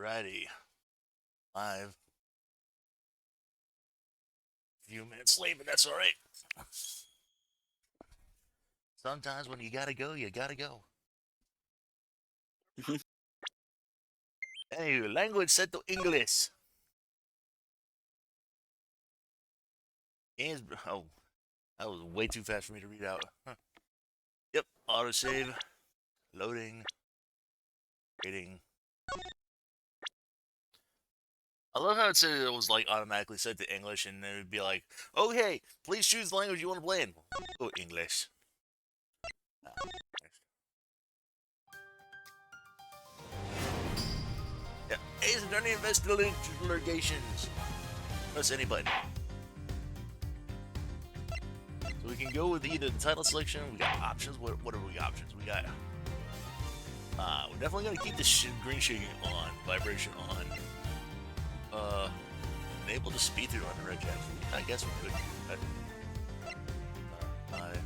Alrighty. Live. A few minutes late, but that's alright. Sometimes when you gotta go, you gotta go. Anyway, language set to English. Games. Oh, that was way too fast for me to read out. Huh. Yep, autosave, loading, rating. I love how it said it was like automatically set to English, and then it would be like, "Okay, please choose the language you want to play in." Oh, English. Yeah, Ace Attorney Investigations. Press any button. So we can go with either the title selection. We got options. What are we options? We got. We're definitely gonna keep the green shaking on, vibration on. Enable the speed through on the red caps. I guess we could do that.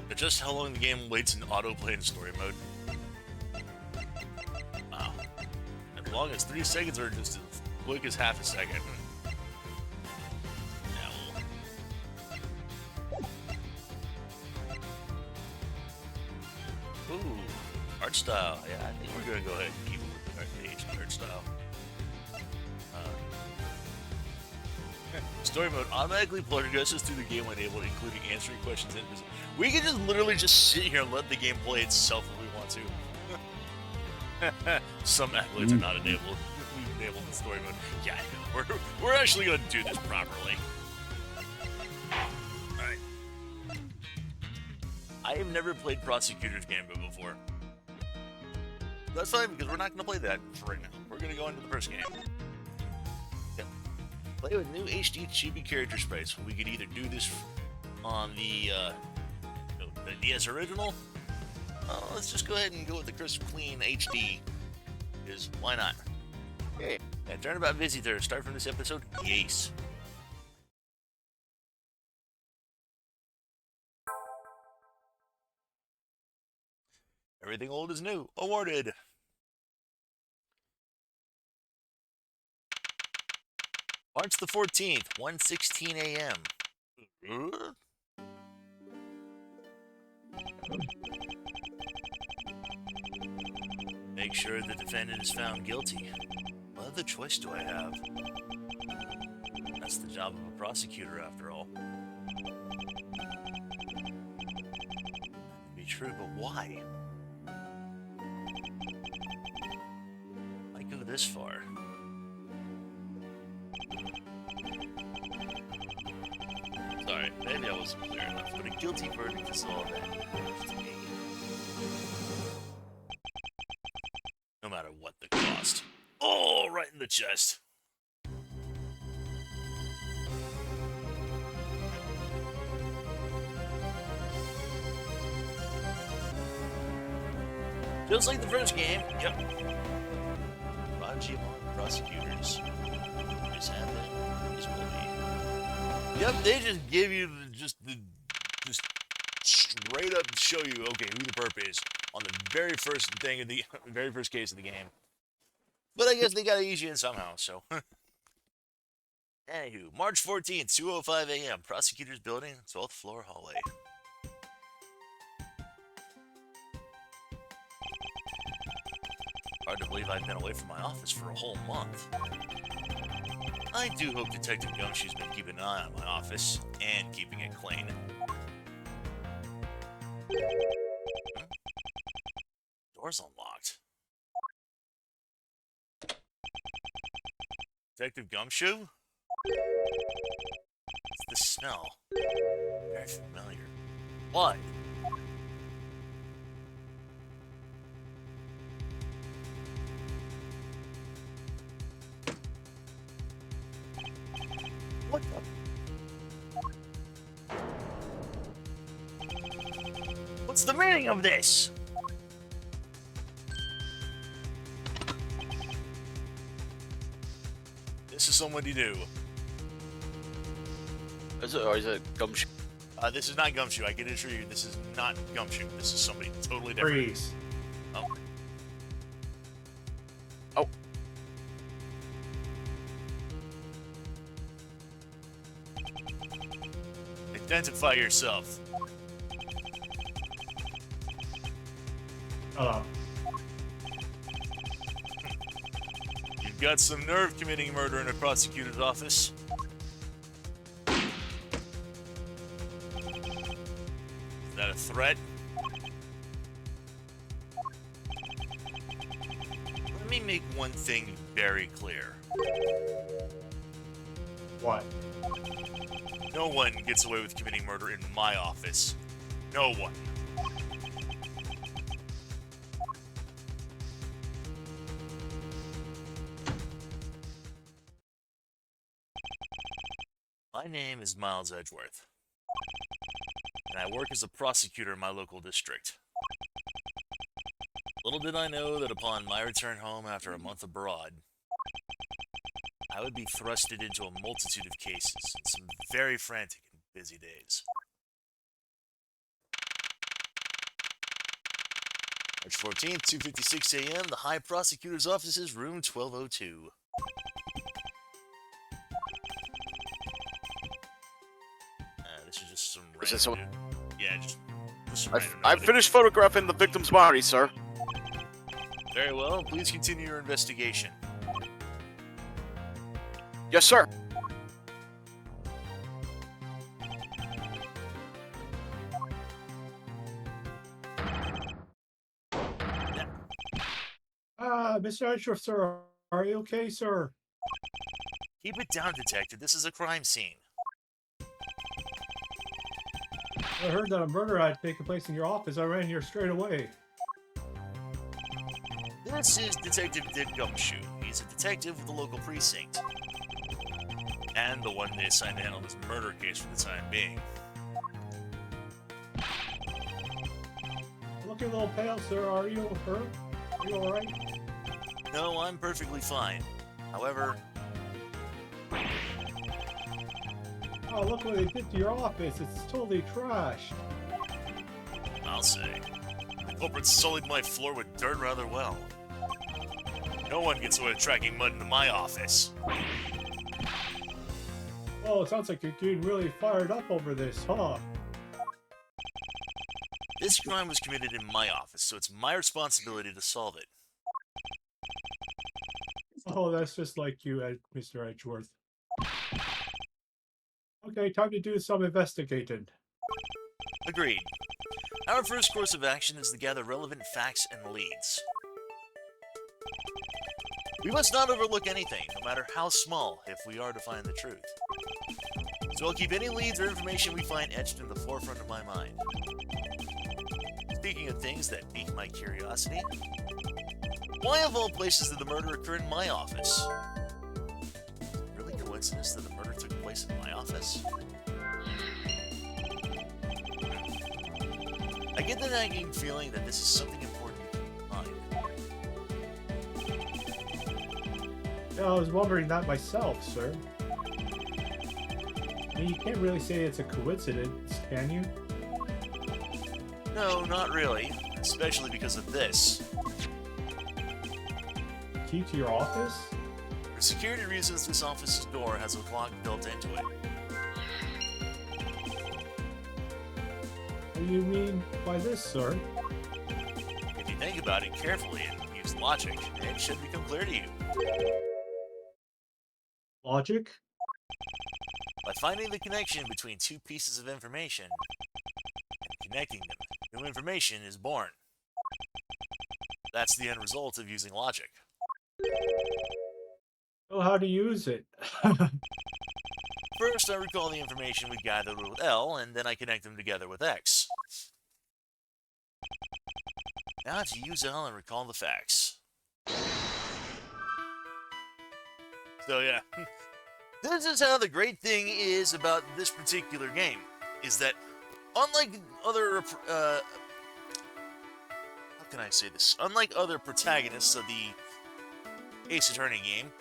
Adjust how long the game waits in autoplay and story mode. Wow. As long as 3 seconds or just as quick as half a second. Ooh, art style. Yeah, I think we're gonna go ahead and keep it with the art style. Story mode automatically progresses through the game when enabled, including answering questions and we can just literally just sit here and let the game play itself if we want to. Some accolades are not enabled. We've enabled the story mode. Yeah, I know. We're actually gonna do this properly. Alright. I have never played Prosecutor's Gambit before. That's fine because we're not gonna play that for right now. We're gonna go into the first game. Play with new HD chibi character sprites. We could either do this on the DS original. Let's just go ahead and go with the crisp clean HD. Because why not? Okay. And Turnabout Visitor. Start from this episode? Yes. Everything old is new. Awarded. March the 14th, 1:16 a.m. Make sure the defendant is found guilty. What other choice do I have? That's the job of a prosecutor, after all. That may be true, but why? Why go this far? Sorry, maybe I wasn't clear enough, but a guilty verdict is all that matters to me. No matter what the cost. Oh, right in the chest. Just like the first game, yep. Rajimon prosecutors. Is happening. This will be. Yep, they just give you just straight up show you, okay, who the perp is on the very first thing in the very first case of the game. But I guess they gotta ease you in somehow, so. Anywho, March 14th, 2:05 a.m. Prosecutor's Building, 12th floor hallway. Hard to believe I've been away from my office for a whole month. I do hope Detective Gumshoe's been keeping an eye on my office and keeping it clean. Huh? Door's unlocked. Detective Gumshoe? It's the smell. Very familiar. What? What the? What's the meaning of this? This is somebody new. Is it, or is it Gumshoe? This is not Gumshoe. I can assure you, this is not Gumshoe. This is somebody totally different. Freeze. Oh. Identify yourself. Hello. You've got some nerve committing murder in a prosecutor's office. Is that a threat? Let me make one thing very clear. What? No one gets away with committing murder in my office. No one. My name is Miles Edgeworth, and I work as a prosecutor in my local district. Little did I know that upon my return home after a month abroad, I would be thrusted into a multitude of cases and some very frantic and busy days. March 14th, 2:56 a.m., the High Prosecutor's Offices, room 1202. This is just some Is this random dude. Yeah, just some random I've dude. finished photographing the victim's body, sir. Very well, please continue your investigation. Yes, sir. Mr. Edgeworth, sir, are you okay, sir? Keep it down, detective. This is a crime scene. I heard that a murder had taken place in your office. I ran here straight away. This is Detective Dick Gumshoe. He's a detective with the local precinct. And the one they assigned to handle this murder case for the time being. Looking a little pale, sir. Are you hurt? Are you alright? No, I'm perfectly fine. However, Oh, look what they did to your office. It's totally trashed. I'll say, the culprit sullied my floor with dirt rather well. No one gets away with tracking mud into my office. Oh, it sounds like you're getting really fired up over this, huh? This crime was committed in my office, so it's my responsibility to solve it. Oh, that's just like you, Mr. Edgeworth. Okay, time to do some investigating. Agreed. Our first course of action is to gather relevant facts and leads. We must not overlook anything, no matter how small, if we are to find the truth. So I'll keep any leads or information we find etched in the forefront of my mind. Speaking of things that pique my curiosity, why of all places did the murder occur in my office? Is it really coincidence that the murder took place in my office? I get the nagging feeling that this is something important to keep in mind. Yeah, I was wondering that myself, sir. I mean, you can't really say it's a coincidence, can you? No, not really. Especially because of this. Key to your office? For security reasons, this office's door has a lock built into it. What do you mean by this, sir? If you think about it carefully and use logic, it should become clear to you. Logic? By finding the connection between two pieces of information and connecting them, new information is born. That's the end result of using logic. Oh, how to use it? First, I recall the information we gathered with L, and then I connect them together with X. Now to use L and recall the facts. So yeah, this is how the great thing is about this particular game, is that unlike other, how can I say this? Unlike other protagonists of the Ace Attorney game,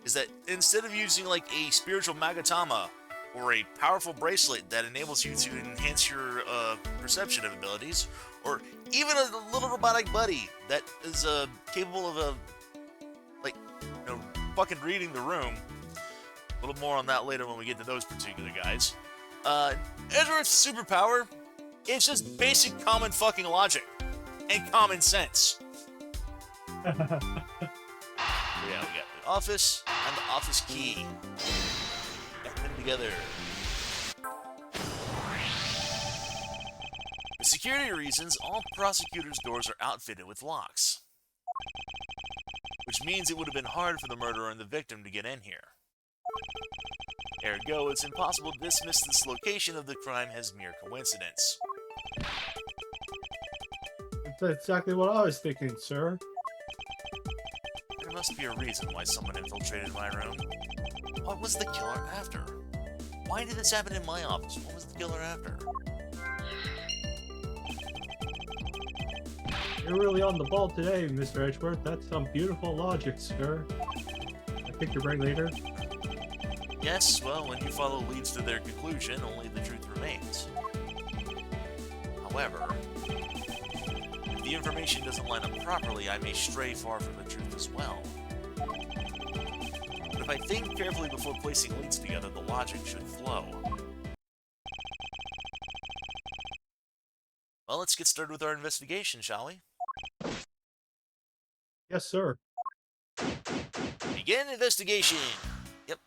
is that instead of using like a spiritual magatama or a powerful bracelet that enables you to enhance your perception of abilities, or even a little robotic buddy that is capable of fucking reading the room. A little more on that later when we get to those particular guys. Edgeworth's superpower is just basic common fucking logic and common sense. Yeah, we got the office and the office key. Get them together. For security reasons, all prosecutors' doors are outfitted with locks. Which means it would have been hard for the murderer and the victim to get in here. Ergo, it's impossible to dismiss this location of the crime as mere coincidence. That's exactly what I was thinking, sir. There must be a reason why someone infiltrated my room. What was the killer after? Why did this happen in my office? What was the killer after? You're really on the ball today, Mr. Edgeworth. That's some beautiful logic, sir. I think you're right later. Yes, well, when you follow leads to their conclusion, only the truth remains. However, if the information doesn't line up properly, I may stray far from the truth as well. But if I think carefully before placing leads together, the logic should flow. Well, let's get started with our investigation, shall we? Yes, sir. Begin investigation! Yep.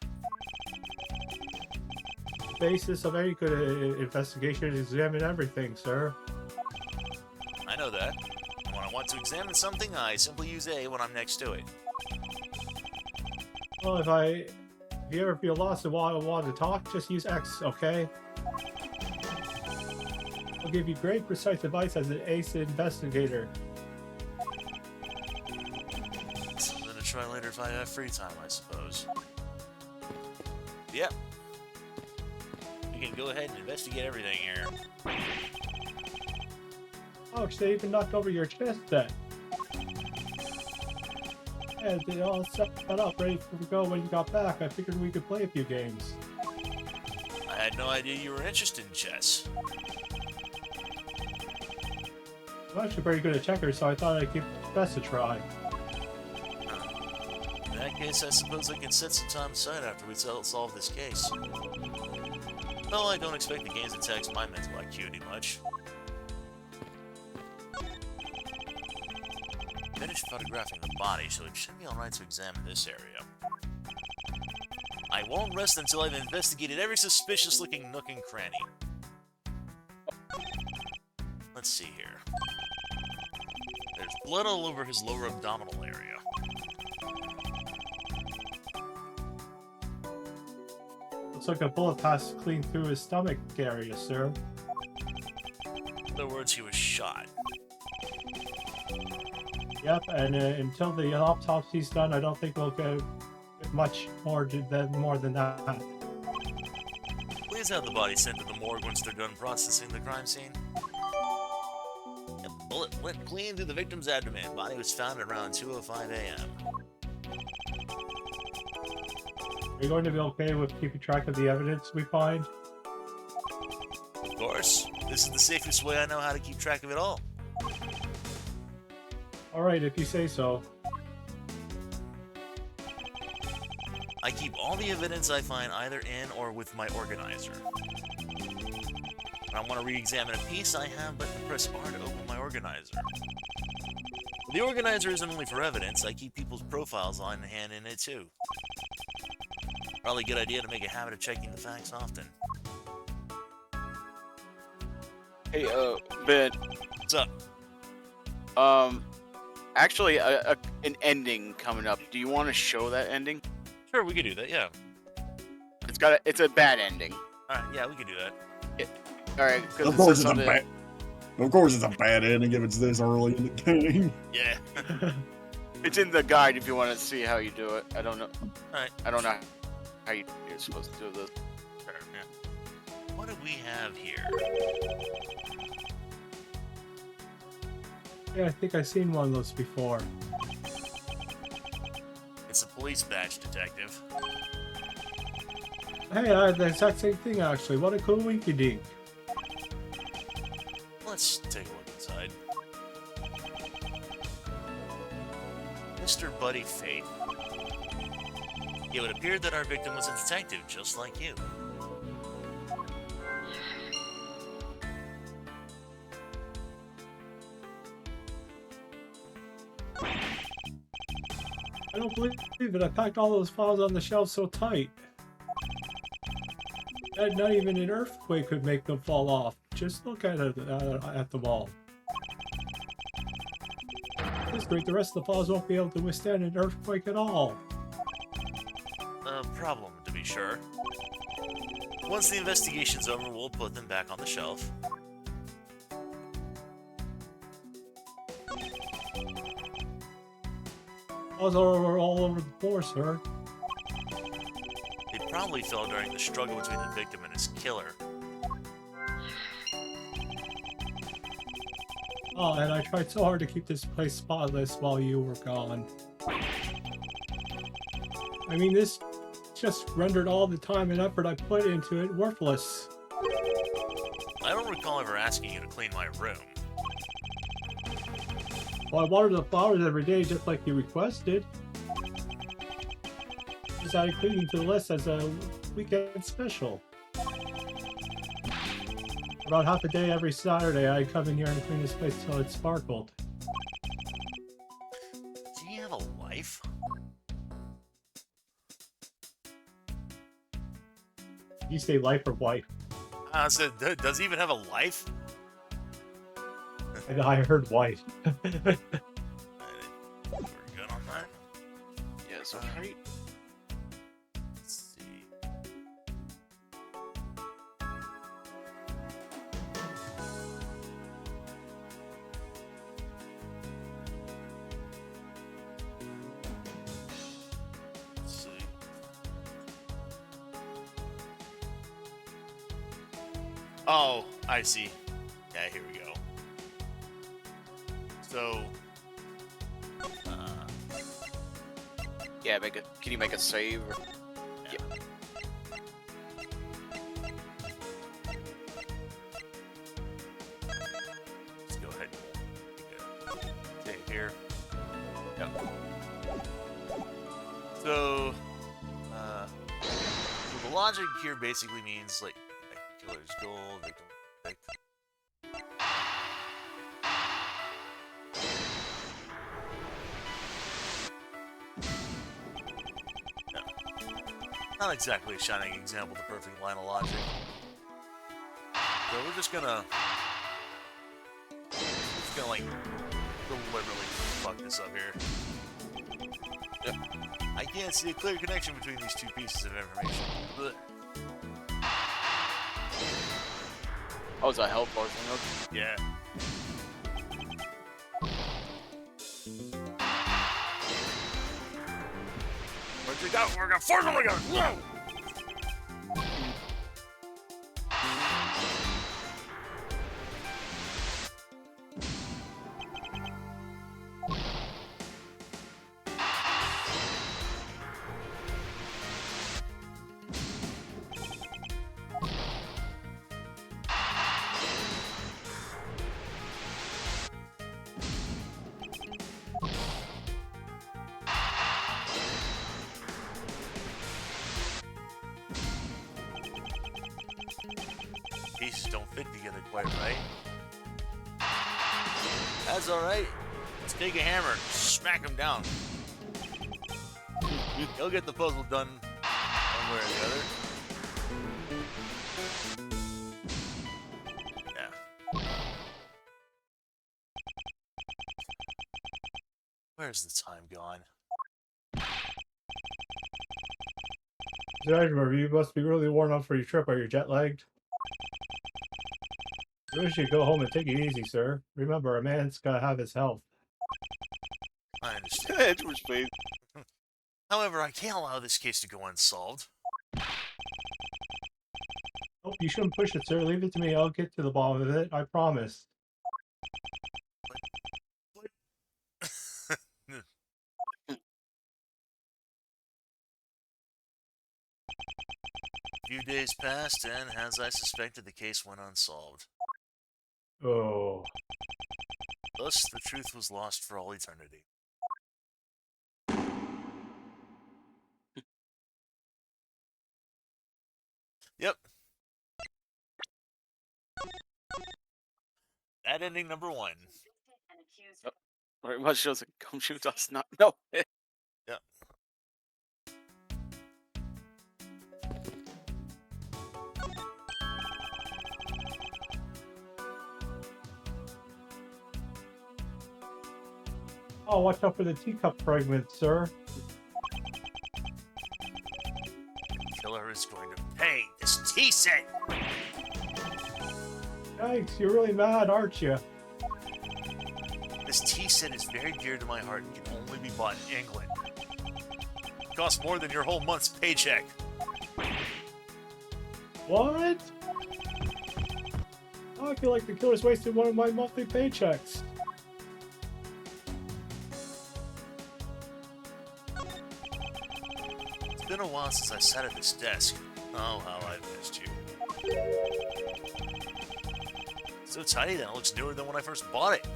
The basis of any good investigation is examine everything, sir. I know that. And when I want to examine something, I simply use A when I'm next to it. Well, if you ever feel lost and want to talk, just use X, okay? I'll give you great precise advice as an ace investigator. Something to try later if I have free time, I suppose. Yep. We can go ahead and investigate everything here. Oh, they even knocked over your chest then. Yeah, they all set up, ready to go when you got back. I figured we could play a few games. I had no idea you were interested in chess. I'm actually pretty good at checkers, so I thought I'd give best a try. In that case, I suppose I can set some time aside after we solve this case. Though I don't expect the games to tax my mental IQ any much. Finished photographing the body, so it should be alright to examine this area. I won't rest until I've investigated every suspicious-looking nook and cranny. Let's see here. There's blood all over his lower abdominal area. Looks like a bullet passed clean through his stomach area, sir. In other words, he was shot. Yep, and until the autopsy's done, I don't think we'll get much more than that. Please have the body sent to the morgue once they're done processing the crime scene. A bullet went clean through the victim's abdomen. Body was found at around 2:05 a.m. Are you going to be okay with keeping track of the evidence we find? Of course. This is the safest way I know how to keep track of it all. Alright, if you say so. I keep all the evidence I find either in or with my organizer. When I want to re-examine a piece, I have but to press R to open my organizer. The organizer isn't only for evidence, I keep people's profiles on hand in it too. Probably a good idea to make a habit of checking the facts often. Hey, Ben. What's up? Actually, an ending coming up. Do you want to show that ending? Sure, we could do that, yeah. It's a bad ending. Alright, yeah, we could do that. Alright, Of course it's a bad ending if it's this early in the game. Yeah. It's in the guide if you want to see how you do it. I don't know. Alright. I don't know how you're supposed to do this. Sure, yeah. What do we have here? Yeah, I think I've seen one of those before. It's a police badge, detective. Hey, the exact same thing actually. What a cool winky dink. Let's take a look inside. Mr. Buddy Faith. It would appear that our victim was a detective, just like you. I don't believe it. I packed all those files on the shelf so tight that not even an earthquake could make them fall off. Just look at it at the wall. At this rate, the rest of the files won't be able to withstand an earthquake at all. A problem, to be sure. Once the investigation's over, we'll put them back on the shelf. Files are all over the floor, sir. They probably fell during the struggle between the victim and his killer. Oh, and I tried so hard to keep this place spotless while you were gone. I mean, this just rendered all the time and effort I put into it worthless. I don't recall ever asking you to clean my room. Well, I watered the flowers every day just like you requested. Just added cleaning to the list as a weekend special. About half a day every Saturday, I'd come in here and clean this place till it sparkled. Do you have a wife? You say life or wife? I said, does he even have a life? And I heard wife. We're good on that. Yes, right. Let's see. Let's see. Oh, I see. Yeah, here we go. So, Yeah, can you make a save? Or... yeah. Let's go ahead and save here. Yep. So, so the logic here basically means like killer's goal, victim. Not exactly a shining example of the perfect line of logic. So we're just gonna like deliberately fuck this up here. Yep. I can't see a clear connection between these two pieces of information. Blech. Oh, is that help bar thing? Okay. Yeah. Where'd you go? We're gonna force them to go. No! Pieces don't fit together quite right. That's alright. Let's take a hammer and smack him down. He'll get the puzzle done one way or the other. Yeah. Where's the time gone? Edgeworth, you must be really worn out for your trip. Are you jet-lagged? You should go home and take it easy, sir. Remember, a man's gotta have his health. I understand. Edgeworth's face. However, I can't allow this case to go unsolved. Oh, you shouldn't push it, sir. Leave it to me. I'll get to the bottom of it. I promise. A few days passed, and as I suspected, the case went unsolved. Oh. Thus, the truth was lost for all eternity. Yep. That ending number one. Very much shows a gum shoot us not. No. Yep. Oh, watch out for the teacup fragment, sir. Killer is going to pay this tea set. Yikes, you're really mad, aren't you? This tea set is very dear to my heart and can only be bought in England. It costs more than your whole month's paycheck. What? Oh, I feel like the killer's wasted one of my monthly paychecks. It's been a while since I sat at this desk. Oh, how I've missed you. So tidy that it looks newer than when I first bought it.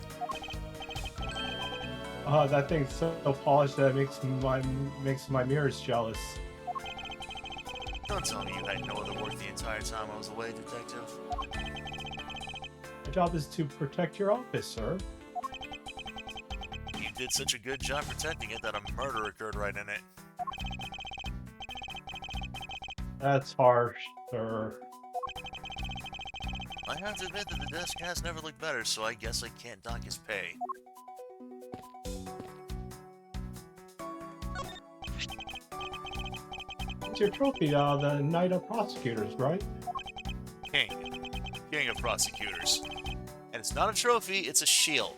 Oh, that thing's so polished that it makes my mirrors jealous. Don't tell me you had no other work the entire time I was away, Detective. My job is to protect your office, sir. You did such a good job protecting it that a murder occurred right in it. That's harsh, sir. I have to admit that the desk has never looked better, so I guess I can't dock his pay. It's your trophy, the Knight of Prosecutors, right? King of prosecutors. And it's not a trophy, it's a shield.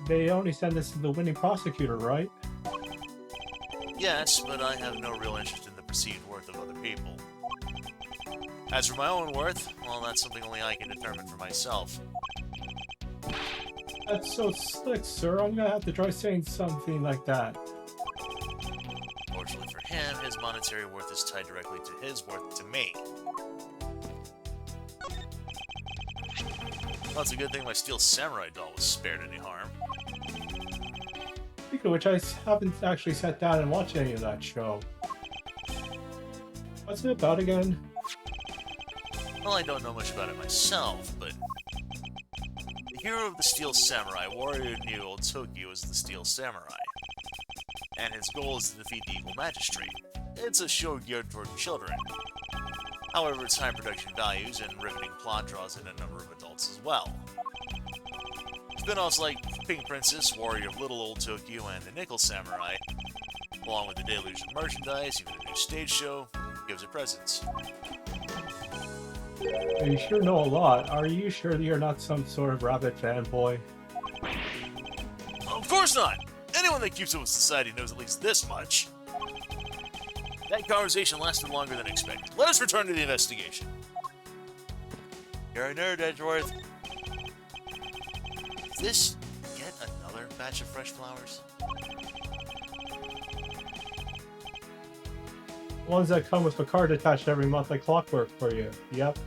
They only send this to the winning prosecutor, right? Yes, but I have no real interest in the perceived worth of other people. As for my own worth, well, that's something only I can determine for myself. That's so slick, sir. I'm gonna have to try saying something like that. Fortunately for him, his monetary worth is tied directly to his worth to me. Well, it's a good thing my steel samurai doll was spared any harm. Speaking of which, I haven't actually sat down and watched any of that show. What's it about again? Well, I don't know much about it myself, but the hero of the Steel Samurai, Warrior knew old Tokyo as the Steel Samurai, and his goal is to defeat the evil magistrate. It's a show geared toward children. However, its high production values and riveting plot draws in a number of adults as well. Spin-offs like Pink Princess, Warrior of Little Old Tokyo, and The Nickel Samurai, along with the deluge of merchandise, even a new stage show, gives it presence. You sure know a lot. Are you sure that you're not some sort of rabbit fanboy? Of course not! Anyone that keeps up with society knows at least this much. That conversation lasted longer than expected. Let us return to the investigation. You're a nerd, Edgeworth. Is this yet another batch of fresh flowers? Ones that come with a card attached every month like clockwork for you. Yep.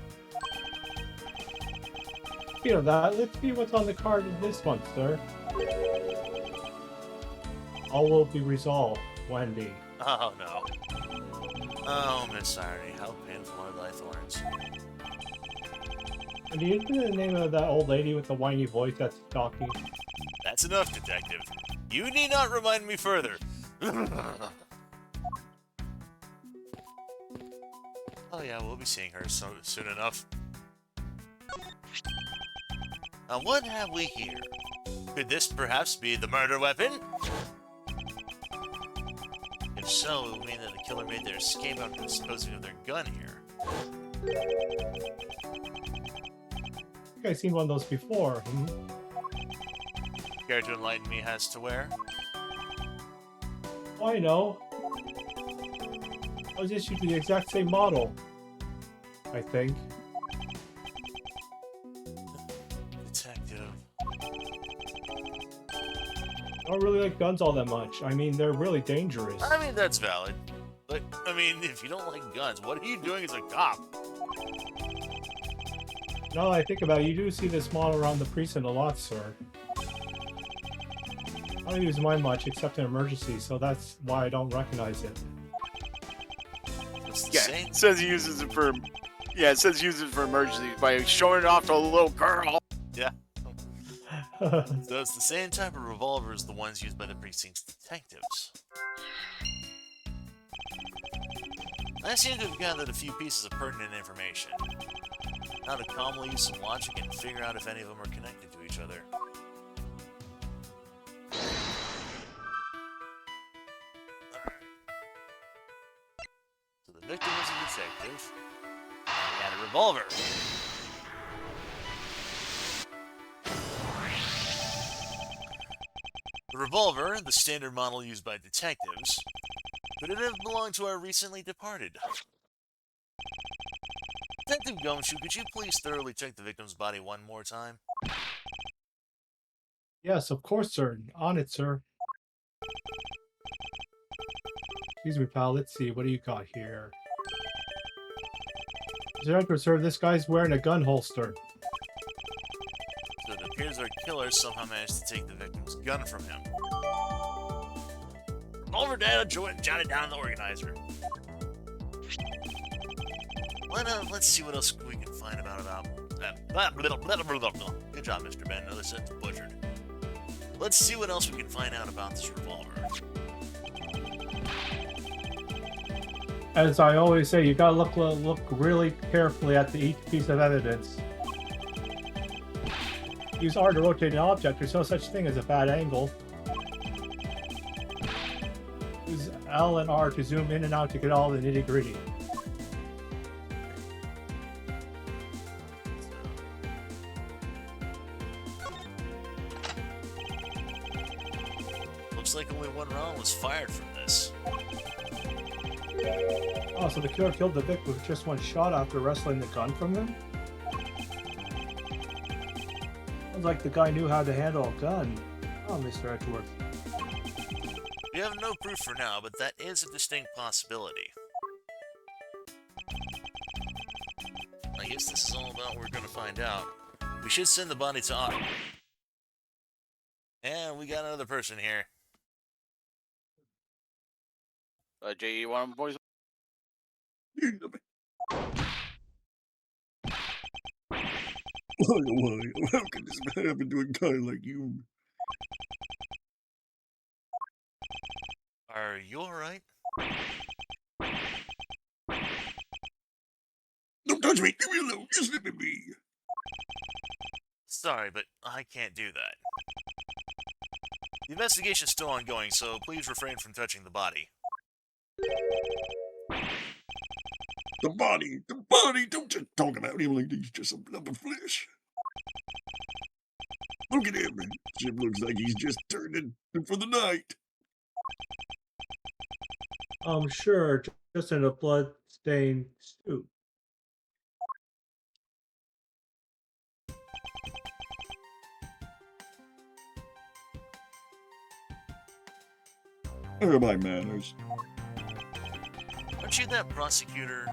Speaking of that, let's see what's on the card this month, sir. All will be resolved, Wendy. Oh, no. Oh, Miss Irony, how painful are thy thorns. And do you know the name of that old lady with the whiny voice that's stalking? That's enough, Detective. You need not remind me further. Oh yeah, we'll be seeing her soon enough. Now, what have we here? Could this perhaps be the murder weapon? If so, it would mean that the killer made their escape after disposing of their gun here. I think I've seen one of those before. Care to enlighten me as to where? Oh, I know. I was issued the exact same model, I think. Detective. I don't really like guns all that much. I mean, they're really dangerous. I mean, that's valid. But, I mean, if you don't like guns, what are you doing as a cop? Now that I think about it, you do see this model around the precinct a lot, sir. I don't use mine much except in emergency, so that's why I don't recognize it. It's the Yeah, same. it says he uses it for. Yeah, it says use it for emergencies by showing it off to a little girl. Yeah. So it's the same type of revolver as the ones used by the precinct's detectives. I seem to have gathered a few pieces of pertinent information. Now to calmly use some logic and figure out if any of them are connected to each other. Alright. So the victim was a detective. He had a revolver. The revolver, the standard model used by detectives, could it have belonged to our recently departed? Detective Gumshoe, could you please thoroughly check the victim's body one more time? Yes, of course, sir. On it, sir. Excuse me, pal. Let's see. What do you got here? Director, sir, this guy's wearing a gun holster. So it appears our killer somehow managed to take the victim's gun from him. Revolver data jotted down the organizer. Let's see what else we can find about Good job, Mr. Ben. Another sentence butchered. Let's see what else we can find out about this revolver. As I always say, you gotta look really carefully at each piece of evidence. Use R to rotate an object. There's no such thing as a bad angle. Use L and R to zoom in and out to get all the nitty-gritty. Looks like only one round was fired from this. Oh, so the killer killed the victim with just one shot after wrestling the gun from him? Sounds like the guy knew how to handle a gun. Oh, Mr. Edgeworth. We have no proof for now, but that is a distinct possibility. I guess this is all about what we're going to find out. We should send the body to Otto. And we got another person here. Jay, you want boys? Why? How can this happen to a guy like you? Are you alright? Don't touch me! Leave me alone! Just let me be! Sorry, but I can't do that. The investigation's still ongoing, so please refrain from touching the body. The body! The body! Don't just talk about him like he's just a lump of flesh. Look at him! Jim looks like he's just turned in for the night. Sure, just in a blood-stained suit. Where are my manners? Aren't you that prosecutor?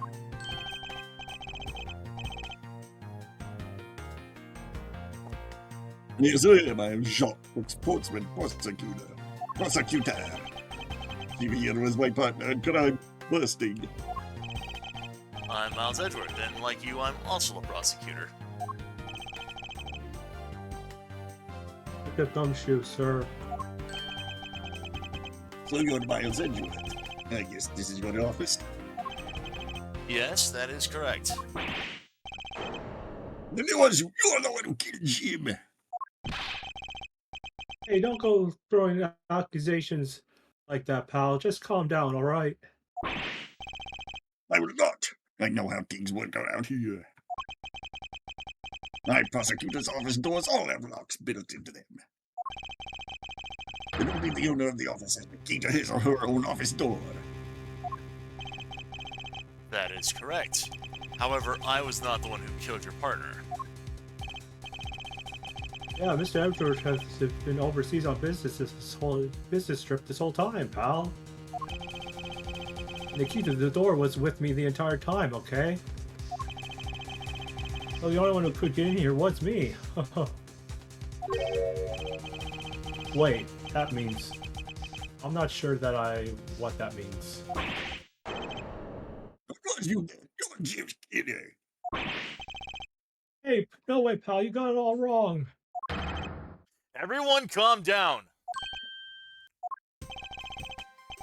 Yes, I am. I am Jacques, sportsman, prosecutor. Prosecutor! TV here was my partner in crime busting. I'm Miles Edgeworth, and like you, I'm also a prosecutor. Look at Gumshoe, sir. So you're Miles Edgeworth. I guess this is your office? Yes, that is correct. Then it was you're the one who killed Jim. Hey, don't go throwing accusations like that, pal. Just calm down, all right? I will not. I know how things work around here. My prosecutor's office doors all have locks built into them. And only the owner of the office has the key to his or her own office door. That is correct. However, I was not the one who killed your partner. Yeah, Mr. Edgeworth has been overseas on business this whole business trip this whole time, pal. And the key to the door was with me the entire time, okay? So the only one who could get in here was me. Wait, that means... I'm not sure that what that means. Of course you did. You're Jim's kidder. Hey, no way, pal, you got it all wrong. Everyone calm down.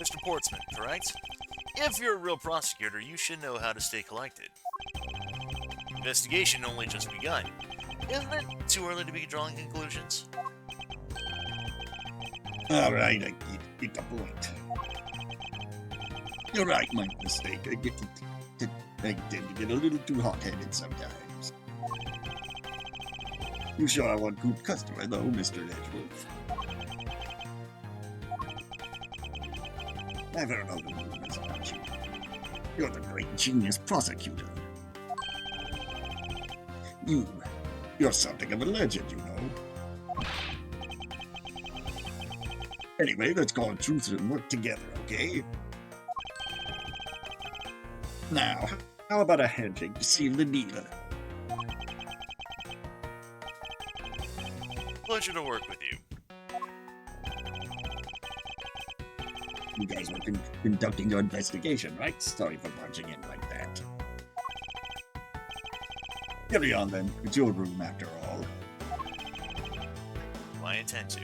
Mr. Portsman, correct? If you're a real prosecutor, you should know how to stay collected. Investigation only just begun. Isn't it too early to be drawing conclusions? All right, I get the point. You're right, my mistake. I tend to get a little too hot-headed sometimes. You sure are one good customer, though, Mr. Edgeworth. I've heard all the rumors about you. You're the great genius prosecutor. You're something of a legend, you know. Anyway, let's call it truth and work together, okay? Now, how about a handshake to seal the deal? Pleasure to work with you. You guys were conducting your investigation, right? Sorry for barging in like that. Carry on then. It's your room after all. I intend to.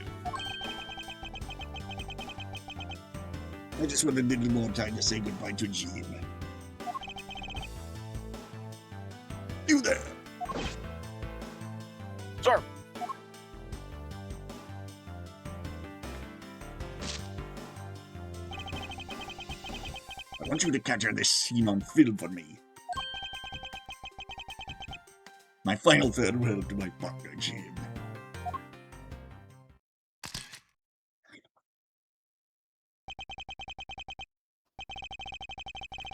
I just want a little more time to say goodbye to Jim. You there! Sir! I want you to capture this scene on film for me. My final farewell to my partner, Jim.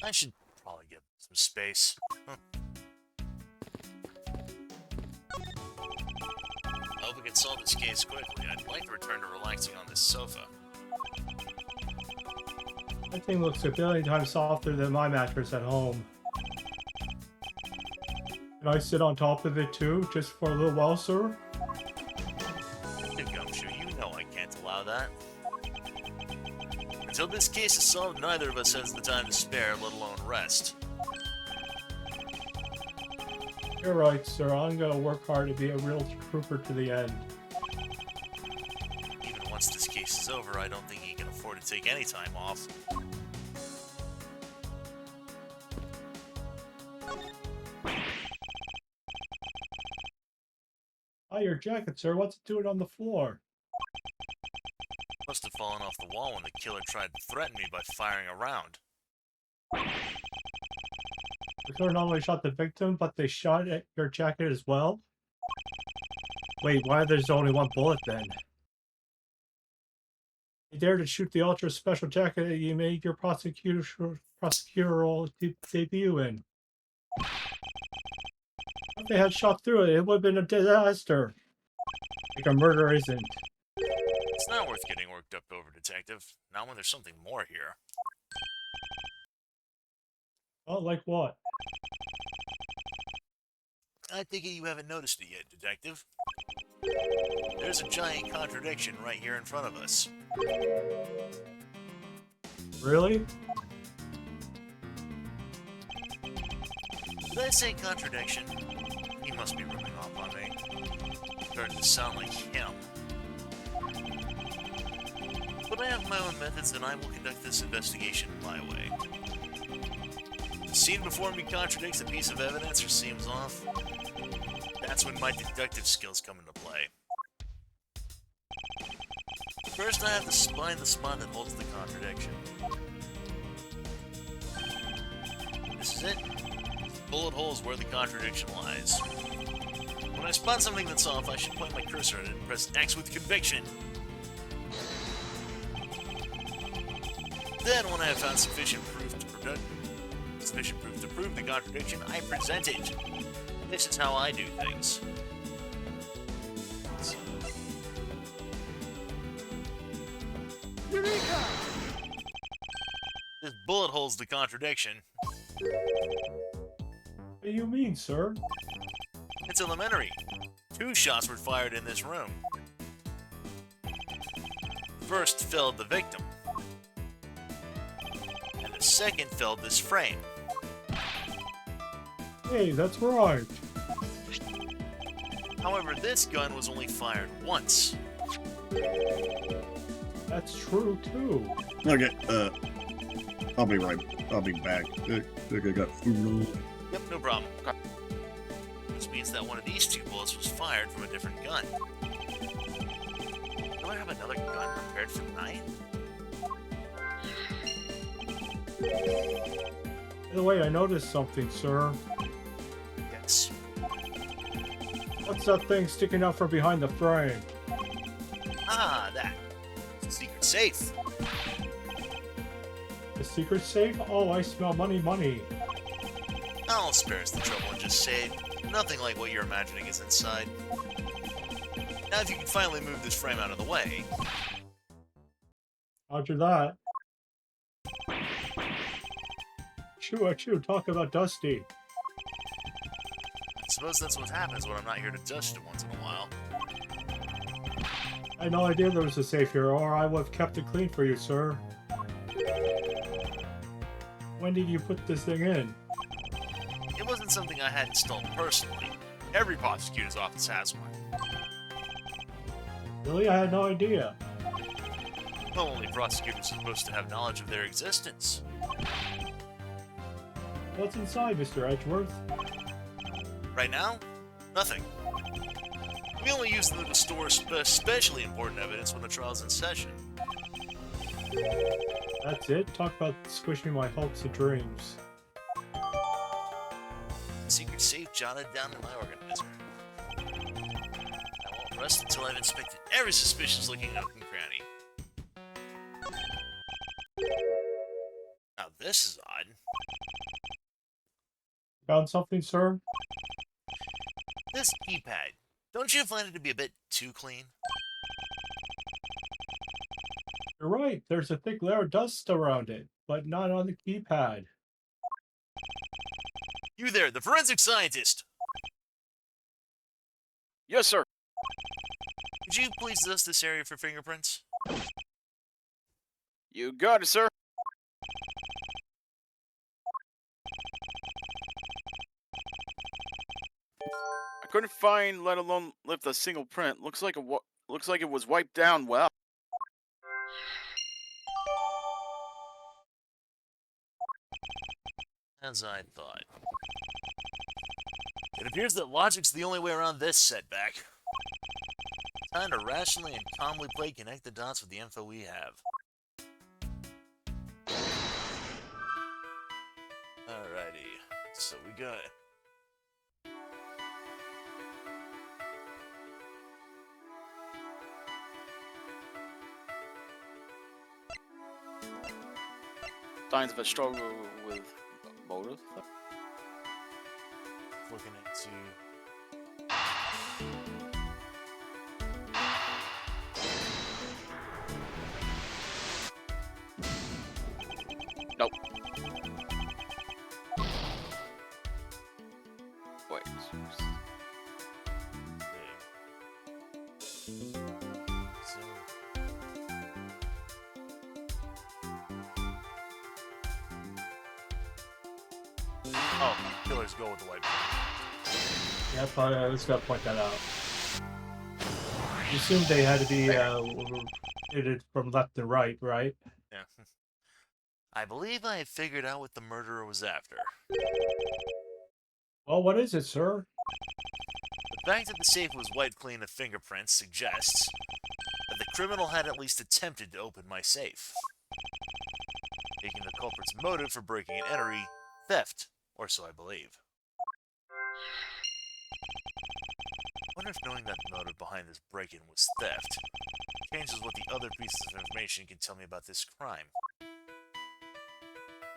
I should probably get some space. I hope we can solve this case quickly. I'd like to return to relaxing on this sofa. That thing looks a billion times softer than my mattress at home. Can I sit on top of it too, just for a little while, sir? Gumshoe, you know I can't allow that. Until this case is solved, neither of us has the time to spare, let alone rest. You're right, sir. I'm gonna work hard to be a real trooper to the end. Even once this case is over, I don't think he can afford to take any time off. Ah, your jacket, sir. What's it doing on the floor? Must have fallen off the wall when the killer tried to threaten me by firing a round. The killer not only shot the victim, but they shot at your jacket as well? Wait, why there's only one bullet then? You dared to shoot the ultra special jacket that you made your prosecutorial debut in. If they had shot through it, it would have been a disaster. Like a murder isn't. It's not worth getting worked up over, Detective. Not when there's something more here. Oh, like what? I think you haven't noticed it yet, Detective. There's a giant contradiction right here in front of us. Really? Did I say contradiction? He must be rubbing off on me. Starting to sound like him. But I have my own methods and I will conduct this investigation my way. The scene before me contradicts a piece of evidence or seems off. That's when my deductive skills come into play. First I have to find the spot that holds the contradiction. This is it. Bullet hole is where the contradiction lies. When I spot something that's off, I should point my cursor at it and press X with conviction. Then, when I have found sufficient proof to prove the contradiction, I present it. This is how I do things. Eureka! This bullet holes the contradiction. What do you mean, sir? It's elementary. 2 shots were fired in this room. First felled the victim. And the second felled this frame. Hey, that's right. However, this gun was only fired once. That's true too. Okay, I'll be back. I got food. Yep, no problem. Which means that one of these two bullets was fired from a different gun. Do I have another gun prepared for tonight? By the way, I noticed something, sir. Yes. What's that thing sticking out from behind the frame? Ah, that. It's a secret safe. The secret safe? Oh, I smell money, money. I'll spare us the trouble and just say nothing like what you're imagining is inside. Now, if you can finally move this frame out of the way. Roger that. Achoo, talk about Dusty. I suppose that's what happens when I'm not here to dust it once in a while. I had no idea there was a safe here, or I would have kept it clean for you, sir. When did you put this thing in? It wasn't something I had installed personally. Every prosecutor's office has one. Really? I had no idea. Well, only prosecutors are supposed to have knowledge of their existence. What's inside, Mr. Edgeworth? Right now, nothing. We only use them to store especially important evidence when the trial's in session. That's it? Talk about squishing my hopes and dreams. Secret safe jotted down in my organizer. I won't rest until I've inspected every suspicious-looking nook and cranny. Now this is odd. Found something, sir? This keypad. Don't you find it to be a bit too clean? You're right. There's a thick layer of dust around it, but not on the keypad. You there, the forensic scientist! Yes, sir. Could you please dust this area for fingerprints? You got it, sir. I couldn't find, let alone lift a single print. Looks like it was wiped down well. As I thought. It appears that logic's the only way around this setback. Time to rationally and calmly play connect the dots with the info we have. Alrighty, so we got... Signs of a struggle with motive. looking into... Nope. Wait. Oh, killers go with the white. Yep, I was gonna point that out. You assumed they had to be hit from left to right, right? Yeah. I believe I have figured out what the murderer was after. Well, what is it, sir? The fact that the safe was wiped clean of fingerprints suggests that the criminal had at least attempted to open my safe, making the culprit's motive for breaking and entering theft, or so I believe. I wonder if knowing that the motive behind this break-in was theft changes what the other pieces of information can tell me about this crime.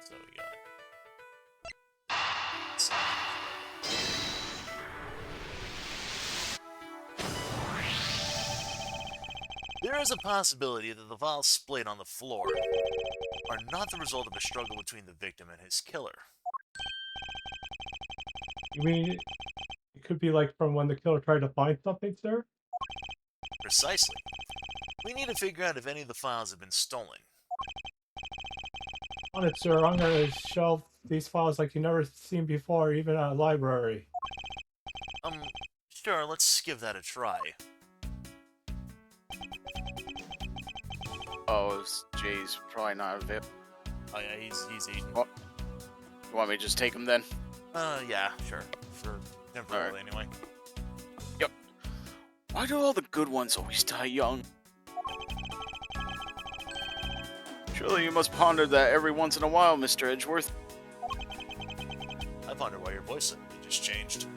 So we got... There is a possibility that the files splayed on the floor are not the result of a struggle between the victim and his killer. You mean it could be like from when the killer tried to find something, sir? Precisely. We need to figure out if any of the files have been stolen. On it, sir. I'm gonna shelve these files like you've never seen before, even at a library. Sure, let's give that a try. Oh, Jay's probably not available. Oh yeah, he's eating. Well, you want me to just take him then? Yeah, sure. For temporarily, anyway. Yep. Why do all the good ones always die young? Surely you must ponder that every once in a while, Mr. Edgeworth. I wonder why your voice suddenly just changed.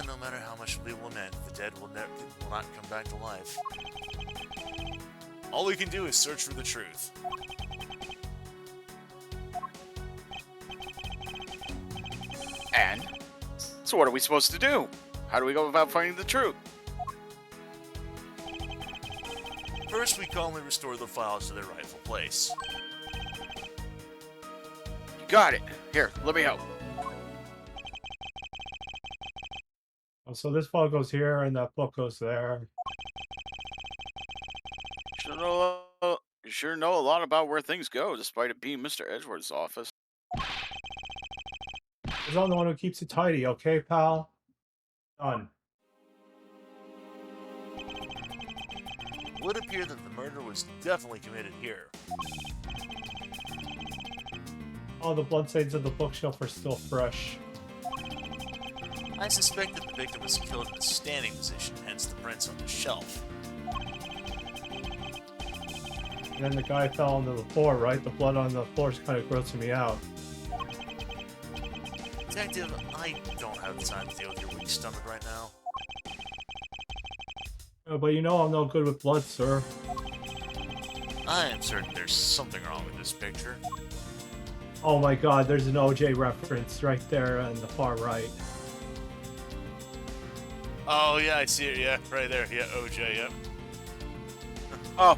No matter how much we lament, the dead will not come back to life. All we can do is search for the truth. And? So what are we supposed to do? How do we go about finding the truth? First, we calmly restore the files to their rightful place. You got it. Here, let me help. Oh, so this file goes here, and that book goes there. You sure know a lot about where things go, despite it being Mr. Edgeworth's office. Because I'm the one who keeps it tidy, okay, pal? Done. It would appear that the murder was definitely committed here. All the bloodstains on the bookshelf are still fresh. I suspect that the victim was killed in a standing position, hence the prints on the shelf. And then the guy fell onto the floor, right? The blood on the floor is kind of grossing me out. Detective, I don't have the time to deal with your weak stomach right now. But you know I'm no good with blood, sir. I am certain there's something wrong with this picture. Oh my god, there's an OJ reference right there on the far right. Oh yeah, I see it, yeah, right there, yeah, OJ, yep. Oh.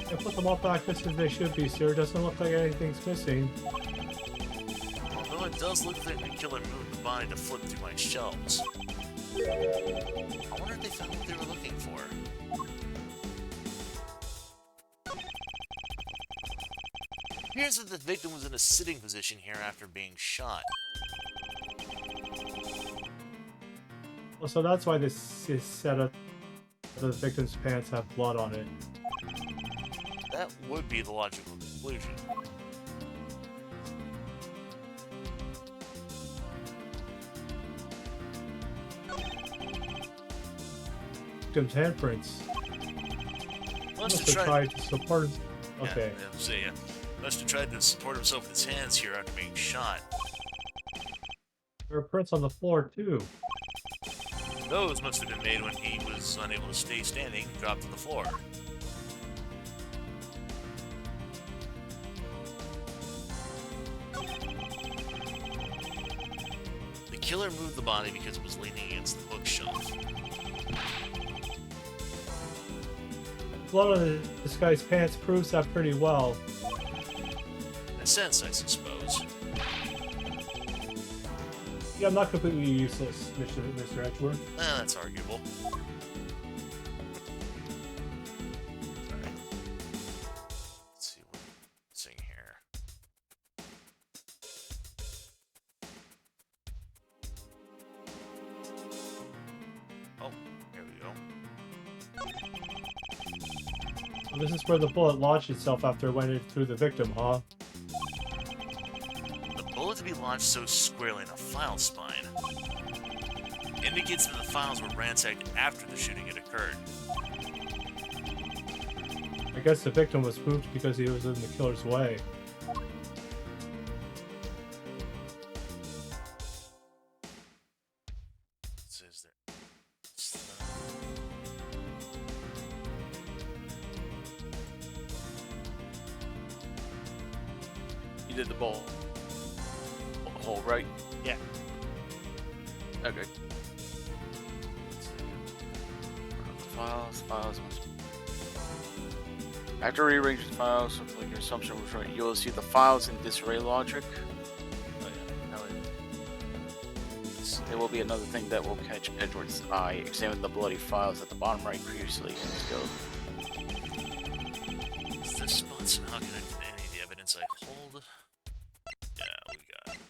I put them all back just as they should be, sir. Doesn't look like anything's missing. Although it does look like the killer moved the body to flip through my shelves. I wonder if they found what they were looking for. It appears that the victim was in a sitting position here after being shot. Well, so that's why this is set up. The victim's pants have blood on it. That would be the logical conclusion. Victim's handprints. Must have Must have tried. tried to support. Okay. Yeah, see, must have tried to support himself with his hands here after being shot. There are prints on the floor too. Those must have been made when he was unable to stay standing and dropped to the floor. The killer moved the body because it was leaning against the bookshelf. Blood on this guy's pants proves that pretty well. In a sense, I suppose. Yeah, I'm not completely useless, Mr. Edgeworth. That's arguable. Sorry. Let's see what I'm seeing here. Oh, here we go. Well, this is where the bullet lodged itself after it went in through the victim, huh? The bullet to be lodged so squarely in a file spine indicates that the files were ransacked after the shooting had occurred. I guess the victim was moved because he was in the killer's way. What says there? You did the bowl hole, right? Yeah. Okay. Files. After rearranging the files, something like your assumption was right. You'll see the files in disarray logic. Oh yeah. There will be another thing that will catch Edgeworth's eye. Examine the bloody files at the bottom right previously in the scope. Is this spot somehow connected to any of the evidence I hold? Yeah, we got it.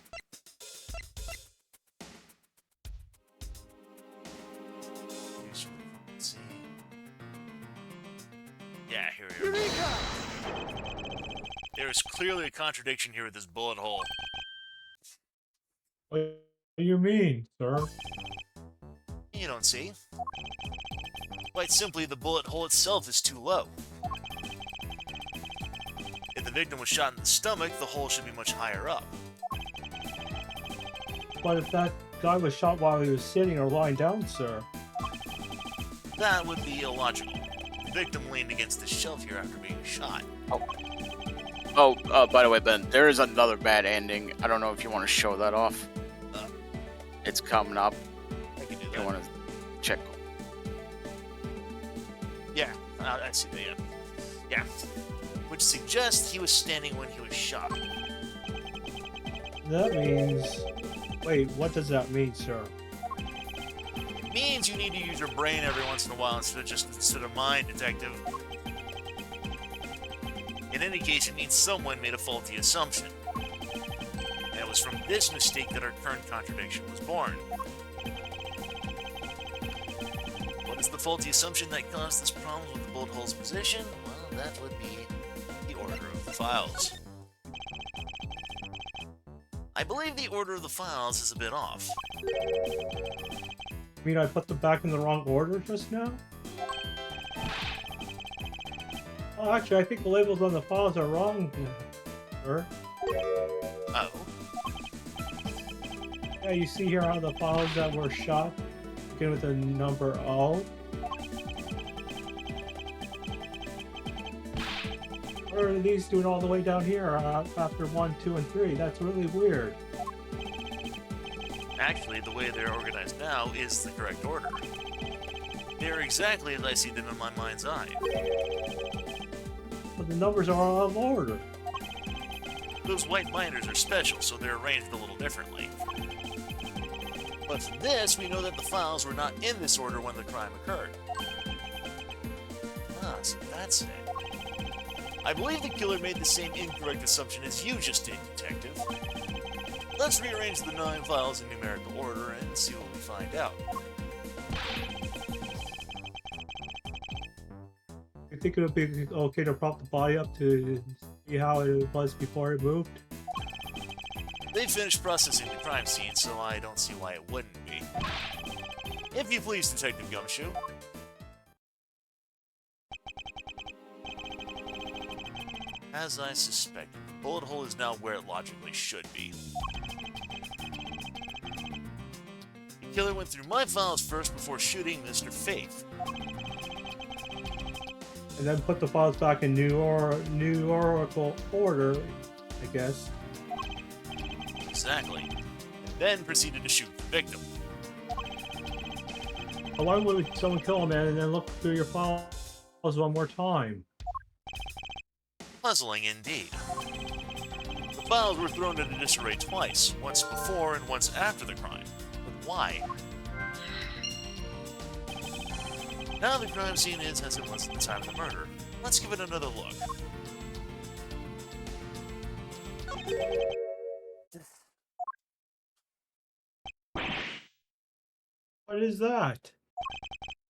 Yeah, here we are. There is clearly a contradiction here with this bullet hole. What do you mean, sir? You don't see. Quite simply, the bullet hole itself is too low. If the victim was shot in the stomach, the hole should be much higher up. But if that guy was shot while he was sitting or lying down, sir? That would be illogical. The victim leaned against the shelf here after being shot. By the way, Ben, there is another bad ending. I don't know if you want to show that off. It's coming up. I can do You that. want to check? Yeah, I see that, yeah. Yeah. Which suggests he was standing when he was shot. That means... Wait, what does that mean, sir? It means you need to use your brain every once in a while instead of mine, detective. In any case, it means someone made a faulty assumption. And it was from this mistake that our current contradiction was born. What is the faulty assumption that caused this problem with the bullet hole's position? Well, that would be the order of the files. I believe the order of the files is a bit off. I mean, I put them back in the wrong order just now? Oh, actually, I think the labels on the files are wrong, sir. Oh. Yeah, you see here how the files that were shot begin with the number O? Or are these doing all the way down here after 1, 2, and 3? That's really weird. Actually, the way they're organized now is the correct order. They're exactly as I see them in my mind's eye. But the numbers are all out of order. Those white binders are special, so they're arranged a little differently. But from this, we know that the files were not in this order when the crime occurred. Ah, so that's it. I believe the killer made the same incorrect assumption as you just did, Detective. Let's rearrange the 9 files in numerical order and see what we find out. You think it would be okay to prop the body up to see how it was before it moved? They finished processing the crime scene, so I don't see why it wouldn't be. If you please, Detective Gumshoe. As I suspected, the bullet hole is now where it logically should be. The killer went through my files first before shooting Mr. Faith. And then put the files back in numerical order, I guess. Exactly. And then proceeded to shoot the victim. Why would someone kill a man and then look through your files one more time? Puzzling indeed. The files were thrown into disarray twice, once before and once after the crime. But why? Now the crime scene is as it was at the time of the murder. Let's give it another look. What is that?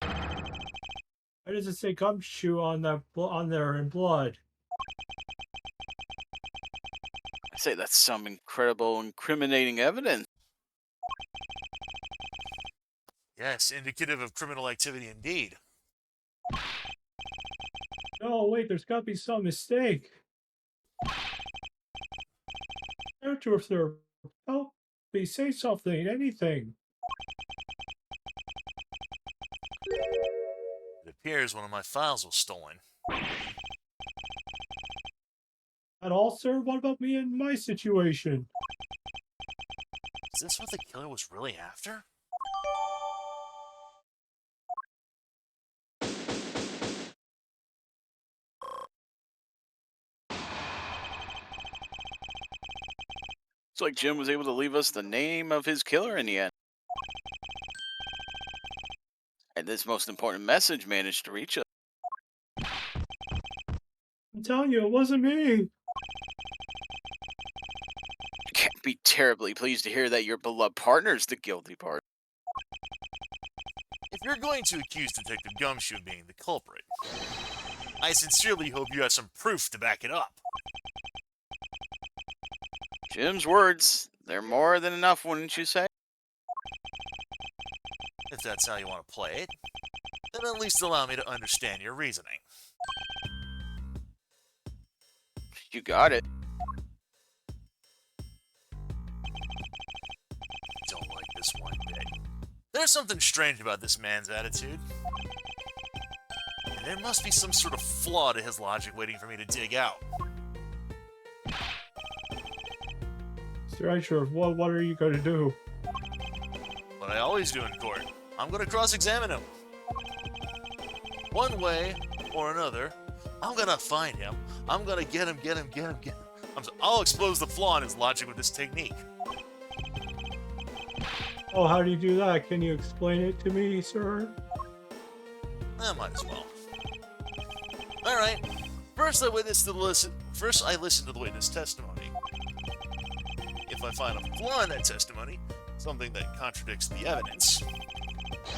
Why does it say gumshoe on there in blood? I say that's some incredible incriminating evidence. Yes, indicative of criminal activity indeed. No, wait, there's got to be some mistake. Edgeworth, sir, help me, say something, anything. It appears one of my files was stolen. At all, sir? What about me and my situation? Is this what the killer was really after? It's like Jim was able to leave us the name of his killer in the end. And this most important message managed to reach us. I'm telling you, it wasn't me. I can't be terribly pleased to hear that your beloved partner's the guilty part. If you're going to accuse Detective Gumshoe of being the culprit, I sincerely hope you have some proof to back it up. Jim's words, they're more than enough, wouldn't you say? If that's how you want to play it, then at least allow me to understand your reasoning. You got it. Don't like this one bit. There's something strange about this man's attitude. And there must be some sort of flaw to his logic waiting for me to dig out. Mr. Edgeworth, what are you going to do? What I always do in court. I'm going to cross-examine him. One way or another, I'm going to find him. I'm going to get him. I'll expose the flaw in his logic with this technique. Oh, how do you do that? Can you explain it to me, sir? I might as well. Alright. First I listen to the witness testimony. If I find a flaw in that testimony, something that contradicts the evidence,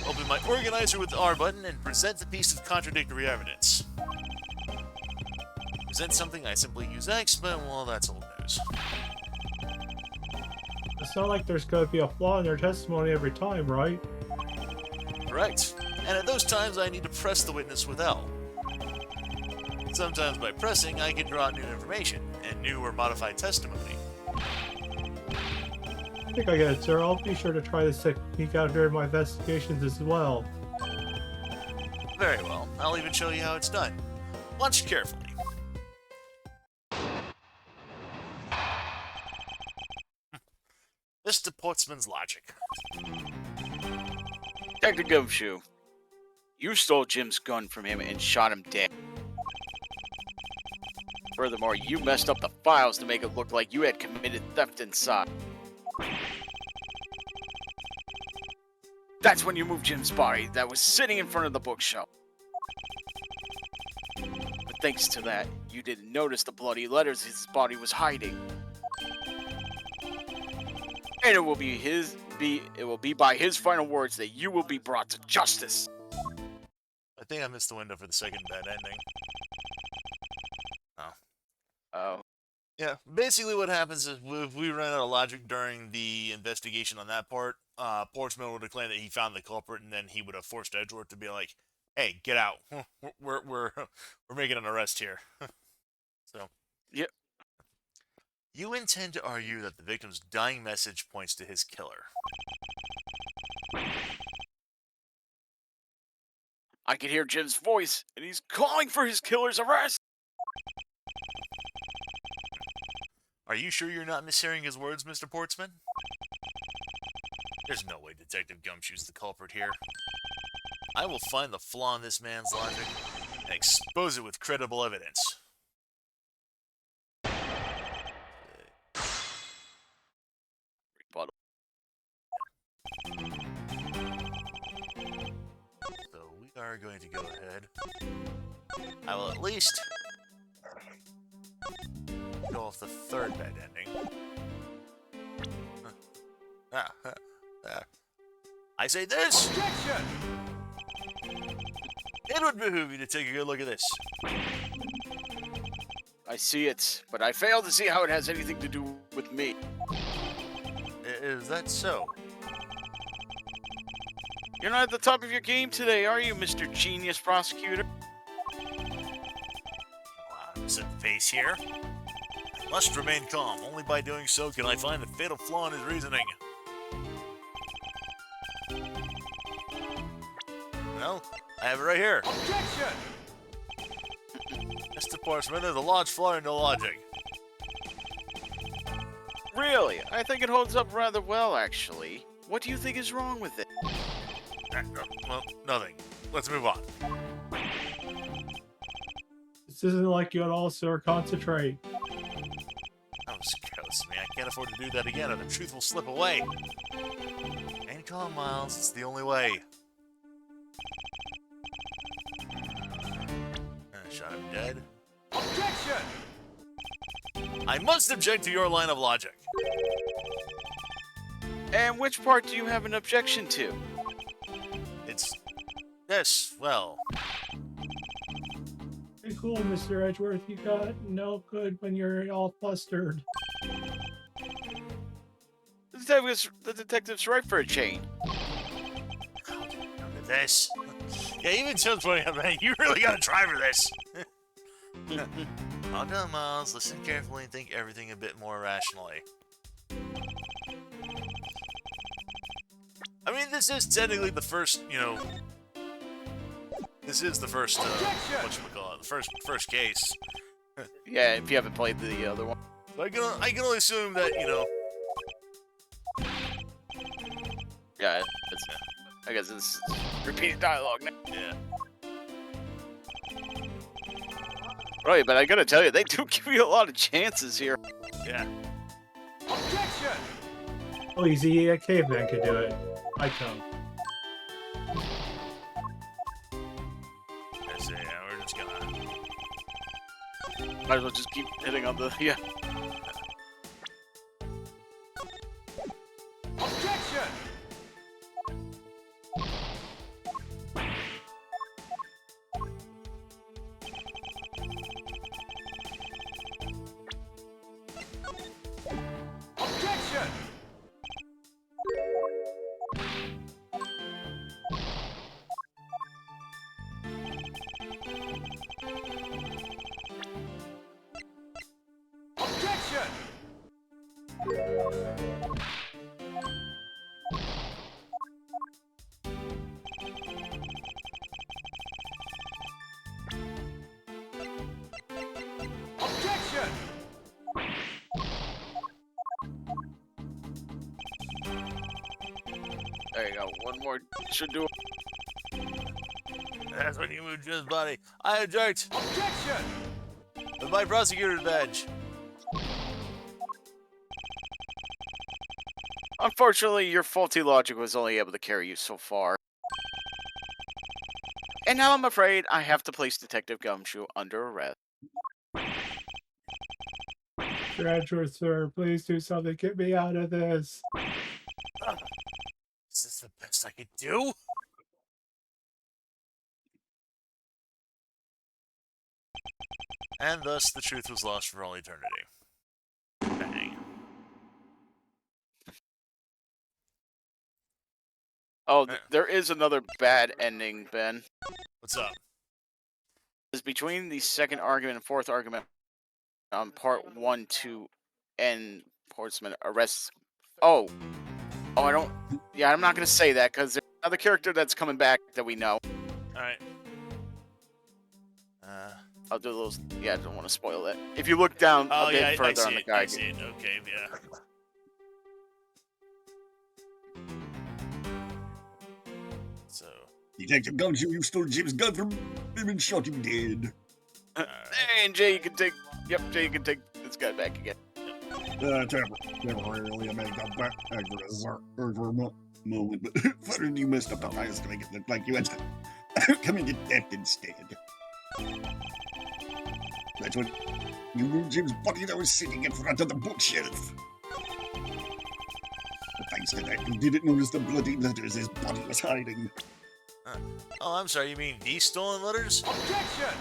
open my organizer with the R button and present the piece of contradictory evidence. Present something, I simply use X, but well, that's old news. It's not like there's going to be a flaw in their testimony every time, right? Correct. And at those times, I need to press the witness with L. Sometimes by pressing, I can draw out new information and new or modified testimony. I think I get it, sir. I'll be sure to try this technique out during my investigations as well. Very well. I'll even show you how it's done. Watch carefully. Mr. Portsman's logic. Detective Gumshoe, you stole Jim's gun from him and shot him dead. Furthermore, you messed up the files to make it look like you had committed theft inside. That's when you moved Jim's body that was sitting in front of the bookshelf. But thanks to that, you didn't notice the bloody letters his body was hiding. And it will be by his final words that you will be brought to justice. I think I missed the window for the second bad ending. Oh. Oh. Yeah, basically what happens is if we run out of logic during the investigation on that part, Portsman would claim that he found the culprit, and then he would have forced Edgeworth to be like, "Hey, get out! We're making an arrest here." So. Yep. You intend to argue that the victim's dying message points to his killer. I can hear Jim's voice, and he's calling for his killer's arrest. Are you sure you're not mishearing his words, Mr. Portsman? There's no way Detective Gumshoe's the culprit here. I will find the flaw in this man's logic and expose it with credible evidence. Rebuttal. So we are going to go ahead. I will at least go off the third bad ending. I say this! Objection! It would behoove you to take a good look at this. I see it, but I fail to see how it has anything to do with me. Is that so? You're not at the top of your game today, are you, Mr. Genius Prosecutor? Set the pace here. I must remain calm. Only by doing so can I find the fatal flaw in his reasoning. Well, I have it right here. Objection! Mr. Portsman, there's a large flaw in your logic. Really? I think it holds up rather well, actually. What do you think is wrong with it? Well, nothing. Let's move on. This isn't like you at all, sir. Concentrate. Oh, gross, man. I can't afford to do that again, or the truth will slip away. Ain't calm, Miles. It's the only way. Shot him dead. Objection! I must object to your line of logic. And which part do you have an objection to? It's this, well. Be cool, Mr. Edgeworth. You got no good when you're all flustered. The detective's right for a chain. Look at this. Yeah, even Tim's pointing out, man, you really gotta try for this. Calm down, Miles. Listen carefully and think everything a bit more rationally. I mean, this is technically the first, you know... This is the first, whatchamacallit, the first case. Yeah, if you haven't played the other one. So I can only assume that, you know... Yeah, I guess it's repeated dialogue now. Yeah. Right, but I gotta tell you, they do give you a lot of chances here. Yeah. Oh, easy. A caveman could do it. I can. So, yeah, we're just gonna... Might as well just keep hitting on the, yeah. There you go. One more should do it. That's when you move Jim's body. I object. Objection! With my prosecutor's badge. Unfortunately, your faulty logic was only able to carry you so far. And now I'm afraid I have to place Detective Gumshoe under arrest. Mr. Edgeworth, sir, please do something. Get me out of this. Is this the best I could do? And thus, the truth was lost for all eternity. Bang. Oh, there is another bad ending, Ben. What's up? It's between the second argument and fourth argument on part 1, 2, and Portsmouth arrests. Oh, I don't. Yeah, I'm not gonna say that because there's another character that's coming back that we know. All right. I'll do those. Yeah, I don't want to spoil that. If you look down a bit further on the guide. I see it. Okay, yeah. So. Detective Gumshoe, you stole Jim's gun from him and shot him dead. And Jay, you can take. Yep, Jay, you can take this guy back again. Temporarily, I may come back for a moment, but funny you messed up the highest to make it look like you had to come into theft instead. That's when you moved Jim's body that was sitting in front of the bookshelf. But thanks to that, you didn't notice the bloody letters his body was hiding. Oh, I'm sorry, you mean these stolen letters? Objection!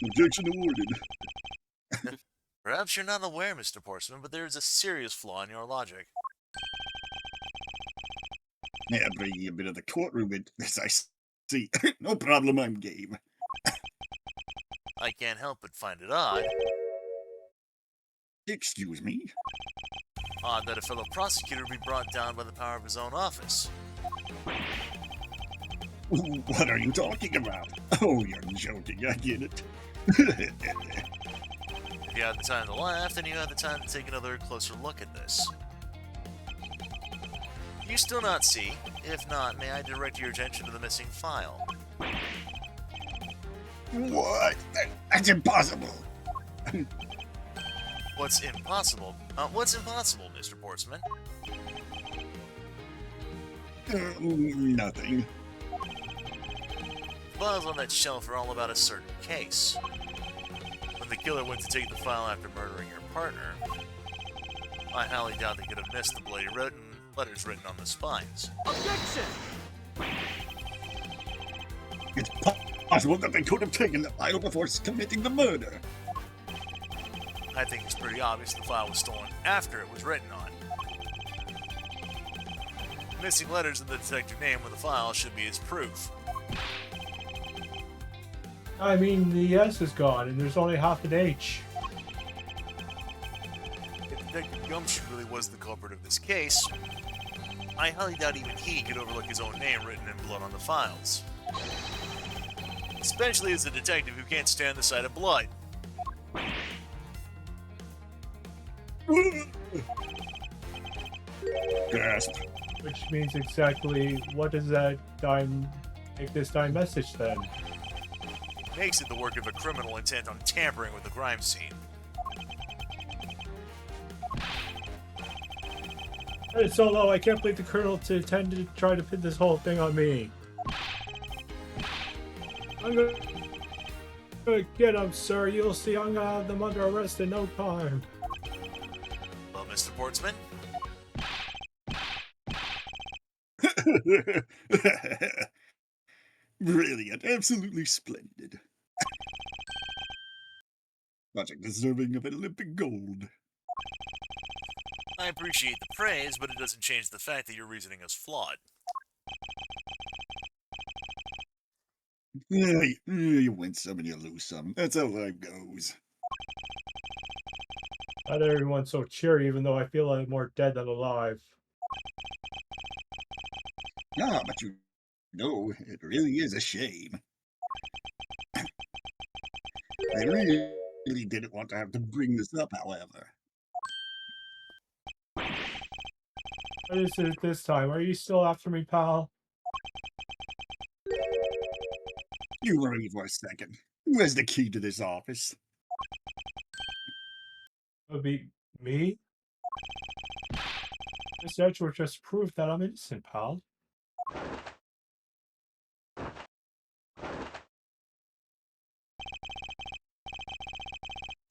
Objection awarded. Perhaps you're not aware, Mr. Portsman, but there is a serious flaw in your logic. Yeah, bring you a bit of the courtroom in this, I see. No problem, I'm game. I can't help but find it odd. Excuse me? Odd that a fellow prosecutor be brought down by the power of his own office. What are you talking about? Oh, you're joking, I get it. If you had the time to laugh, then you had the time to take another closer look at this. You still not see? If not, may I direct your attention to the missing file? What? That's impossible. What's impossible? What's impossible, Mr. Portsman? Nothing. The files on that shelf are all about a certain case. When the killer went to take the file after murdering your partner, I highly doubt they could have missed the bloody letters written on the spines. Objection! It's possible that they could have taken the file before committing the murder. I think it's pretty obvious the file was stolen after it was written on. Missing letters in the detective name with the file should be his proof. I mean, the S is gone, and there's only half an H. If Detective Gumshoe really was the culprit of this case, I highly doubt even he could overlook his own name written in blood on the files. Especially as a detective who can't stand the sight of blood. Gasp. Which means exactly what does that make this dime message then? Makes it the work of a criminal intent on tampering with the crime scene. It's so low, I can't believe the colonel intended to try to pin this whole thing on me. I'm gonna get him, sir. You'll see I'm gonna have them under arrest in no time. Well, Mr. Portsman, Brilliant. Absolutely splendid. Project deserving of Olympic gold. I appreciate the praise, but it doesn't change the fact that your reasoning is flawed. You win some and you lose some. That's how life goes. Not everyone's so cheery, even though I feel I'm more dead than alive. Yeah, but you know, it really is a shame. I really didn't want to have to bring this up, however. What is it this time? Are you still after me, pal? You worry for a second. Who has the key to this office? It would be me? Mr. Edgeworth just proved that I'm innocent, pal.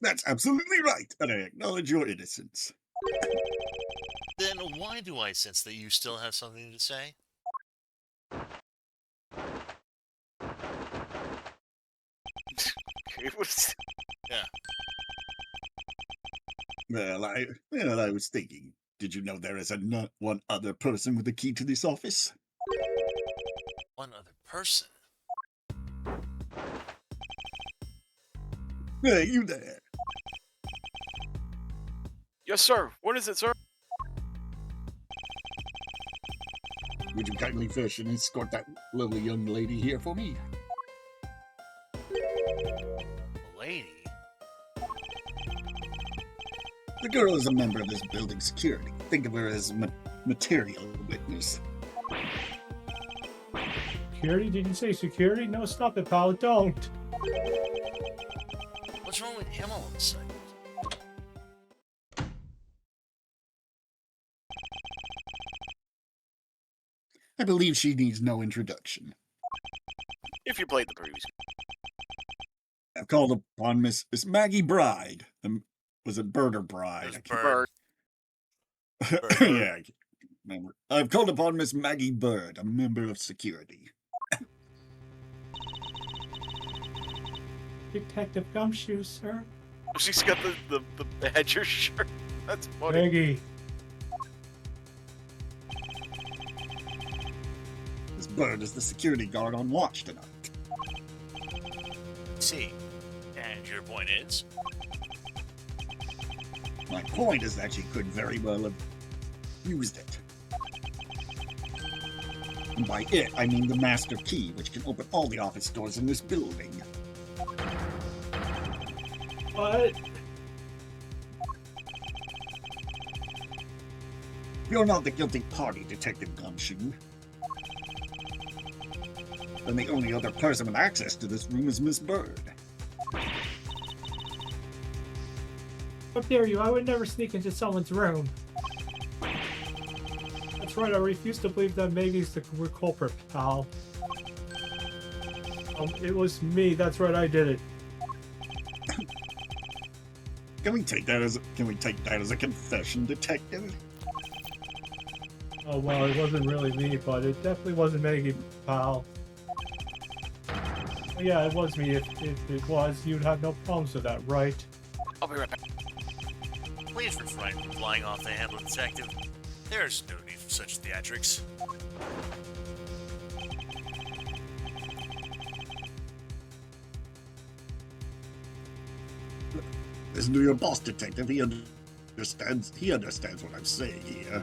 That's absolutely right, and I acknowledge your innocence. Then why do I sense that you still have something to say? Okay, what's... Well, I was thinking, did you know there is one other person with the key to this office? One other person? Hey, you there. Yes, sir. What is it, sir? Would you kindly fish and escort that lovely young lady here for me? A lady? The girl is a member of this building's security. Think of her as material witness. Security? Did you say security? No, stop it, pal. Don't. What's wrong with him all of a sudden? I believe she needs no introduction. If you played the previous. I've called upon Miss Maggie Bride. Was it Bird or Bride? There's I can't- Bird. Bird. Yeah, I can't remember. I've called upon Miss Maggie Bird, a member of security. Detective Gumshoe, sir. She's got the Badger shirt. That's funny. Maggie. Miss Bird is the security guard on watch tonight. See. And your point is? My point is that she could very well have used it. And by it, I mean the master key, which can open all the office doors in this building. What? You're not the guilty party, Detective Gumshoe. And the only other person with access to this room is Miss Bird. How dare you? I would never sneak into someone's room. That's right, I refuse to believe that Maggie's the culprit, pal. It was me. That's right, I did it. Can we take that as a confession, Detective? Oh, well, it wasn't really me, but it definitely wasn't Maggie, pal. Yeah, it was me. If it was, you'd have no problems with that, right? I'll be right back. Please refrain from flying off the handle, detective. There's no need for such theatrics. Listen to your boss, detective. He understands. He understands what I'm saying here.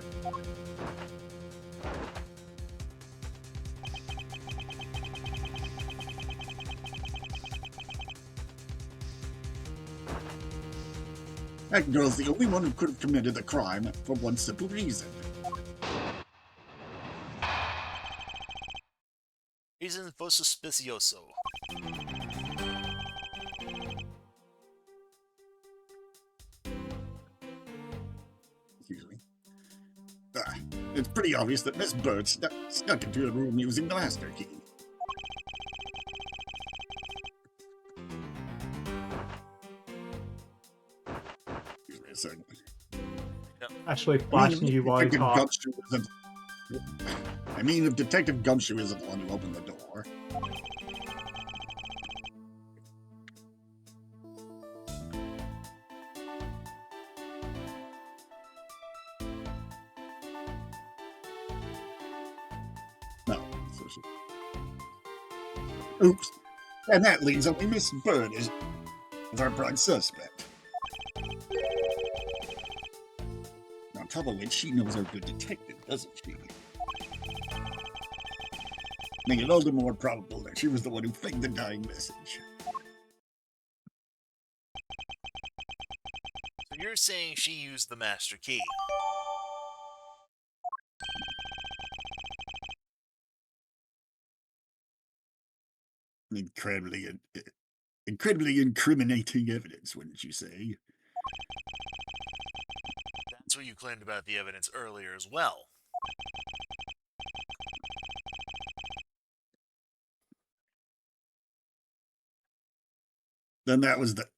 That girl's the only one who could have committed the crime for one simple reason. Reason for suspicioso. Excuse me. It's pretty obvious that Miss Bird snuck into your room using the master key. Excuse me a second. Actually, flashing you while you Detective talk. Gumshoe isn't. I mean, if Detective Gumshoe isn't the one who opened the door. No. Oops. And that leaves only Miss Bird as our prime suspect. On top of which, she knows our good detective, doesn't she? Making it all the more probable that she was the one who faked the dying message. So you're saying she used the master key? Incredibly incriminating evidence, wouldn't you say? That's what you claimed about the evidence earlier as well. Then that was the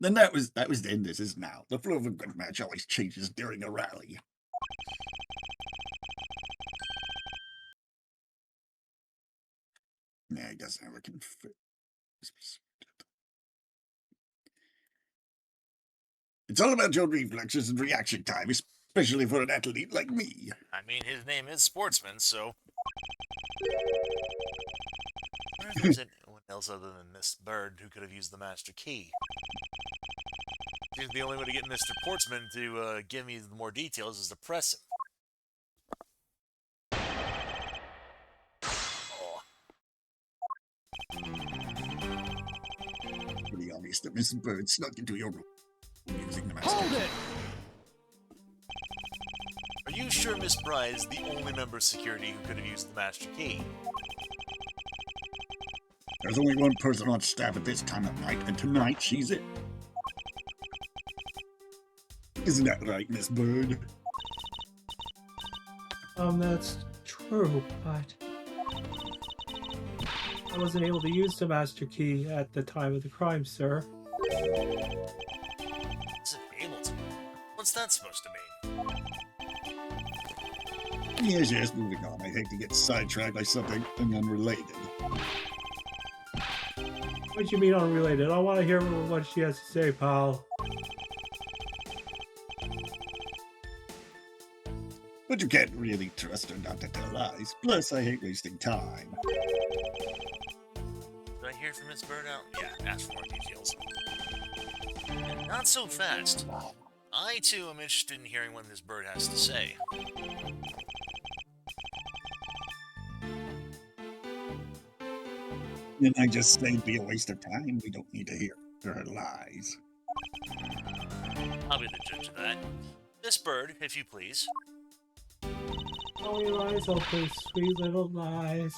then this is now. The flow of a good match always changes during a rally. Nah, he doesn't have a config. It's all about your reflexes and reaction time, especially for an athlete like me. I mean, his name is Sportsman, so... I wonder if there's anyone else other than Miss Bird who could have used the master key. Seems the only way to get Mr. Portsman to give me more details is to press him. Oh. Pretty obvious that Miss Bird snuck into your room using the master. Hold it! Are you sure Miss Bry is the only member of security who could have used the master key? There's only one person on staff at this time of night, and tonight she's it. Isn't that right, Miss Bird? That's true, but I wasn't able to use the master key at the time of the crime, sir. Isn't able to? What's that supposed to mean? Yes, moving on. I hate to get sidetracked by something unrelated. What do you mean unrelated? I want to hear what she has to say, pal. But you can't really trust her not to tell lies. Plus, I hate wasting time. Did I hear from Miss Bird out? Yeah, ask for more details. And not so fast. I, too, am interested in hearing what Miss Bird has to say. Then I just say it'd be a waste of time. We don't need to hear her lies. I'll be the judge of that. Miss Bird, if you please. Oh, your eyes open, sweet little lies.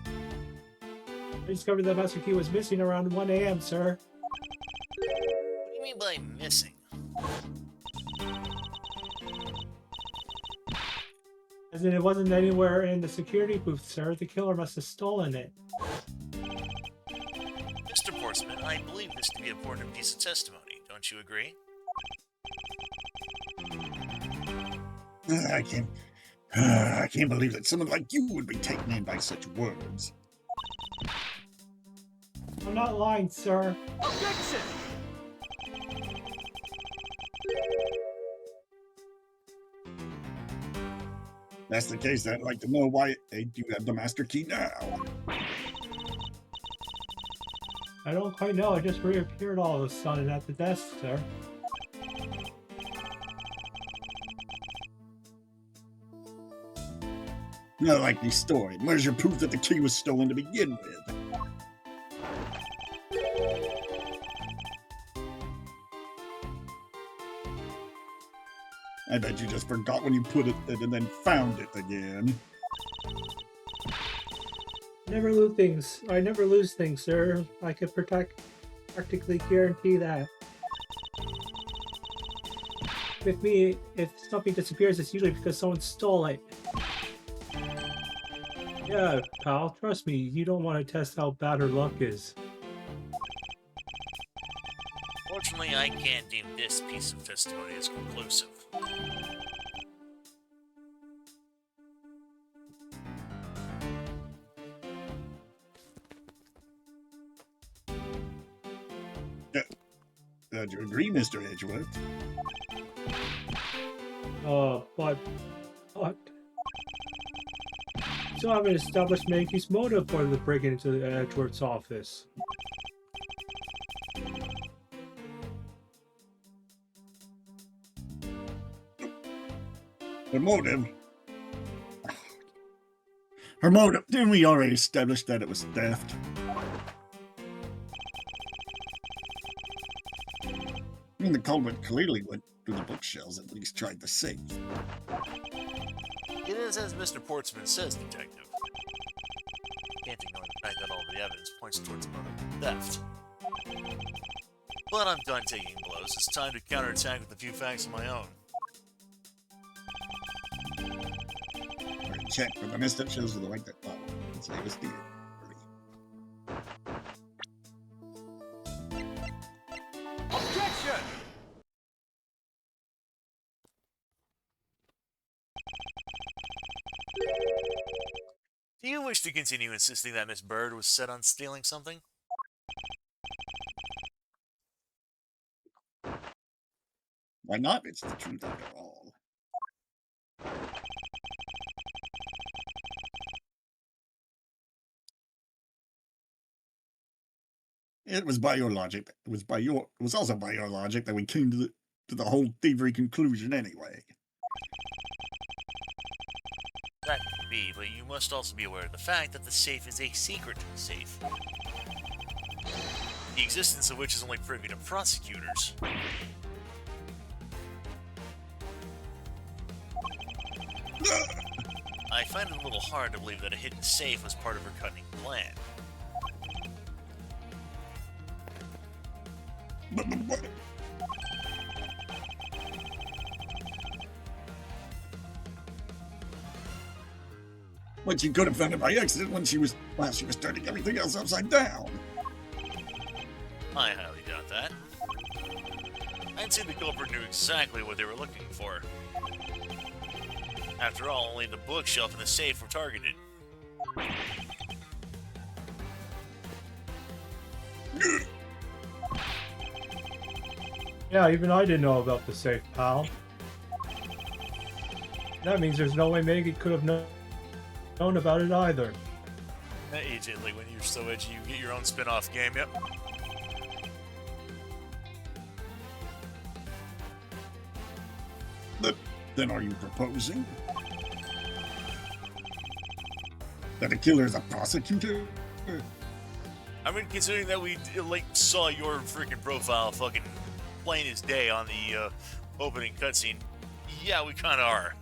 I discovered that master key was missing around 1 a.m., sir. What do you mean by missing? As in, it wasn't anywhere in the security booth, sir. The killer must have stolen it. Mr. Portsman, I believe this to be an important piece of testimony. Don't you agree? I can't believe that someone like you would be taken in by such words. I'm not lying, sir. Objection! If that's the case, I'd like to know why you have the master key now. I don't quite know. I just reappeared all of a sudden at the desk, sir. Not like the story. Where's your proof that the key was stolen to begin with? I bet you just forgot when you put it in and then found it again. Never lose things. I never lose things, sir. I can practically guarantee that. With me, if something disappears, it's usually because someone stole it. Yeah, pal, trust me, you don't want to test how bad her luck is. Fortunately, I can't deem this piece of testimony as conclusive. Do you agree, Mr. Edgeworth? But... So I have an established Mankey's motive for the break into Edgeworth's office. Her motive? Her motive? Didn't we already establish that it was theft? I mean, the culprit clearly went through the bookshelves, at least tried the safe. It is as Mr. Portsman says, Detective. Can't ignore the fact that all the evidence points towards the motive of theft. But I'm done taking blows. It's time to counterattack with a few facts of my own. Check for the misstep shows to the right that follow. Let's say it was the Objection! Do you wish to continue insisting that Miss Bird was set on stealing something? Why not? It's the truth after all. It was by your logic. It was also by your logic that we came to the whole thievery conclusion anyway. That could be, but you must also be aware of the fact that the safe is a secret safe. The existence of which is only privy to prosecutors. I find it a little hard to believe that a hidden safe was part of her cunning plan. But she could have found it by accident when she was turning everything else upside down. I highly doubt that. I'd say the culprit knew exactly what they were looking for. After all, only the bookshelf and the safe were targeted. Yeah, even I didn't know about the safe, pal. That means there's no way Maggie could have known about it either. AJ, like when you're so edgy, you get your own spin-off game, yep. Then are you proposing that the killer is a prosecutor? I mean, considering that we, like, saw your freaking profile fucking plain as day on the, opening cutscene, yeah, we kinda are.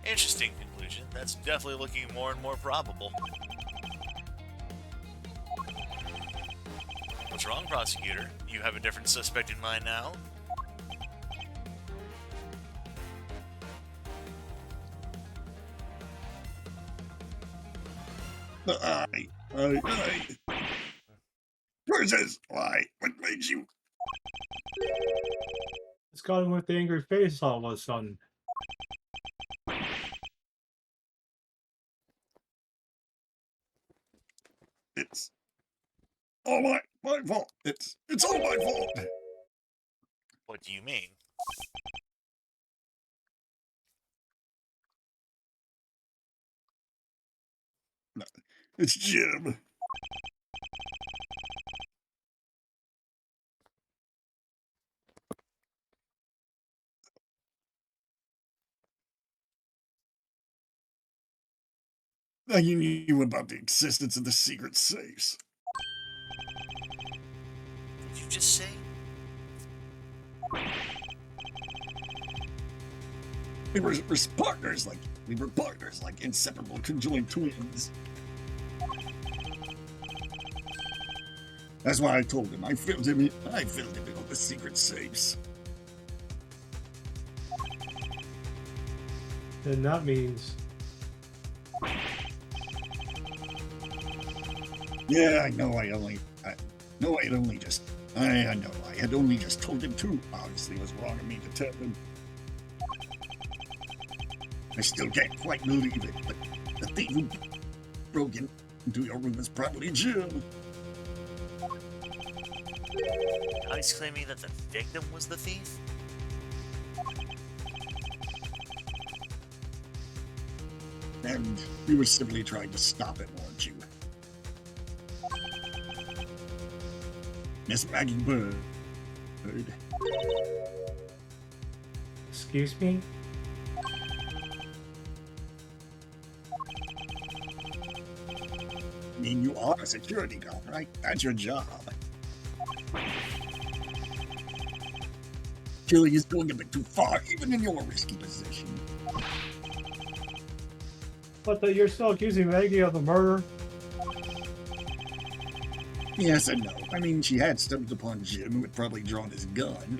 Interesting conclusion. That's definitely looking more and more probable. What's wrong, prosecutor? You have a different suspect in mind now? Versus, why? What made you? It's got him with the angry face all of a sudden. It's all my fault. It's all my fault. What do you mean? No, it's Jim. Now you knew about the existence of the secret safes. Did you just say? We were partners, like inseparable conjoined twins. That's why I told him I filled him in on the secret safes. Then that means Yeah, I know. I had only just told him to. Obviously, it was wrong of me to tell him. I still can't quite believe it, but the thief who broke into your room is probably Jim. Now he's claiming that the victim was the thief? And you were simply trying to stop it, weren't you? Miss Maggie Bird. excuse me? I mean, you are a security guard, right? That's your job. Killing is going a bit too far, even in your risky position. But you're still accusing Maggie of the murder? Yes and no. I mean, she had stumbled upon Jim, who had probably drawn his gun.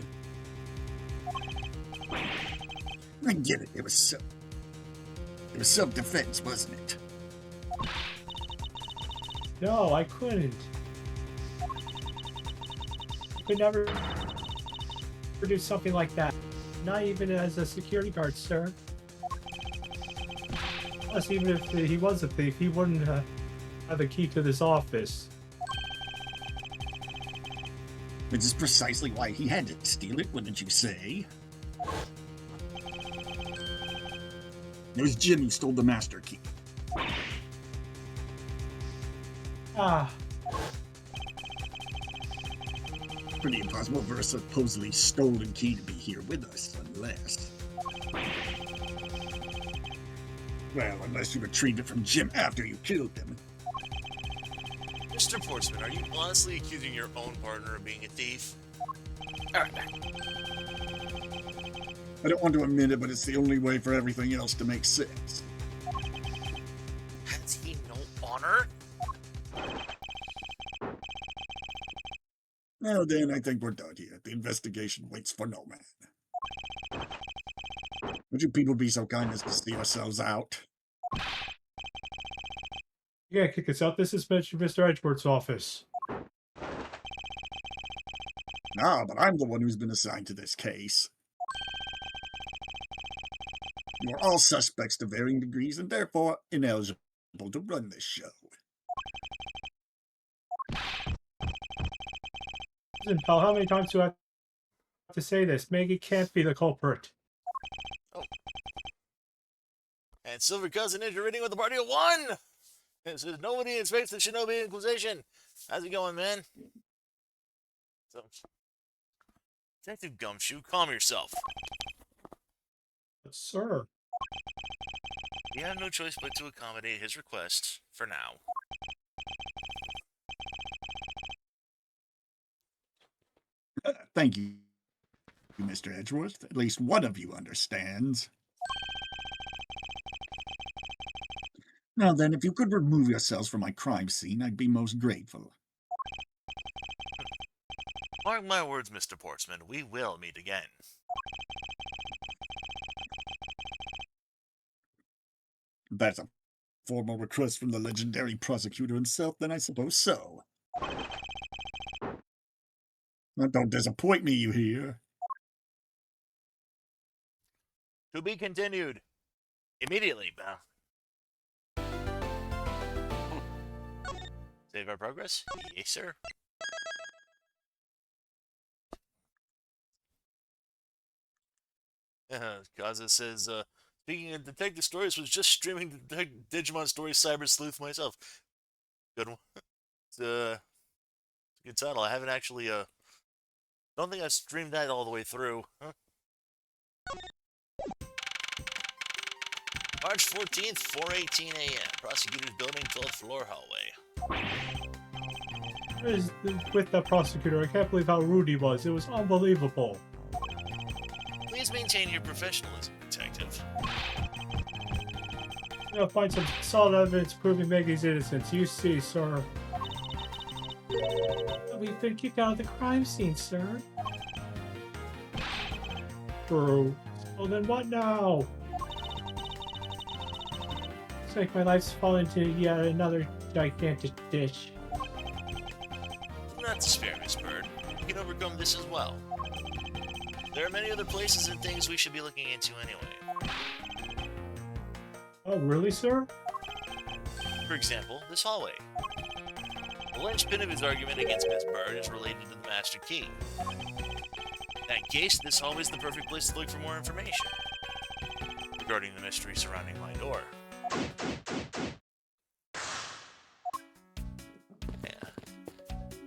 I get it. It was self-defense, wasn't it? No, I couldn't. I could never do something like that. Not even as a security guard, sir. Plus, even if he was a thief, he wouldn't have the key to this office. Which is precisely why he had to steal it, wouldn't you say? It was Jim who stole the master key. Ah, Pretty impossible for a supposedly stolen key to be here with us, unless... Well, unless you retrieved it from Jim after you killed him. Mr. Portsman, are you honestly accusing your own partner of being a thief? Alright. I don't want to admit it, but it's the only way for everything else to make sense. Has he no honor? Now then, I think we're done here. The investigation waits for no man. Would you people be so kind as to see ourselves out? you gotta kick us out. This is Mr. Edgeworth's office. Ah, but I'm the one who's been assigned to this case. You are all suspects to varying degrees and therefore ineligible to run this show. Listen, pal, how many times do I have to say this? Maggie can't be the culprit. And Silver Cousin intervening with a party of one! It says nobody inspects the Shinobi Inquisition. How's it going, man? So, Detective Gumshoe, calm yourself. But, sir, We have no choice but to accommodate his request for now. Thank you, Mr. Edgeworth. At least one of you understands. Now then, if you could remove yourselves from my crime scene, I'd be most grateful. Mark my words, Mr. Portsman, we will meet again. If that's a formal request from the legendary prosecutor himself, then I suppose so. Now, don't disappoint me, you hear? To be continued. Immediately, Save our progress? Yes, sir. Kaza says, speaking of detective stories, was just streaming the Digimon Story Cyber Sleuth myself. Good one. It's a good title. I haven't actually, don't think I've streamed that all the way through. Huh? March 14th, 4:18 a.m. Prosecutor's Building, 12th floor hallway. With the prosecutor, I can't believe how rude he was. It was unbelievable. Please maintain your professionalism, detective. I'll find some solid evidence proving Maggie's innocence. You see, sir. We've been kicked out of the crime scene, sir. True. Well, then what now? Looks like my life's fallen into yet another gigantic ditch. Do not despair, Miss Bird. You can overcome this as well. There are many other places and things we should be looking into anyway. Oh, really, sir? For example, this hallway. The linchpin of his argument against Miss Bird is related to the Master Key. In that case, this hallway is the perfect place to look for more information regarding the mystery surrounding my door.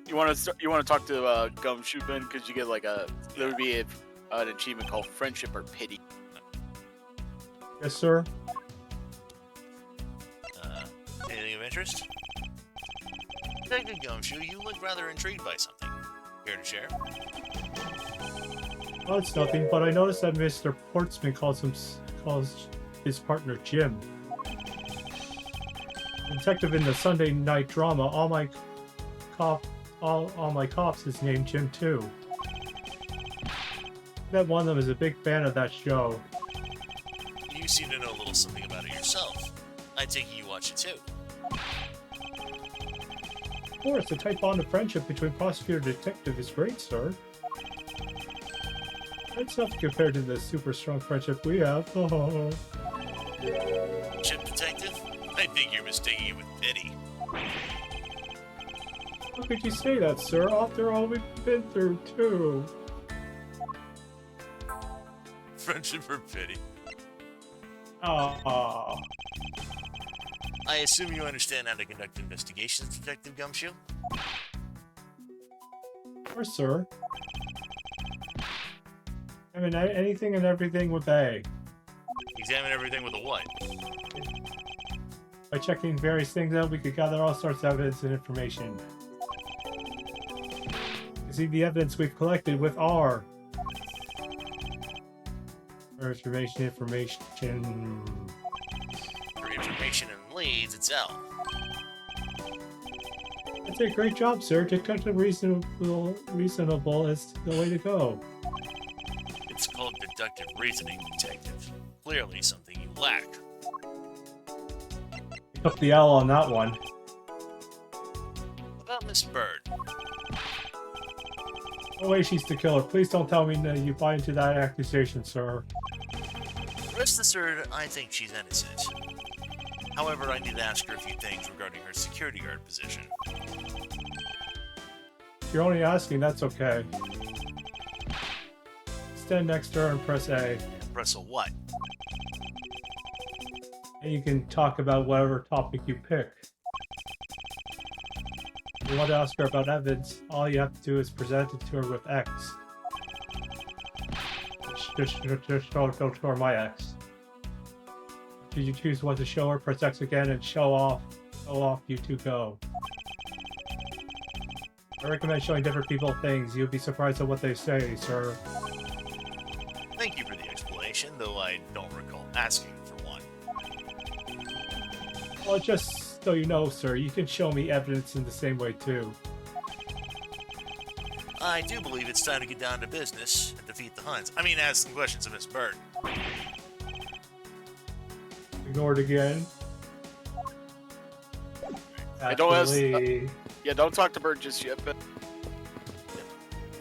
You want to talk to Gumshoe Ben, because you get like there would be an achievement called Friendship or Pity. Yes, sir. Anything of interest? Detective Gumshoe, you look rather intrigued by something. Care to share? Well, it's nothing, but I noticed that Mr. Portsman calls his partner Jim. Detective in the Sunday night drama, all my cops is named Jim too. Bet one of them is a big fan of that show. You seem to know a little something about it yourself. I take it you watch it too. Of course, the tight bond of friendship between prosecutor and detective is great, sir. It's nothing compared to the super strong friendship we have. Chip detective? I think you're mistaking it with pity. How could you say that, sir? After all we've been through, too. Friendship or pity? Ah. I assume you understand how to conduct investigations, Detective Gumshoe? Of course, sir. I mean, anything and everything with A. Examine everything with a what? By checking various things out, we could gather all sorts of evidence and information. You see the evidence we've collected with R. For information. For information and leads, it's L. That's a great job, sir. Detective reasonable is the way to go. It's called deductive reasoning, Detective. Clearly something you lack. Took the L on that one. About Miss Bird. No way she's the killer. Please don't tell me that you buy into that accusation, sir. Rest assured, I think she's innocent. However, I need to ask her a few things regarding her security guard position. If you're only asking, that's okay. Stand next to her and press A. Press a what? And you can talk about whatever topic you pick. If you want to ask her about evidence, all you have to do is present it to her with X. Just don't show her my X. Should you choose what to show her, press X again and show off. Show off, you two go. I recommend showing different people things. You'll be surprised at what they say, sir. Thank you for the explanation, though I don't recall asking for one. Well, just so you know, sir, you can show me evidence in the same way, too. I do believe it's time to get down to business and defeat the Huns. I mean, ask some questions of Miss Bird. Ignored again. I don't ask. Actually, Yeah, don't talk to Bird just yet, but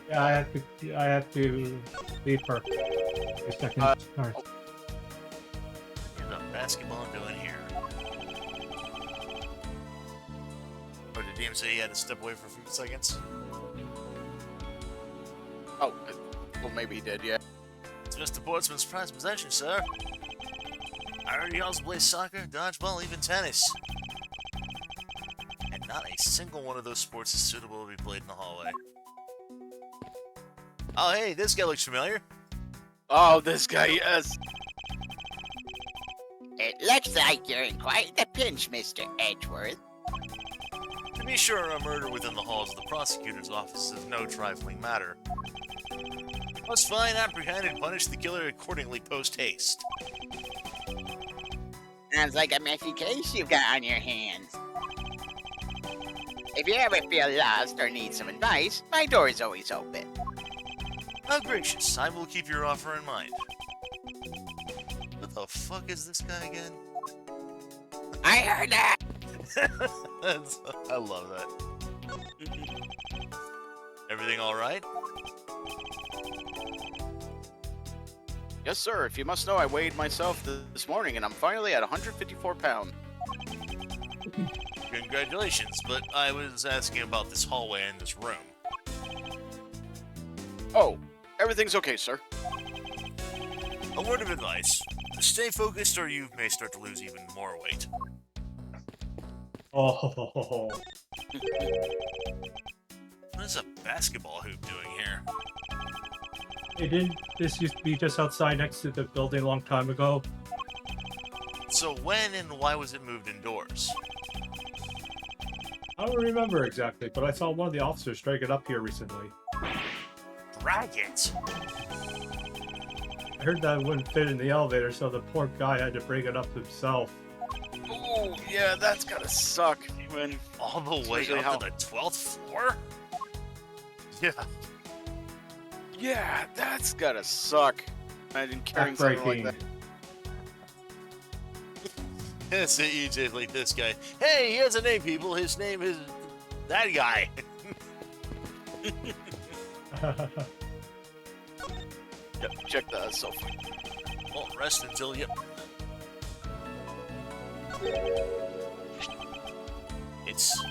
yeah, I have to leave her. A second. Alright. basketball doing here? Or did DM say he had to step away for a few seconds? Oh, well, maybe he did, yeah. It's Mr. Portsman's prized possession, sir. I heard he also plays soccer, dodgeball, even tennis. And not a single one of those sports is suitable to be played in the hallway. Oh, hey, this guy looks familiar. Oh, this guy, yes. It looks like you're in quite the pinch, Mr. Edgeworth. To be sure, a murder within the halls of the prosecutor's office is no trifling matter. Must find, apprehend, and punish the killer accordingly post-haste. Sounds like a messy case you've got on your hands. If you ever feel lost or need some advice, my door's always open. How gracious, I will keep your offer in mind. What the fuck is this guy again? I heard that! I love that. Everything alright? Yes, sir. If you must know, I weighed myself this morning, and I'm finally at 154 pounds. Congratulations, but I was asking about this hallway and this room. Oh, everything's okay, sir. A word of advice. Stay focused or you may start to lose even more weight. Oh, What is a basketball hoop doing here? hey, didn't this used to be just outside next to the building a long time ago? So when and why was it moved indoors? I don't remember exactly, but I saw one of the officers drag it up here recently. Drag it! I heard that it wouldn't fit in the elevator, so the poor guy had to bring it up himself. Oh, yeah, that's gotta suck. When All the way Especially up to the 12th floor? Yeah. yeah, that's gotta suck. Imagine carrying something like Backbreaking. that. That's it, you just like this guy. Hey, he has a name, people. His name is that guy. Yep, check the sofa. Won't rest until you. It's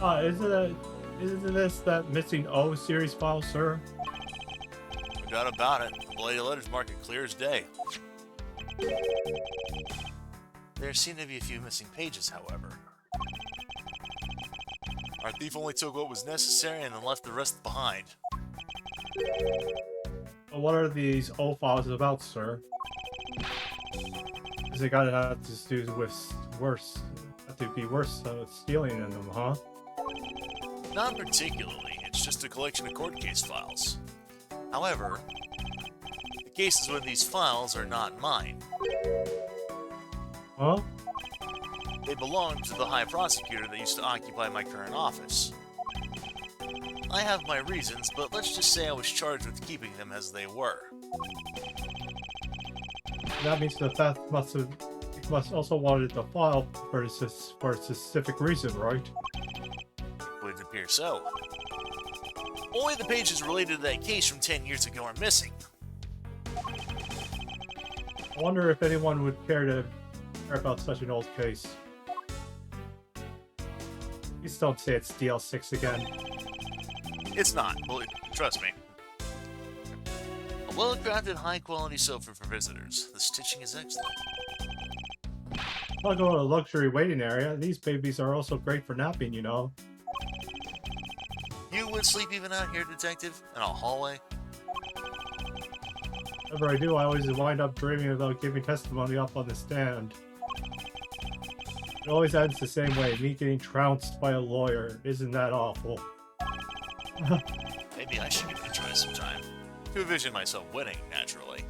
Isn't this that missing O series file, sir? no doubt about it. The bloody letters mark it clear as day. There seem to be a few missing pages, however. Our thief only took what was necessary and then left the rest behind. What are these O files about, sir? Is it gotta have to do with worse stealing in them, huh? Not particularly, it's just a collection of court case files. However, the cases with these files are not mine. Huh? They belong to the High Prosecutor that used to occupy my current office. I have my reasons, but let's just say I was charged with keeping them as they were. That means the theft must also wanted the file for a specific reason, right? Would appear so. Only the pages related to that case from 10 years ago are missing. I wonder if anyone would care about such an old case. Please don't say it's DL6 again. It's not, trust me. A well-crafted, high-quality sofa for visitors. The stitching is excellent. I'll go to a luxury waiting area. These babies are also great for napping, you know. You would sleep even out here, Detective? In a hallway? Whenever I do, I always wind up dreaming about giving testimony up on the stand. It always ends the same way, me getting trounced by a lawyer. Isn't that awful? Maybe I should give it a try sometime. To envision myself winning, naturally.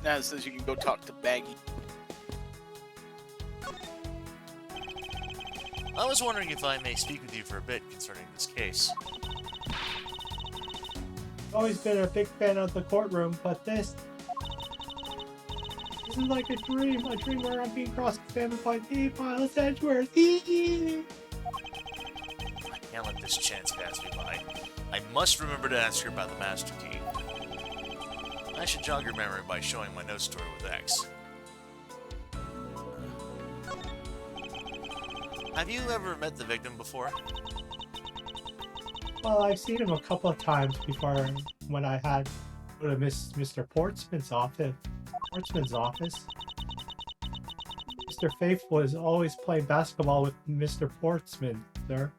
Now it says you can go talk to Baggy. I was wondering if I may speak with you for a bit concerning this case. Always been a big fan of the courtroom, but this is like a dream where I'm being cross-examined by the Miles Edgeworth. I can't let this chance pass me by. I must remember to ask her about the Master Key. I should jog your memory by showing my note story with X. Have you ever met the victim before? Well, I've seen him a couple of times before when I had go to Mr. Portsman's office. Mr. Faith was always playing basketball with Mr. Portsman, sir.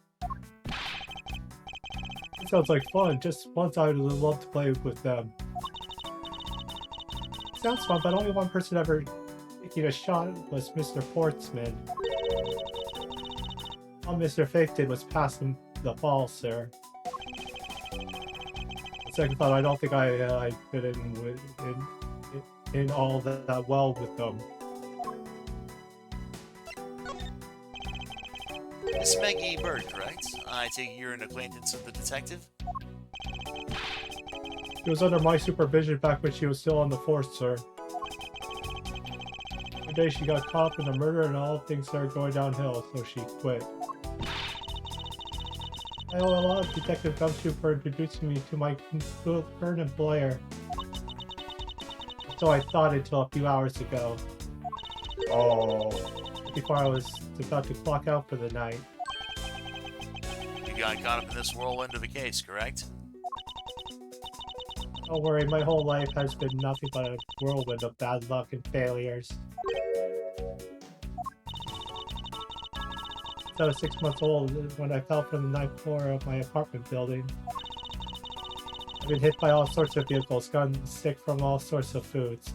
It sounds like fun. Just once I would love to play with them. Sounds fun, but only one person ever taking a shot was Mr. Portsman. All Mr. Faith did was pass him the ball, sir. Second thought, I don't think I fit in all that well with them. Miss Maggie Bird, correct? I take you're an acquaintance of the detective? She was under my supervision back when she was still on the force, sir. One day she got caught up in a murder and all things started going downhill, so she quit. I owe a lot of Detective Gumshoe for introducing me to my current employer. So I thought until a few hours ago. Oh. Before I was about to clock out for the night. You got caught up in this whirlwind of a case, correct? Don't worry, my whole life has been nothing but a whirlwind of bad luck and failures. I was 6 months old when I fell from the 9th floor of my apartment building. I've been hit by all sorts of vehicles, gotten sick from all sorts of foods.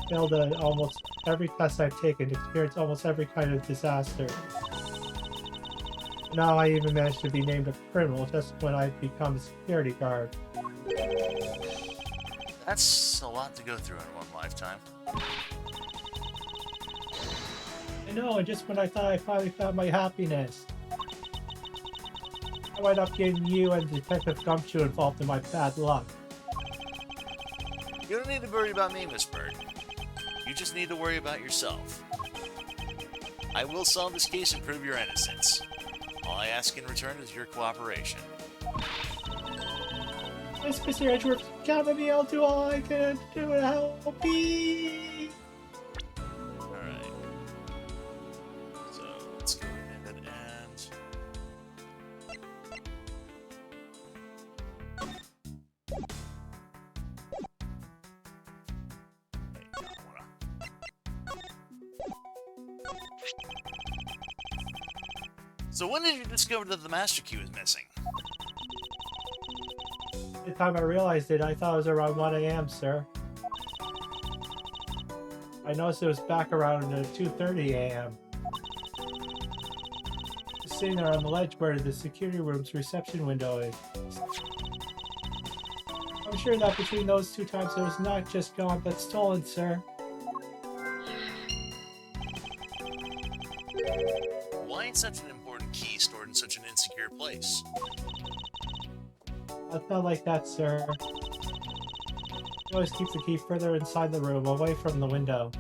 Failed at almost every test I've taken, experienced almost every kind of disaster. Now I even managed to be named a criminal just when I've become a security guard. That's a lot to go through in one lifetime. I know, and just when I thought I finally found my happiness, I wound up getting you and Detective Gumshoe involved in my bad luck. You don't need to worry about me, Miss Bird. You just need to worry about yourself. I will solve this case and prove your innocence. All I ask in return is your cooperation. Yes, Mr. Edgeworth, count on me, I'll do all I can to do to help me. Alright. So, let's go ahead and... So when did you discover that the Master Key was missing? The time I realized it, I thought it was around 1 a.m., sir. I noticed it was back around 2:30 a.m. Just sitting there on the ledge where the security room's reception window is. I'm sure that between those two times it was not just gone, but stolen, sir. Why is such an important key stored in such an insecure place? I felt like that, sir. I always keep the key further inside the room, away from the window.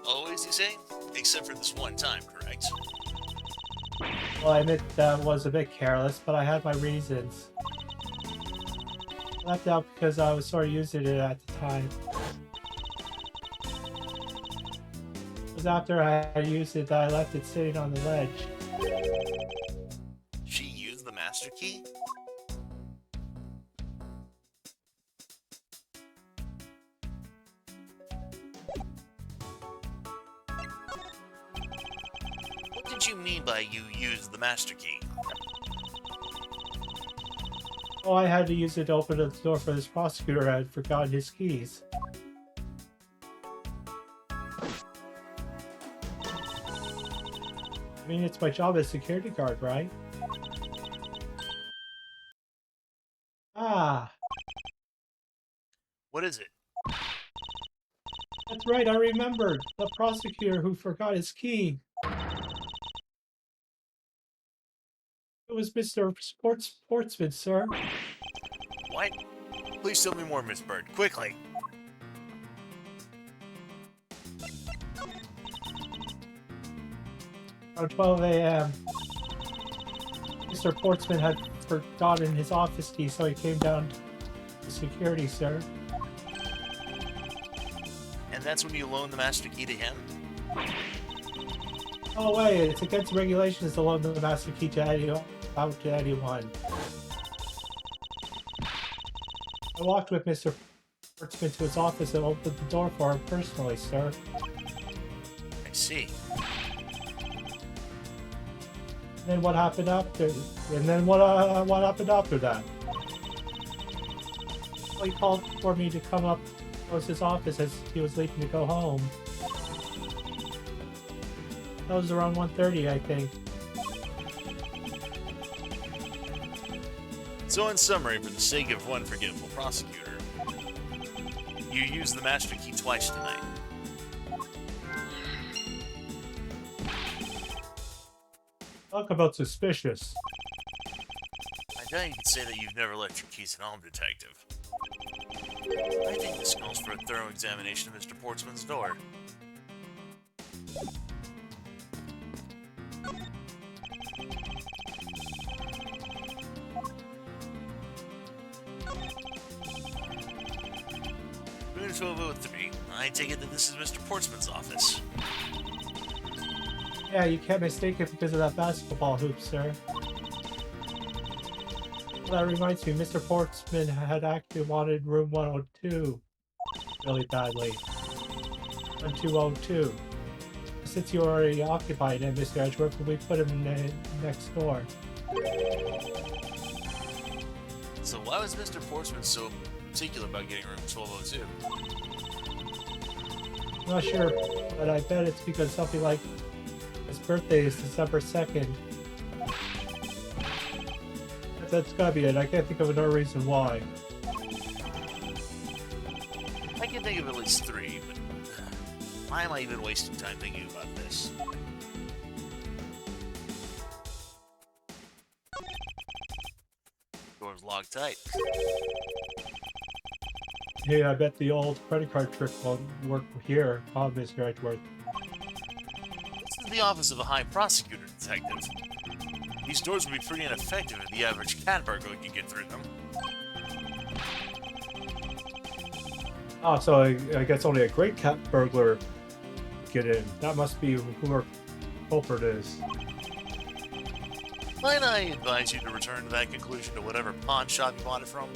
Always, you say? Except for this one time, correct? Well, I admit that was a bit careless, but I had my reasons. I left out because I was sort of using it at the time. It was after I had used it that I left it sitting on the ledge. She used the Master Key? What did you mean by you used the Master Key? Oh, I had to use it to open the door for this prosecutor who had forgotten his keys. I mean, it's my job as security guard, right? Ah, What is it? that's right, I remembered. The prosecutor who forgot his key. It was Mr. Sportsman, sir. What? Please tell me more, Miss Bird. Quickly! Around 12 a.m. Mr. Portsman had forgotten his office key, so he came down to security, sir. And that's when you loan the master key to him? Oh wait, it's against regulations to loan the master key to out to anyone. I walked with Mr. Portsman to his office and opened the door for him personally, sir. I see. And then what happened after? And then what happened after that? Well, he called for me to come up close his office as he was leaving to go home. That was around 1:30, I think. So in summary, for the sake of one forgetful prosecutor, you used the master key twice tonight. Talk about suspicious. I doubt you could say that you've never left your keys at home, Detective. I think this calls for a thorough examination of Mr. Portsman's door. Moving to a vote 3, I take it that this is Mr. Portsman's office. Yeah, you can't mistake it because of that basketball hoop, sir. Well, that reminds me, Mr. Portsman had actually wanted room 102 really badly. 1202. Since you already occupied it, Mr. Edgeworth, we put him in next door. So why was Mr. Portsman so particular about getting room 1202? I'm not sure, but I bet it's because something like his birthday is December 2nd. That's gotta be it. I can't think of another reason why. I can think of at least 3, but why am I even wasting time thinking about this? Door's locked tight. Hey, I bet the old credit card trick won't work here, huh, Mr. Edgeworth? This is the office of a high prosecutor, Detective. These doors would be pretty ineffective if the average cat burglar could get through them. Oh, so I guess only a great cat burglar get in. That must be who our culprit is. Might I advise you to return to that conclusion to whatever pawn shop you bought it from?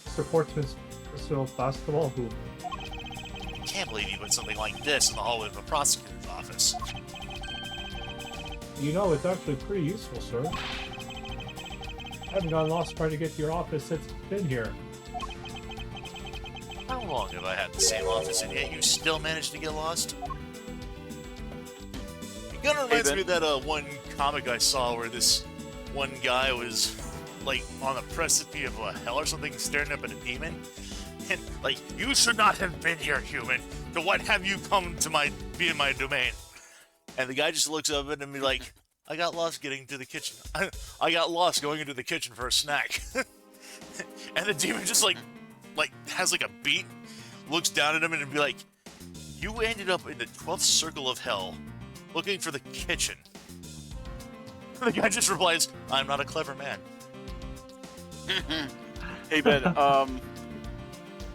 Mr. Portsman's personal basketball hoop. I can't believe you put something like this in the hallway of a prosecutor's office. You know, it's actually pretty useful, sir. I haven't gotten lost trying to get to your office since it's been here. How long have I had the same office and yet you still managed to get lost? It kind of reminds me of that one comic I saw where this one guy was like on the precipice of a hell or something, staring up at a demon, and like, you should not have been here, human. To what have you come to be in my domain? And the guy just looks up at him and be like, I got lost getting to the kitchen. I got lost going into the kitchen for a snack. And the demon just like has like a beat, looks down at him and be like, you ended up in the 12th circle of hell looking for the kitchen. The guy just replies, I'm not a clever man. Hey, Ben,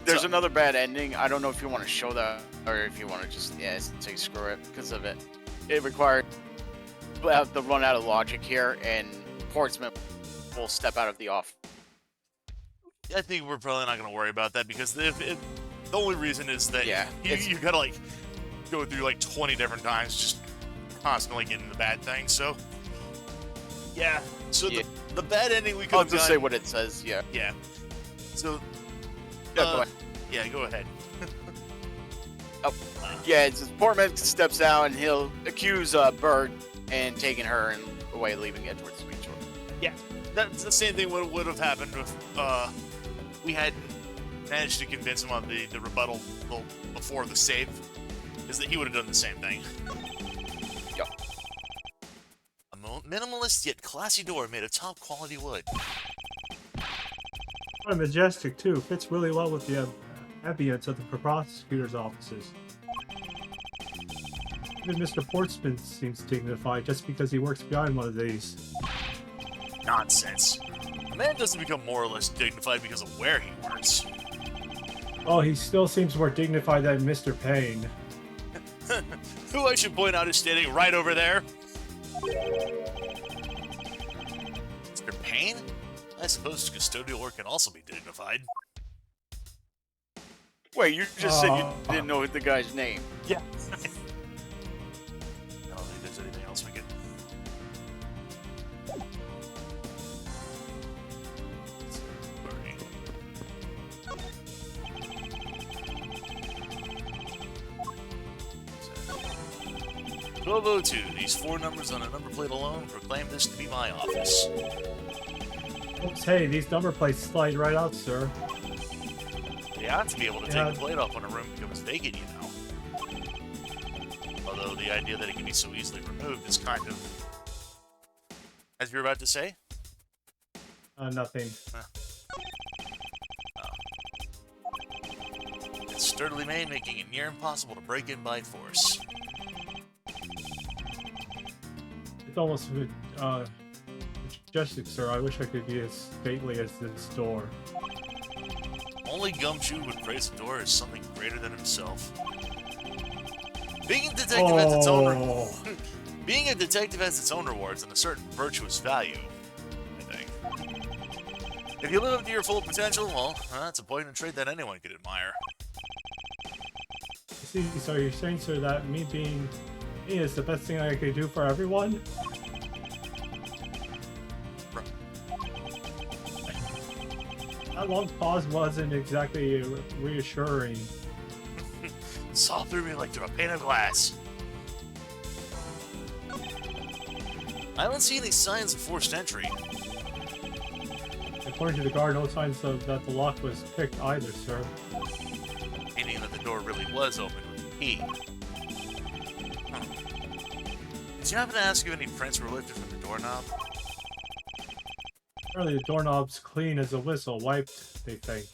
there's another bad ending. I don't know if you want to show that or if you want to just, say screw it because of it. It required the run out of logic here, and Portsmouth will step out of the office. I think we're probably not going to worry about that because the only reason is that you got to like go through like 20 different times just constantly getting the bad thing. So, yeah. So the bad ending we could have I'll just say what it says, yeah. Yeah. So, go ahead. Yeah, go ahead. It's just Portman steps out and he'll accuse Bird and taking her and away, leaving Edgeworth speechless. Yeah, that's the same thing would have happened if we hadn't managed to convince him on the rebuttal before the save, is that he would have done the same thing. Yep. A minimalist yet classy door made of top quality wood. Kind of majestic too. Fits really well with the ambience of the prosecutor's offices. Even Mr. Portsman seems dignified just because he works behind one of these. Nonsense. A man doesn't become more or less dignified because of where he works. Oh, he still seems more dignified than Mr. Payne. Who I should point out is standing right over there. Mr. Payne? I suppose custodial work can also be dignified. Wait, you just said you didn't know the guy's name. Yeah. I don't think there's anything else we can... Learning. 1202. These 4 numbers on a number plate alone proclaim this to be my office. Oops, hey, these number plates slide right out, sir. They ought to be able to take the plate off when a room becomes vacant, you know. Although the idea that it can be so easily removed is kind of... As you were about to say? Nothing. It's sturdily made, making it near impossible to break in by force. It's almost majestic, sir. I wish I could be as stately as this door. Only Gumshoe would praise the door as something greater than himself. Being a detective has its own being a detective has its own rewards and a certain virtuous value, I think. If you live up to your full potential, well, that's a point in trade that anyone could admire. See, so you're saying, sir, that me being me is the best thing I could do for everyone? That long pause wasn't exactly reassuring. Saw through me like through a pane of glass. I don't see any signs of forced entry. According to the guard, no signs of that the lock was picked either, sir. Meaning that the door really was open with a key. Huh. Did you happen to ask if any prints were lifted from the doorknob? Apparently the doorknob's clean as a whistle, wiped, they think.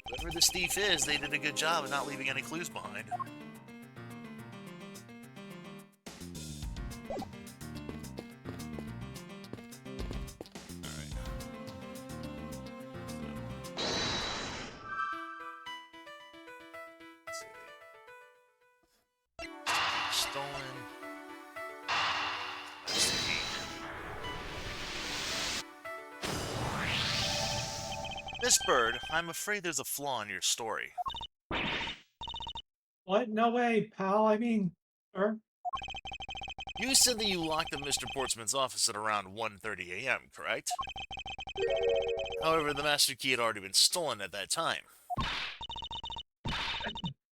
Whoever this thief is, they did a good job of not leaving any clues behind. Alright. Let's see. Stolen. Miss Bird, I'm afraid there's a flaw in your story. What? No way, pal. I mean, sir? You said that you locked up Mr. Portsman's office at around 1:30 a.m., correct? However, the master key had already been stolen at that time.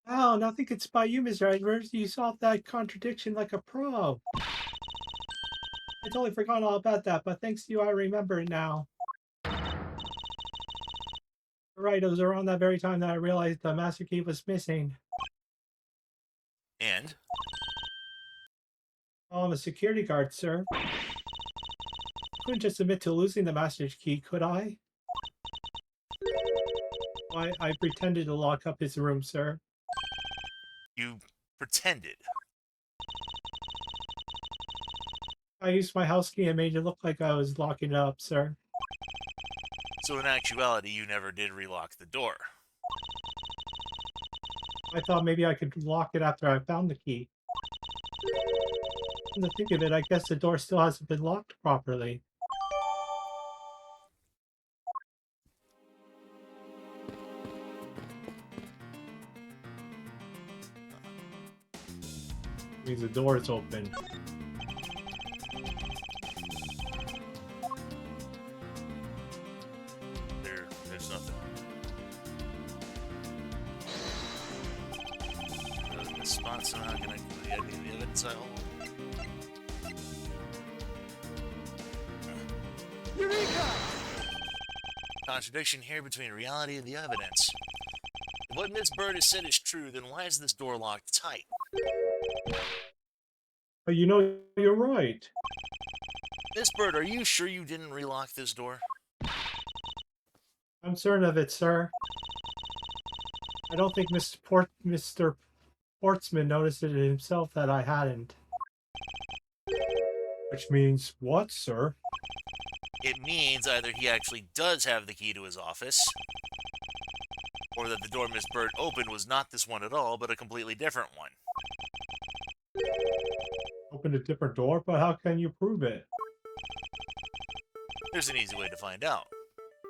Oh, nothing could spy you, Mr. Edgeworth. You solved that contradiction like a pro. I totally forgot all about that, but thanks to you, I remember it now. Right, it was around that very time that I realized the master key was missing. And? Oh, I'm a security guard, sir. Couldn't just admit to losing the master key, could I? I pretended to lock up his room, sir. You pretended? I used my house key and made it look like I was locking it up, sir. So in actuality, you never did relock the door. I thought maybe I could lock it after I found the key. Come to think of it, I guess the door still hasn't been locked properly. Means the door is open. There's nothing. The spot somehow connected to the evidence I hold. Eureka! Contradiction here between reality and the evidence. If what Miss Bird has said is true, then why is this door locked tight? But you know, you're right. Miss Bird, are you sure you didn't relock this door? I'm certain of it, sir. I don't think Mr. Sportsman noticed it himself that I hadn't. Which means what, sir? It means either he actually does have the key to his office, or that the door Miss Bird opened was not this one at all, but a completely different one. Opened a different door, but how can you prove it? There's an easy way to find out.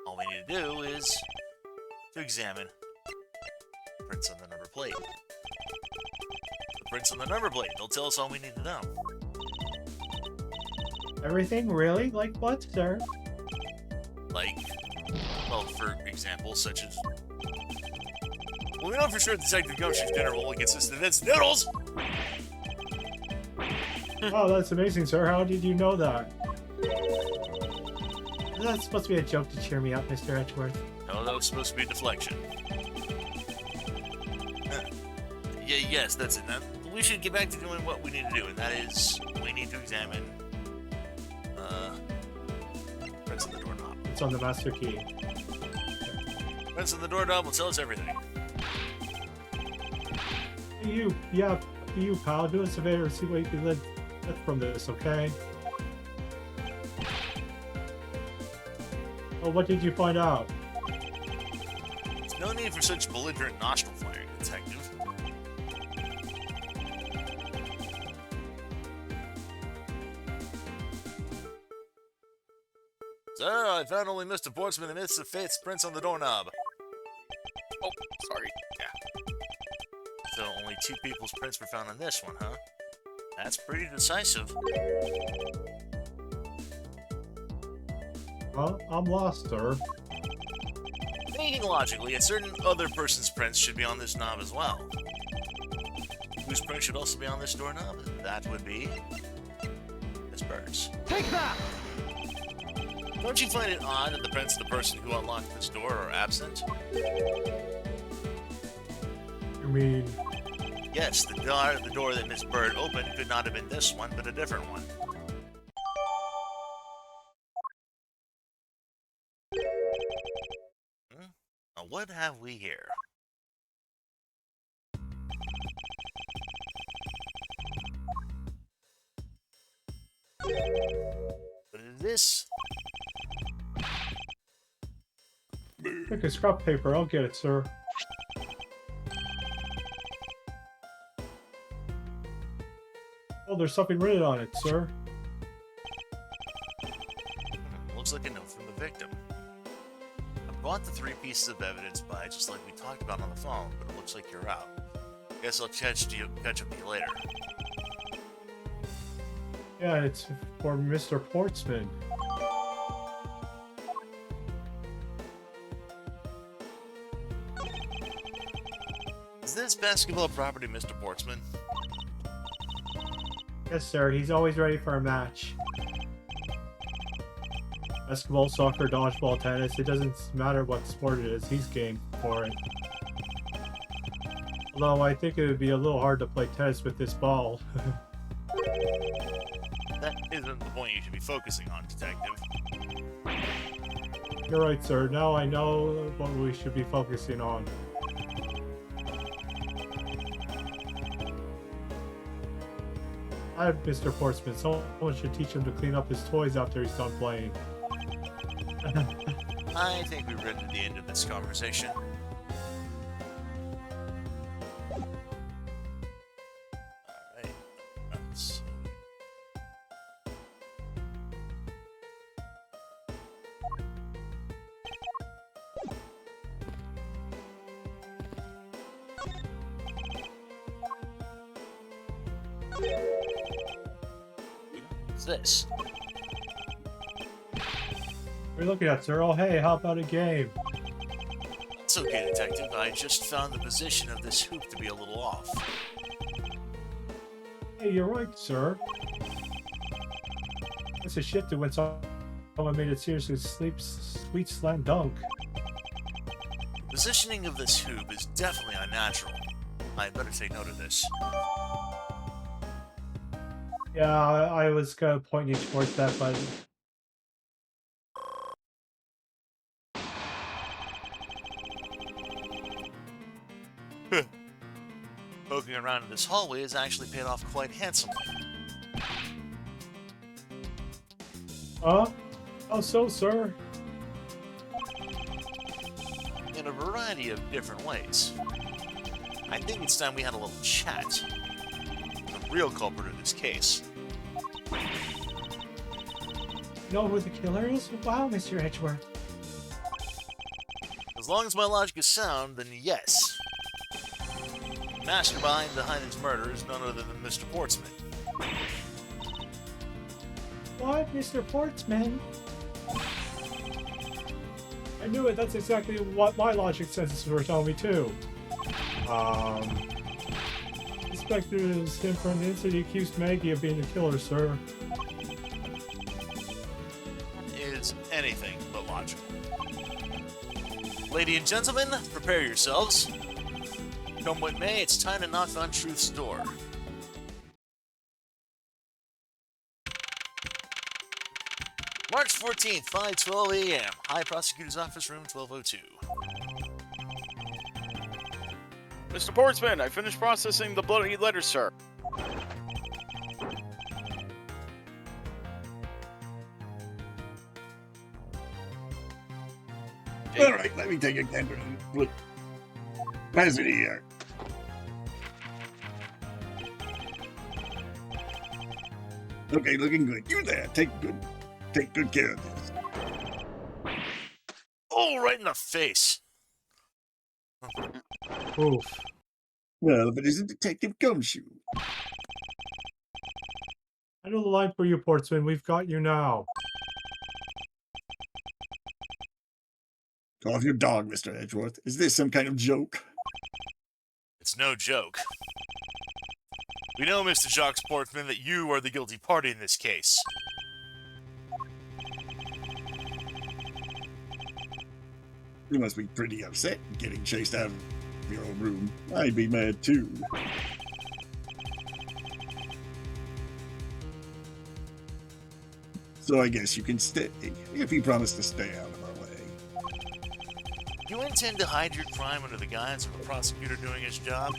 All we need to do is to examine the prints on the number plate. The prints on the number plate, they'll tell us all we need to know. Everything? Really? Like what, sir? Like, well, for example, such as... Well, we know for sure Detective Gumshoe's dinner will only consist of instant noodles! Oh, that's amazing, sir. How did you know that? That's supposed to be a joke to cheer me up, Mr. Edgeworth. No, that was supposed to be a deflection. Yeah, yes, that's it. Now, we should get back to doing what we need to do, and that is, we need to examine, prints on the doorknob. It's on the master key. Prints on the doorknob will tell us everything. You, pal, do us a favor, see what you can let from this, okay? Oh, what did you find out? There's no need for such belligerent nostril flaring, Detective. Sir, I found only Mr. Portsman and Mr. Faith's prints on the doorknob. Oh, sorry. Yeah. So only 2 people's prints were found on this one, huh? That's pretty decisive. Well, I'm lost, sir. Thinking logically, a certain other person's prints should be on this knob as well. Whose print should also be on this doorknob? That would be Miss Bird's. Take that! Don't you find it odd that the prints of the person who unlocked this door are absent? You mean... Yes, the door that Miss Bird opened could not have been this one, but a different one. Now what have we here? What is this? Pick a scrap paper, I'll get it, sir. Oh, there's something written on it, sir. Looks like a note from the victim. I bought the 3 pieces of evidence by just like we talked about on the phone, but it looks like you're out. Guess I'll catch up to you later. Yeah, it's for Mr. Portsman. Is this basketball property, Mr. Portsman? Yes, sir. He's always ready for a match. Basketball, soccer, dodgeball, tennis. It doesn't matter what sport it is. He's game for it. Although I think it would be a little hard to play tennis with this ball. That isn't the point you should be focusing on, Detective. You're right, sir. Now I know what we should be focusing on. Mr. Portsman, someone should teach him to clean up his toys after he's done playing. I think we've written to the end of this conversation. Alright. Let's... What's this? What are you looking at, sir? Oh, hey, how about a game? It's okay, Detective. I just found the position of this hoop to be a little off. Hey, you're right, sir. It's a shifted when someone made it seriously sweet slam dunk. The positioning of this hoop is definitely unnatural. I better take note of this. Yeah, I was gonna point you towards that, but poking around in this hallway has actually paid off quite handsomely. How so, sir? In a variety of different ways. I think it's time we had a little chat. The real culprit of this case. Know who the killer is? Wow, Mr. Edgeworth. As long as my logic is sound, then yes. The mastermind behind his murder is none other than Mr. Portsman. What, Mr. Portsman? I knew it. That's exactly what my logic senses were telling me too. Inspector is him from the incident. He accused Maggie of being the killer, sir. Is anything but logical. Ladies and gentlemen, prepare yourselves. Come what may, it's time to knock on truth's door. March 14th, 5:12 a.m. High Prosecutor's Office, Room 1202. Mr. Portsman, I finished processing the bloody letter, sir. All right, let me take a gander. Look, pass it here. Okay, looking good. You there? Take good care of this. Oh, right in the face. Oof. Well, if it isn't Detective Gumshoe. I know the line for you, Portsman. We've got you now. Call off your dog, Mr. Edgeworth. Is this some kind of joke? It's no joke. We know, Mr. Jacques Portman, that you are the guilty party in this case. You must be pretty upset getting chased out of your own room. I'd be mad too. So I guess you can stay, if you promise to stay out of our way. You intend to hide your crime under the guise of a prosecutor doing his job?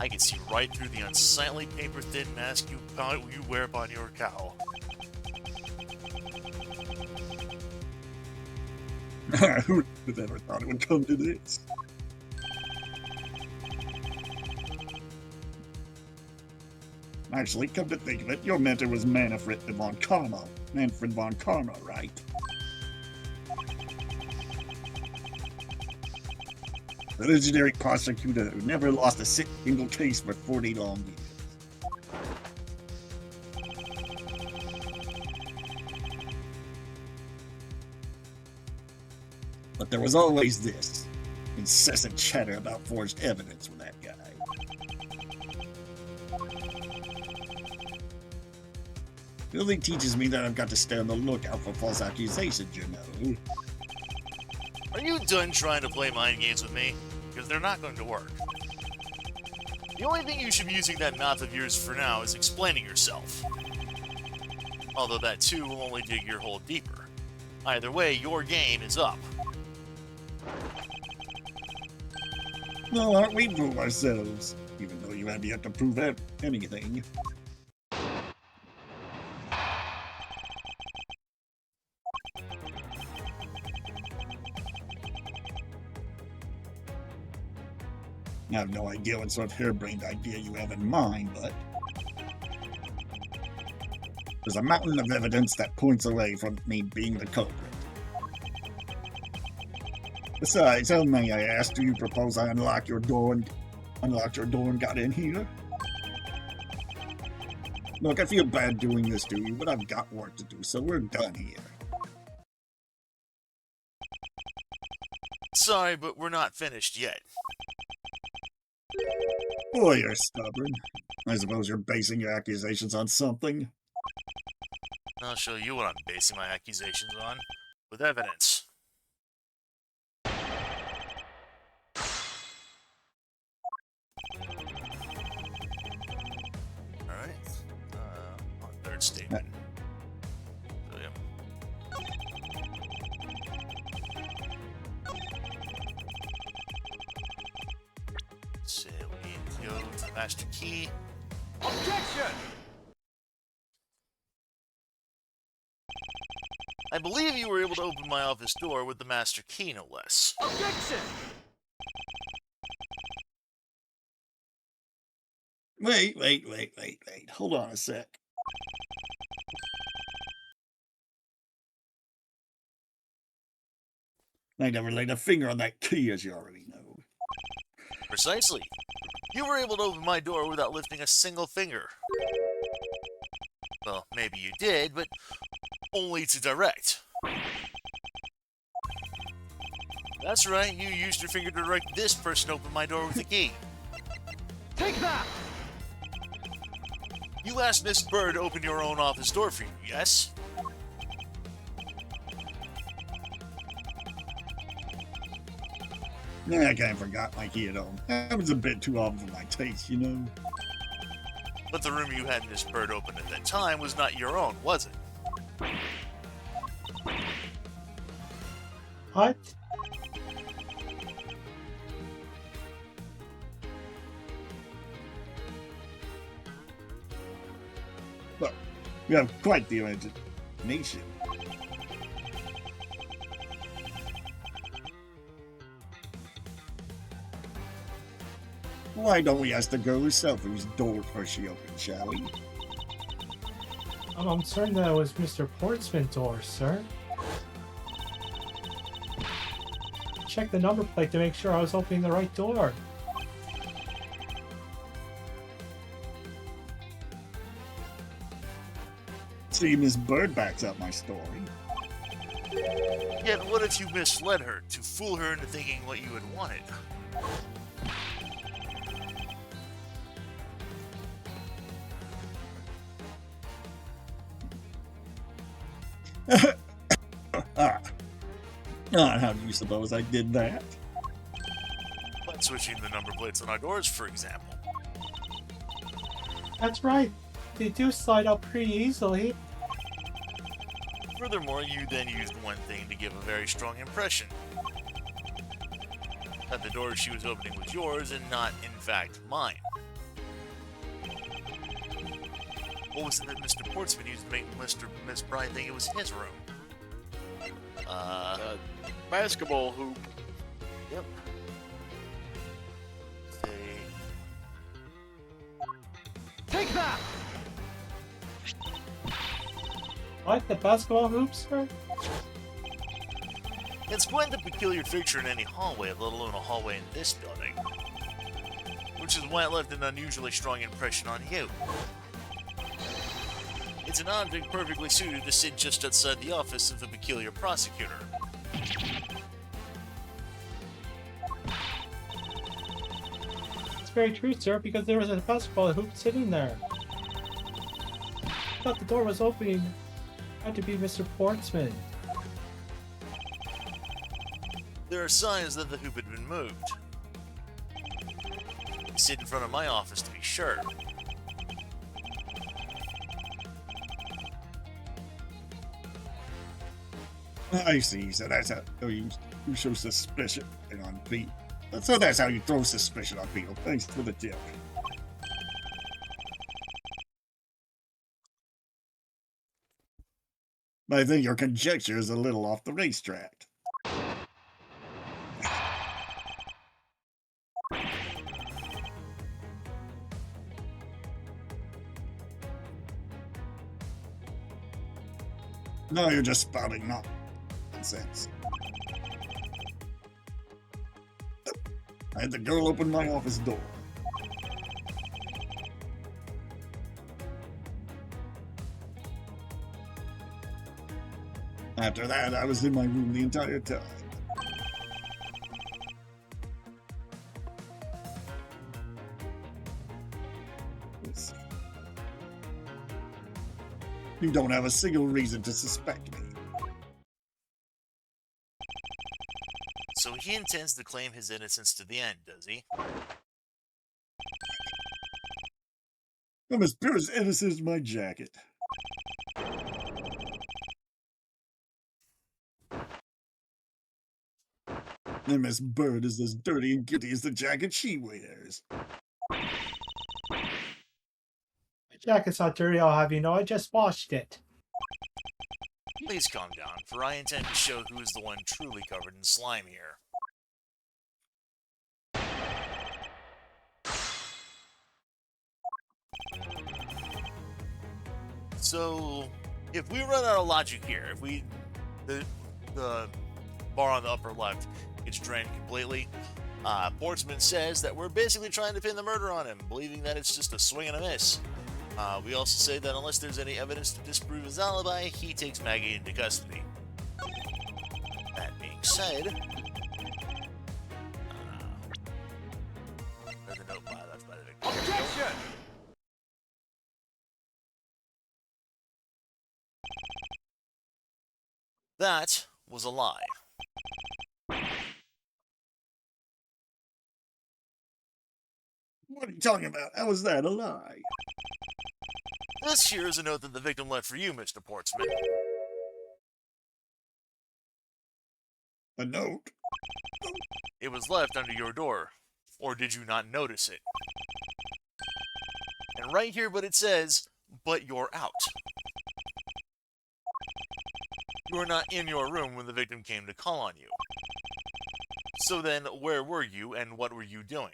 I can see right through the unsightly paper-thin mask you wear upon your cowl. Who would have ever thought it would come to this? Actually, come to think of it, your mentor was Manfred von Karma. Manfred von Karma, right? The legendary prosecutor who never lost a single case for 40 long years. But there was always this incessant chatter about forged evidence with that guy. It only teaches me that I've got to stay on the lookout for false accusations, you know. Are you done trying to play mind games with me? Because they're not going to work. The only thing you should be using that mouth of yours for now is explaining yourself. Although that too will only dig your hole deeper. Either way, your game is up. No, aren't we fool ourselves? Even though you have yet to prove anything. I have no idea what sort of harebrained idea you have in mind, but there's a mountain of evidence that points away from me being the culprit. Besides, how may I ask, do you propose I unlock your door and got in here? Look, I feel bad doing this to you, but I've got work to do, so we're done here. Sorry, but we're not finished yet. Boy, you're stubborn. I suppose you're basing your accusations on something. I'll show you what I'm basing my accusations on. With evidence. Alright. On third statement. So, yeah. Let's Master key. Objection! I believe you were able to open my office door with the master key, no less. Objection! Wait. Hold on a sec. I never laid a finger on that key, as you already know. Precisely. You were able to open my door without lifting a single finger. Well, maybe you did, but only to direct. That's right, you used your finger to direct this person to open my door with the key. Take that! You asked Miss Bird to open your own office door for you, yes? Yeah, I kind of forgot my key at home. That was a bit too often for my taste, you know? But the room you had Miss Bird open at that time was not your own, was it? What? Look, you have quite the imagination. Why don't we ask the girl herself whose door first she opened, shall we? I'm certain that it was Mr. Portsman's door, sir. Check the number plate to make sure I was opening the right door. See, Miss Bird backs up my story. Yet what if you misled her to fool her into thinking what you had wanted? How do you suppose I did that? By switching the number plates on our doors, for example. That's right. They do slide out pretty easily. Furthermore, you then used one thing to give a very strong impression. That the door she was opening was yours and not, in fact, mine. What was it that Mr. Portsman used to make Miss Bride think it was his room? Basketball hoop. Yep. Say... Take that! What? The basketball hoops, sir? It's quite the peculiar fixture in any hallway, let alone a hallway in this building. Which is why it left an unusually strong impression on you. It's an object perfectly suited to sit just outside the office of the peculiar prosecutor. It's very true, sir, because there was a basketball hoop sitting there. I thought the door was opening. It had to be Mr. Portsman. There are signs that the hoop had been moved. Sit in front of my office to be sure. I see, so that's how you show suspicion on people. So that's how you throw suspicion on people. Thanks for the tip. I think your conjecture is a little off the racetrack. No, you're just spouting nonsense. I had the girl open my office door. After that, I was in my room the entire time. Let's see. You don't have a single reason to suspect me. So he intends to claim his innocence to the end, does he? I'm as pure as innocent as my jacket. And Miss Bird is as dirty and guilty as the jacket she wears. jacket's not dirty, I'll have you know I just washed it. Please calm down, for I intend to show who is the one truly covered in slime here. So, if we run out of logic here, if the bar on the upper left gets drained completely, Portsman says that we're basically trying to pin the murder on him, believing that it's just a swing and a miss. We also say that unless there's any evidence to disprove his alibi, he takes Maggie into custody. That being said, there's a note by that's by the victim. Objection! That was a lie. What are you talking about? How is that a lie? This here is a note that the victim left for you, Mr. Portsman. A note? It was left under your door. Or did you not notice it? And right here, but it says, but you're out. You were not in your room when the victim came to call on you. So then, where were you and what were you doing?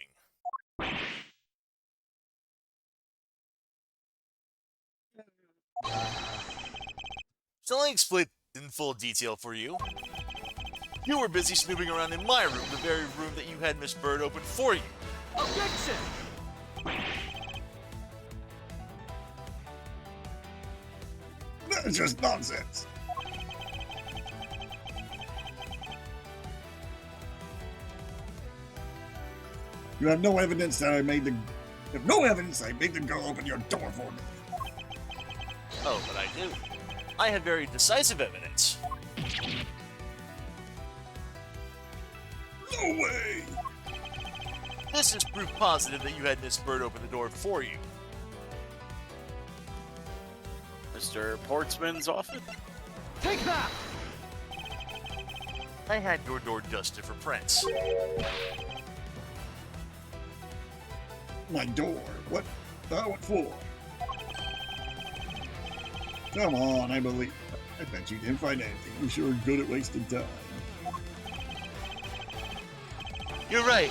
Shall I explain in full detail for you? You were busy snooping around in my room, the very room that you had Miss Bird open for you. Objection! That's just nonsense. You have no evidence that I made the... You have no evidence I made the girl open your door for me. Oh, but I do. I have very decisive evidence. No way! This is proof positive that you had Miss Bird open the door for you. Mr. Portsman's office? Take that! I had your door dusted for prints. My door? What? What for? Come on, I believe... I bet you didn't find anything. You're sure good at wasting time. You're right.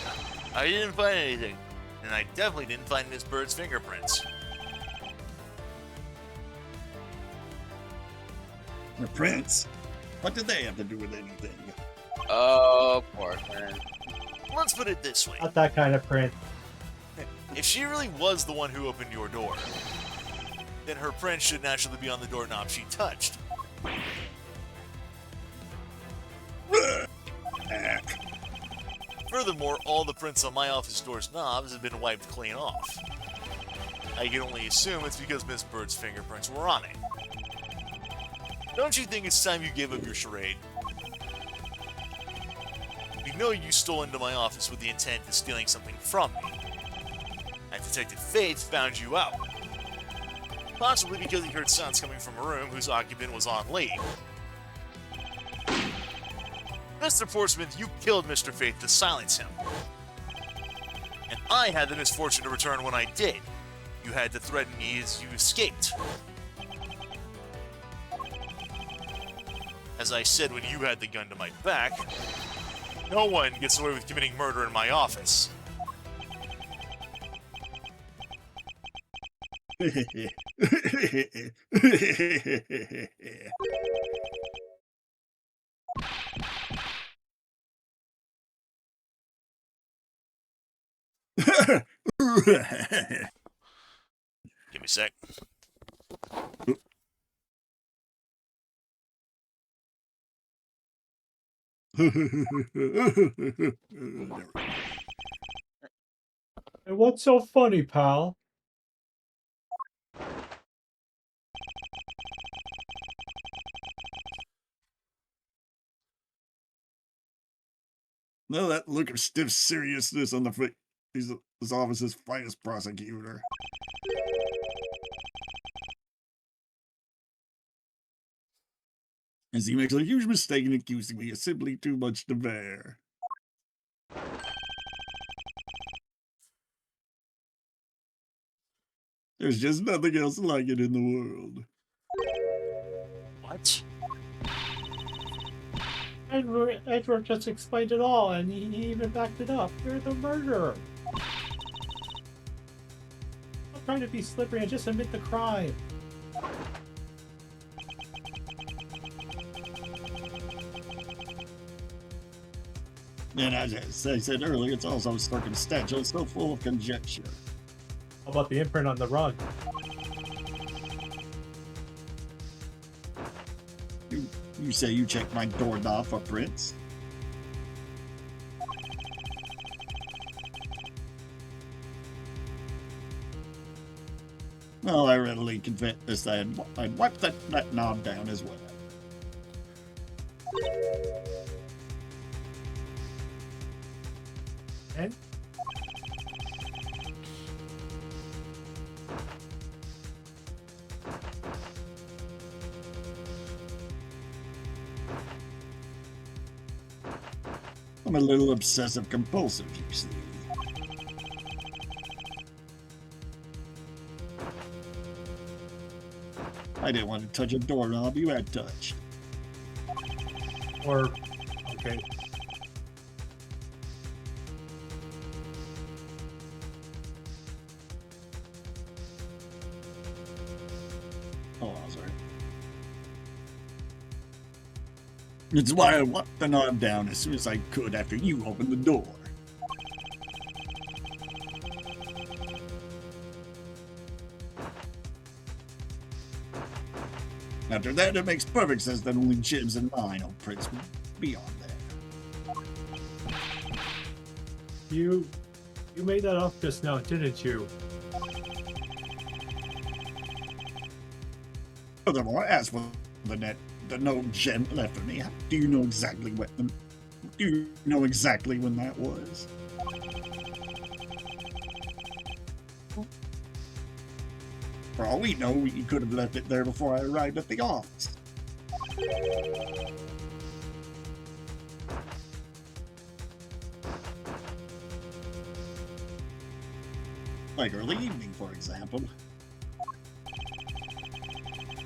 I didn't find anything. And I definitely didn't find Miss Bird's fingerprints. The prints? What did they have to do with anything? Oh, Portman. Let's put it this way. Not that kind of print. If she really was the one who opened your door, then her print should naturally be on the doorknob she touched. Heck. Furthermore, all the prints on my office door's knobs have been wiped clean off. I can only assume it's because Miss Bird's fingerprints were on it. Don't you think it's time you gave up your charade? We know you stole into my office with the intent of stealing something from me. And Detective Faith found you out. Possibly because he heard sounds coming from a room whose occupant was on leave. Mr. Portsman, you killed Mr. Faith to silence him. And I had the misfortune to return when I did. You had to threaten me as you escaped. As I said when you had the gun to my back, no one gets away with committing murder in my office. Give me a sec. Hey, what's so funny, pal? No, that look of stiff seriousness on the face. He's this office's finest prosecutor. As he makes a huge mistake in accusing me of simply too much to bear. There's just nothing else like it in the world. What? Edgeworth just explained it all, and he even backed it up. You're the murderer. Stop trying to be slippery and just admit the crime. And as I said earlier, it's also circumstantial, so full of conjecture. How about the imprint on the rug? You say you checked my doorknob for prints? Well, I readily confess that I'd wipe that knob down as well. And I'm a little obsessive compulsive, you see. I didn't want to touch a doorknob you had touched. or okay. Oh, I'm sorry. It's why I wiped the knob down as soon as I could after you opened the door. After that, it makes perfect sense that only Jim's and mine old prints would be on there. You made that up just now, didn't you? Furthermore, as for the no gem left for me, do you know exactly when that was? For all we know, you could have left it there before I arrived at the office. Like early evening, for example.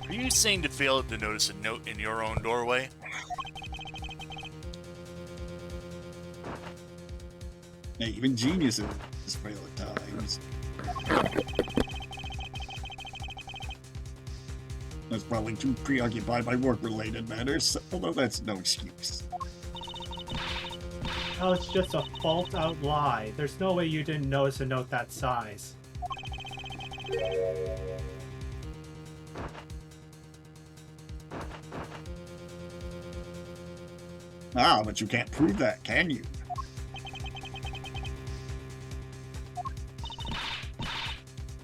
Are you saying to fail to notice a note in your own doorway? Hey, even geniuses fail at times. I was probably too preoccupied by work-related matters, although that's no excuse. No, it's just a fault-out lie. There's no way you didn't notice a note that size. Ah, but you can't prove that, can you?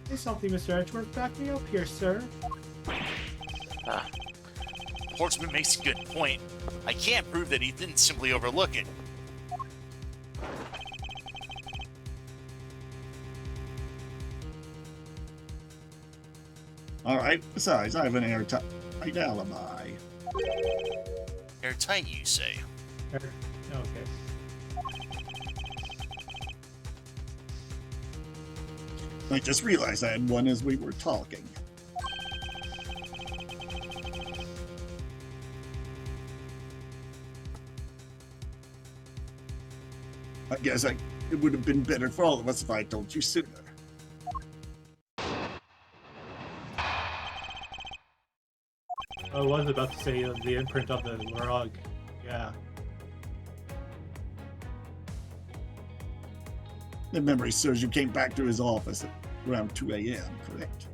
Say something, Mr. Edgeworth. Back me up here, sir. Portsmouth makes a good point. I can't prove that he didn't simply overlook it. Alright, besides, I have an airtight alibi. Airtight, you say? Okay. I just realized I had one as we were talking. I guess it would have been better for all of us if I told you sooner. I was about to say the imprint of the rug. Yeah. If memory serves, you came back to his office at around 2 a.m., correct?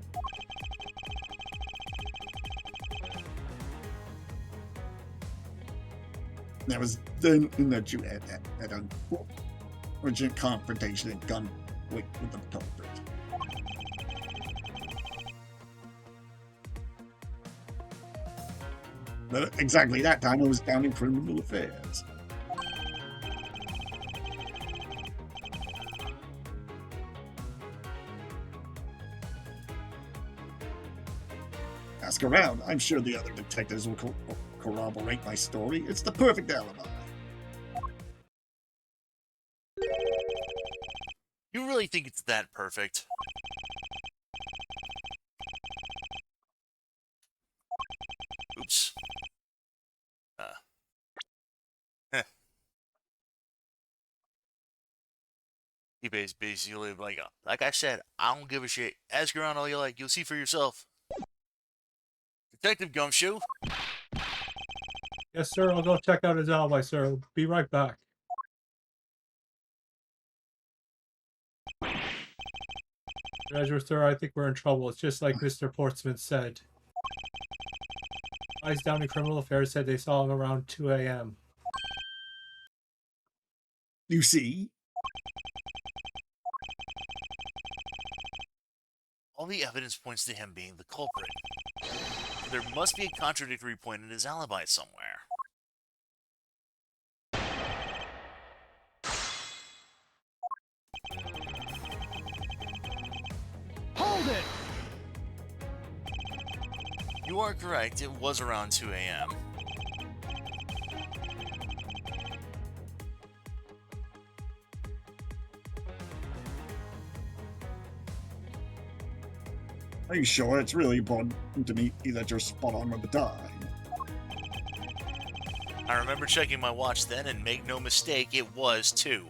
That was then that you had that urgent confrontation at gunpoint with the culprit. But at exactly that time, I was down in criminal affairs. Ask around. I'm sure the other detectives will corroborate my story. It's the perfect alibi. You really think it's that perfect? He basically like I said, I don't give a shit. Ask around all you like. You'll see for yourself. Detective Gumshoe. Yes, sir. I'll go check out his alibi, sir. Be right back. Edgeworth, sir, I think we're in trouble. It's just like Mr. Portsmouth said. Guys down in criminal affairs said they saw him around 2 a.m. You see? All the evidence points to him being the culprit. There must be a contradictory point in his alibi somewhere. Hold it! You are correct, it was around 2 a.m. Are you sure it's really important to me that you're spot on with the time? I remember checking my watch then, and make no mistake, it was 2.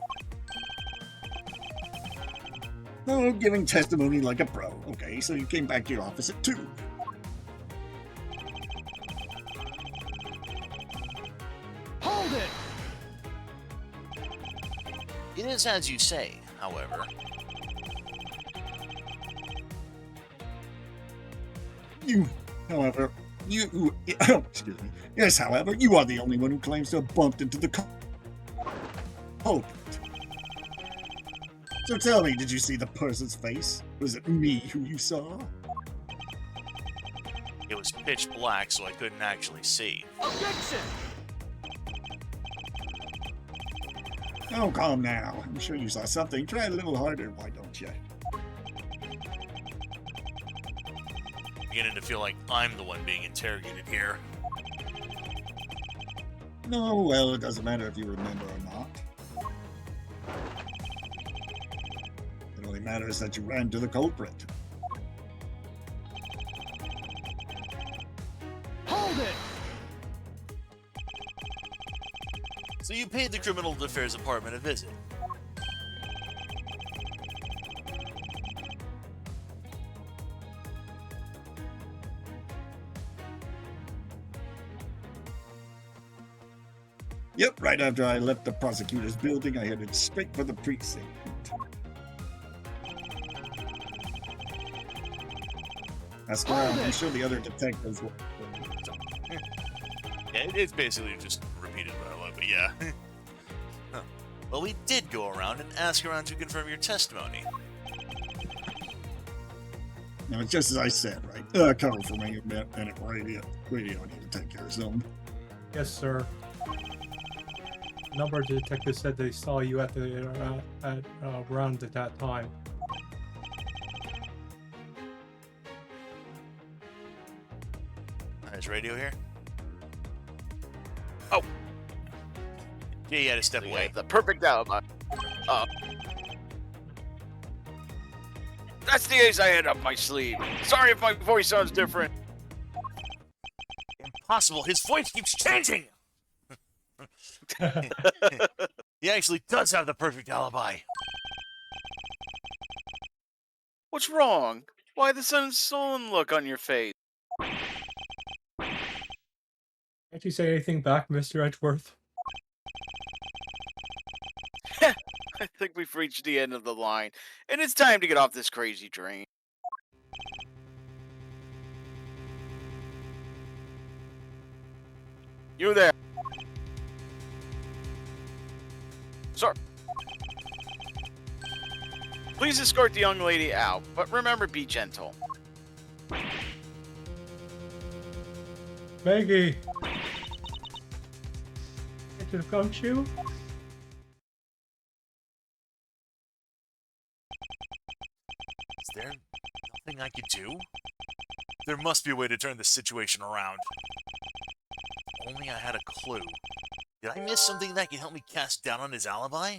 Oh, giving testimony like a pro. Okay, so you came back to your office at 2. Hold it! It is as you say, however. Excuse me. Yes, however, you are the only one who claims to have bumped into the culprit. So tell me, did you see the person's face? Was it me who you saw? It was pitch black, so I couldn't actually see. Objection! Oh, calm now. I'm sure you saw something. Try a little harder, why don't you? Beginning to feel like I'm the one being interrogated here. No, well, it doesn't matter if you remember or not. It only matters that you ran to the culprit. Hold it! So you paid the Criminal Affairs Department a visit. Yep, right after I left the prosecutor's building, I headed straight for the precinct. Ask around, I'm sure the other detectives will... Yeah, it's basically just repeated dialogue, but yeah. Huh. Well, we did go around and ask around to confirm your testimony. Now, it's just as I said, right? Cover for me a minute, radio. Radio, I need to take care of something. Yes, sir. A number of detectives said they saw you at the around at that time. Is radio here? Oh. Yeah, you had to step away. The perfect alibi. That's the ace I had up my sleeve. Sorry if my voice sounds different. Impossible, his voice keeps changing! He actually does have the perfect alibi. What's wrong? Why the sullen look on your face? Can't you say anything back, Mr. Edgeworth? I think we've reached the end of the line, and it's time to get off this crazy train. You there. Sir. Please escort the young lady out, but remember, be gentle. Maggie! Don't you? Is there nothing I could do? There must be a way to turn this situation around. If only I had a clue. Did I miss something that could help me cast doubt on his alibi?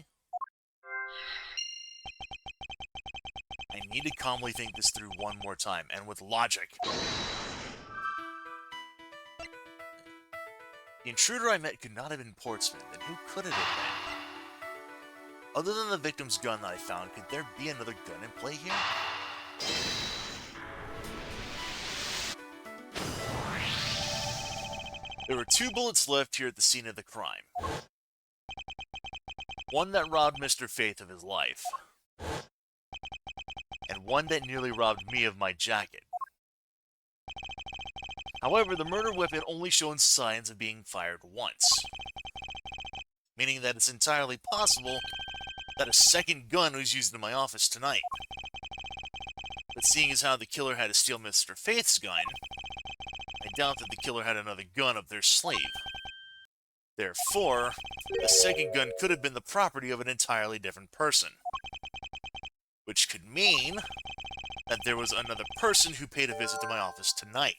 I need to calmly think this through one more time, and with logic. The intruder I met could not have been Portsmouth, then who could it have been? Other than the victim's gun that I found, could there be another gun in play here? There were 2 bullets left here at the scene of the crime. One that robbed Mr. Faith of his life, and one that nearly robbed me of my jacket. However, the murder weapon only shown signs of being fired once, meaning that it's entirely possible that a second gun was used in my office tonight. But seeing as how the killer had to steal Mr. Faith's gun, I doubt that the killer had another gun up their sleeve. Therefore, the second gun could have been the property of an entirely different person. Which could mean that there was another person who paid a visit to my office tonight.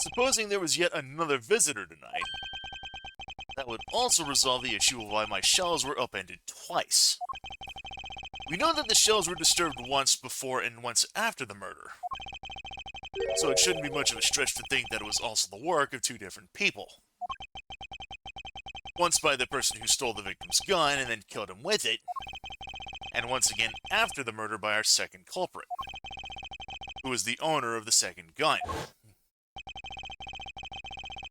Supposing there was yet another visitor tonight, that would also resolve the issue of why my shelves were upended twice. We know that the shelves were disturbed once before and once after the murder, so it shouldn't be much of a stretch to think that it was also the work of 2 different people. Once by the person who stole the victim's gun and then killed him with it, and once again after the murder by our second culprit, who was the owner of the second gun.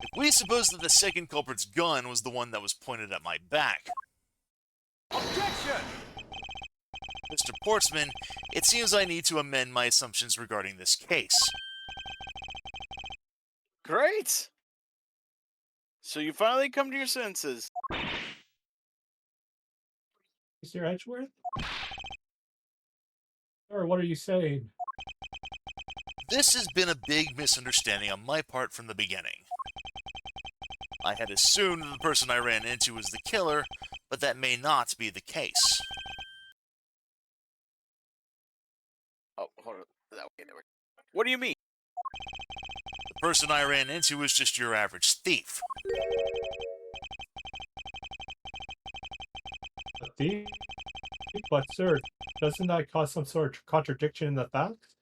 If we suppose that the second culprit's gun was the one that was pointed at my back, Objection! Mr. Portsman, it seems I need to amend my assumptions regarding this case. Great! So you finally come to your senses. Mr. Edgeworth? Or what are you saying? This has been a big misunderstanding on my part from the beginning. I had assumed the person I ran into was the killer, but that may not be the case. Oh, hold on. Okay, there we go. What do you mean? The person I ran into was just your average thief. A thief? But sir, doesn't that cause some sort of contradiction in the facts?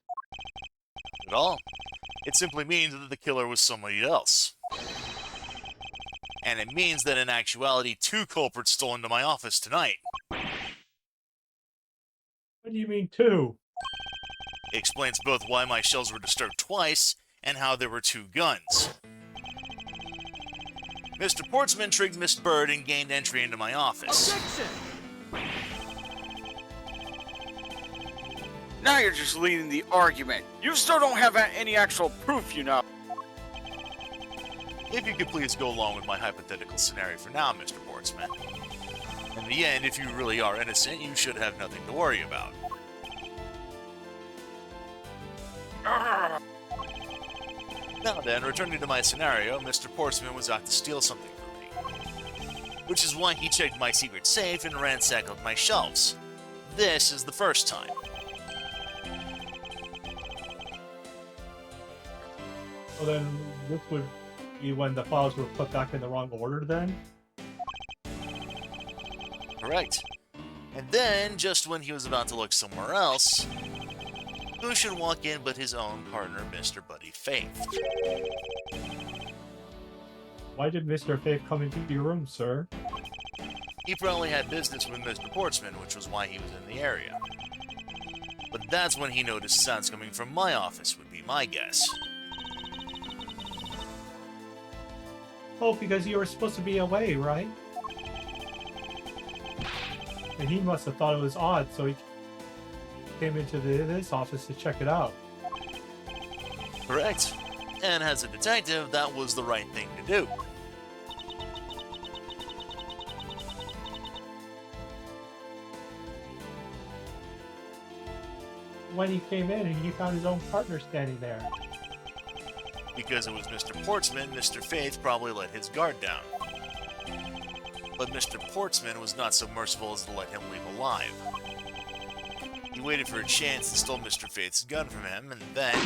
Not at all. It simply means that the killer was somebody else. And it means that in actuality, 2 culprits stole into my office tonight. What do you mean 2? It explains both why my shelves were disturbed twice, and how there were 2 guns. Mr. Portsman tricked Miss Bird and gained entry into my office. Objection! Now you're just leading the argument. You still don't have any actual proof, you know. If you could please go along with my hypothetical scenario for now, Mr. Portsman. In the end, if you really are innocent, you should have nothing to worry about. Now then, returning to my scenario, Mr. Portsman was out to steal something from me. Which is why he checked my secret safe and ransacked my shelves. This is the first time. Well then, this would be when the files were put back in the wrong order then? Correct. And then, just when he was about to look somewhere else, who should walk in but his own partner, Mr. Buddy Faith? Why did Mr. Faith come into your room, sir? He probably had business with Mr. Portsman, which was why he was in the area. But that's when he noticed sounds coming from my office, would be my guess. Oh, because you were supposed to be away, right? And he must have thought it was odd, so he came into this office to check it out. Correct. And as a detective, that was the right thing to do. When he came in, he found his own partner standing there. Because it was Mr. Portsman, Mr. Faith probably let his guard down. But Mr. Portsman was not so merciful as to let him leave alive. He waited for a chance and stole Mr. Faith's gun from him, and then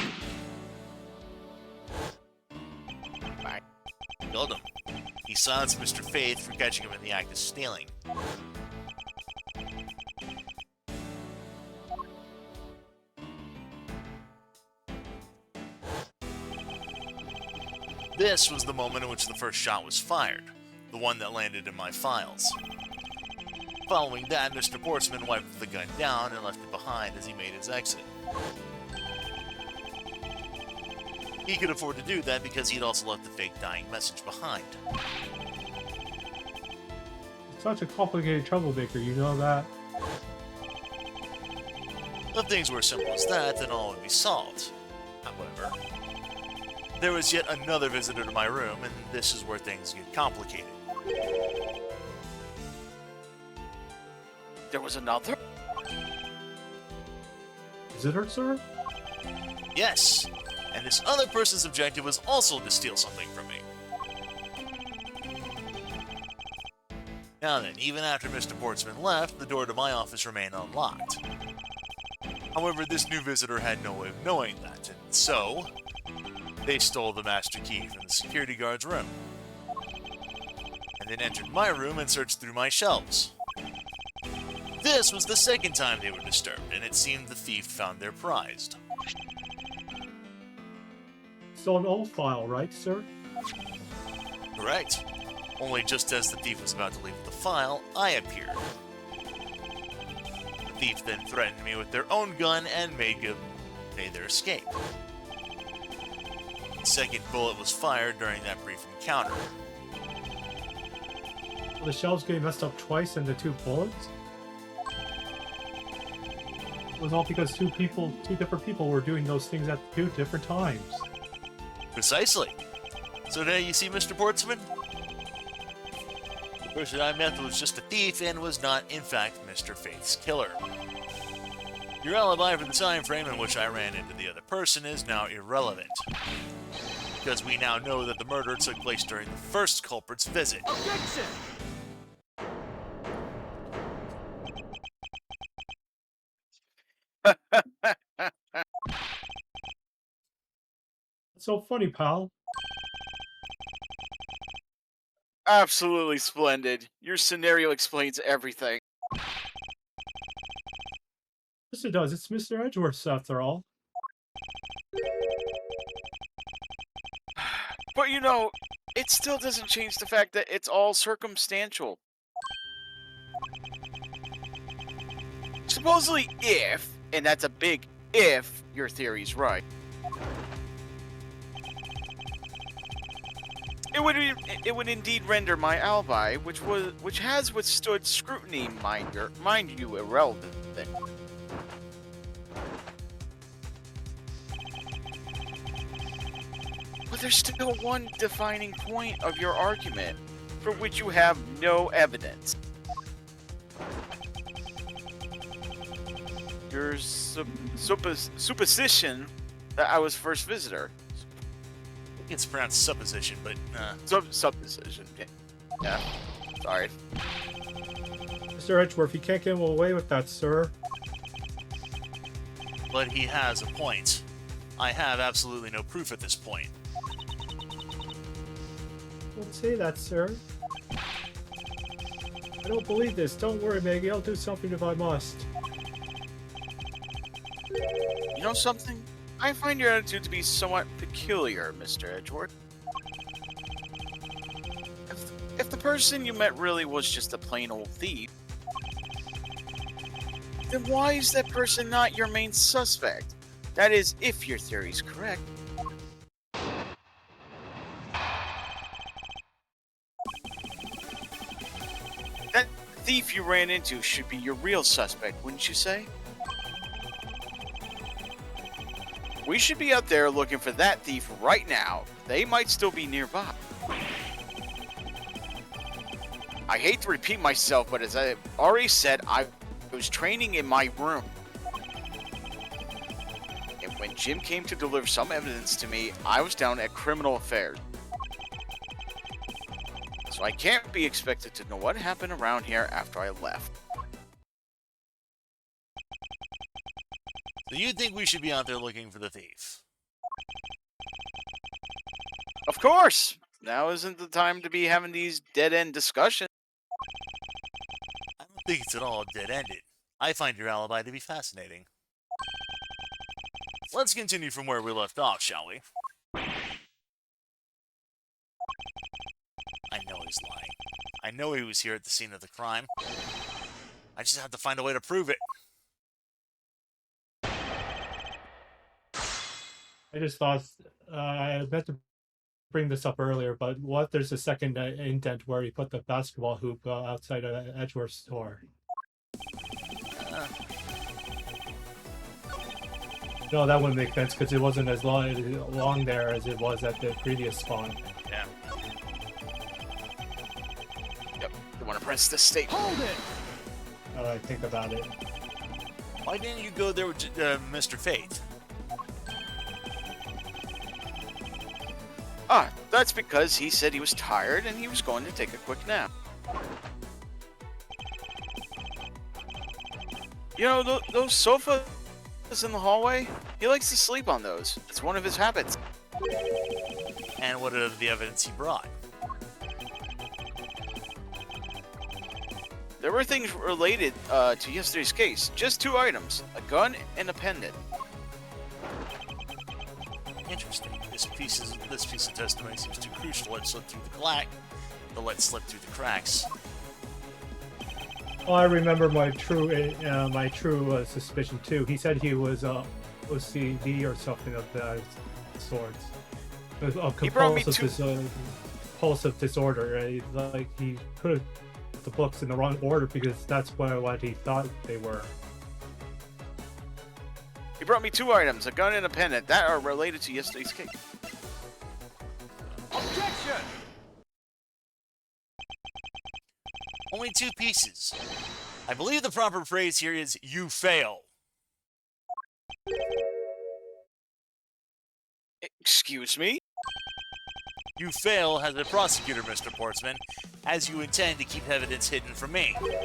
killed him. He silenced Mr. Faith for catching him in the act of stealing. This was the moment in which the first shot was fired, the one that landed in my files. Following that, Mr. Portsman wiped the gun down and left it behind as he made his exit. He could afford to do that because he'd also left the fake dying message behind. Such a complicated troublemaker, you know that? If things were as simple as that, then all would be solved. However, there was yet another visitor to my room, and this is where things get complicated. There was another? Visitor, sir? Yes, and this other person's objective was also to steal something from me. Now then, even after Mr. Portsman left, the door to my office remained unlocked. However, this new visitor had no way of knowing that, and so they stole the master key from the security guard's room, and then entered my room and searched through my shelves. This was the second time they were disturbed, and it seemed the thief found their prize. Still an old file, right, sir? Correct. Only just as the thief was about to leave the file, I appeared. The thief then threatened me with their own gun and made their escape. The second bullet was fired during that brief encounter. Well, the shelves getting messed up twice and the two bullets? It was all because two different people were doing those things at two different times. Precisely. So now you see, Mr. Portsman? The person I met was just a thief and was not, in fact, Mr. Faith's killer. Your alibi for the time frame in which I ran into the other person is now irrelevant, because we now know that the murder took place during the first culprit's visit. Objection! It's so funny, pal. Absolutely splendid. Your scenario explains everything. Yes, it does. It's Mr. Edgeworth, after all. But you know, it still doesn't change the fact that it's all circumstantial. Supposedly if, and that's a big if, your theory's right, it would indeed render my alibi, which has withstood scrutiny, mind you, irrelevant. But there's still one defining point of your argument for which you have no evidence. Your supposition that I was first visitor. I think it's pronounced supposition, but Supposition. Yeah. Sorry. Mr. Edgeworth, you can't get away with that, sir. but he has a point. I have absolutely no proof at this point. Don't say that, sir. I don't believe this. Don't worry, Maggie. I'll do something if I must. You know something? I find your attitude to be somewhat peculiar, Mr. Edgeworth. If the person you met really was just a plain old thief, then why is that person not your main suspect? That is, if your theory's correct. That thief you ran into should be your real suspect, wouldn't you say? We should be out there looking for that thief right now. They might still be nearby. I hate to repeat myself, but as I already said, I was training in my room. And when Jim came to deliver some evidence to me, I was down at criminal affairs. So I can't be expected to know what happened around here after I left. So you think we should be out there looking for the thief? Of course! Now isn't the time to be having these dead-end discussions. I don't think it's at all dead-ended. I find your alibi to be fascinating. Let's continue from where we left off, shall we? I know he was here at the scene of the crime. I just have to find a way to prove it. I just thought I meant to bring this up earlier, but what if there's a second indent where he put the basketball hoop outside of Edgeworth store? No, that wouldn't make sense because it wasn't as long there as it was at the previous spawn. Yeah. Yep. You want to press the state? Hold it! Now that I think about it. Why didn't you go there with Mr. Fate? Ah, that's because he said he was tired and he was going to take a quick nap. You know, those sofas in the hallway, he likes to sleep on those. It's one of his habits. And what of the evidence he brought? There were things related to yesterday's case. Just 2 items, a gun and a pendant. Interesting. This piece of testimony seems too crucial to let slip through the cracks. Oh, I remember my true suspicion too. He said he was OCD or something of that sort. Compulsive disorder. Like he put the books in the wrong order because that's what he thought they were. He brought me 2 items, a gun and a pendant, that are related to yesterday's case. Objection! Only 2 pieces. I believe the proper phrase here is, you fail. Excuse me? You fail as a prosecutor, Mr. Portsman, as you intend to keep evidence hidden from me. What are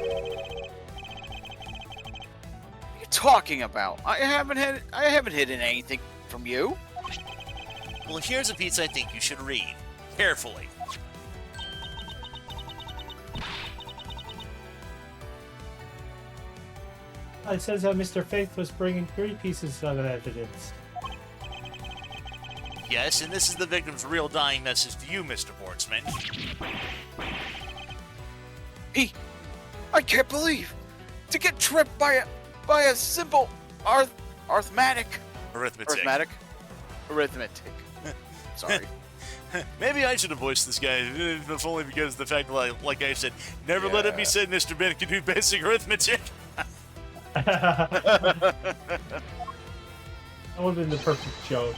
you talking about? I haven't hidden anything from you. Well, here's a piece I think you should read. Carefully. It says that Mr. Faith was bringing 3 pieces of evidence. Yes, and this is the victim's real dying message to you, Mr. Portsman. I can't believe to get tripped by a simple arithmetic. Arithmetic. Sorry. Maybe I should have voiced this guy, if only because of the fact that, like I said, never let it be said Mr. Bennett can do basic arithmetic. That would have been the perfect joke.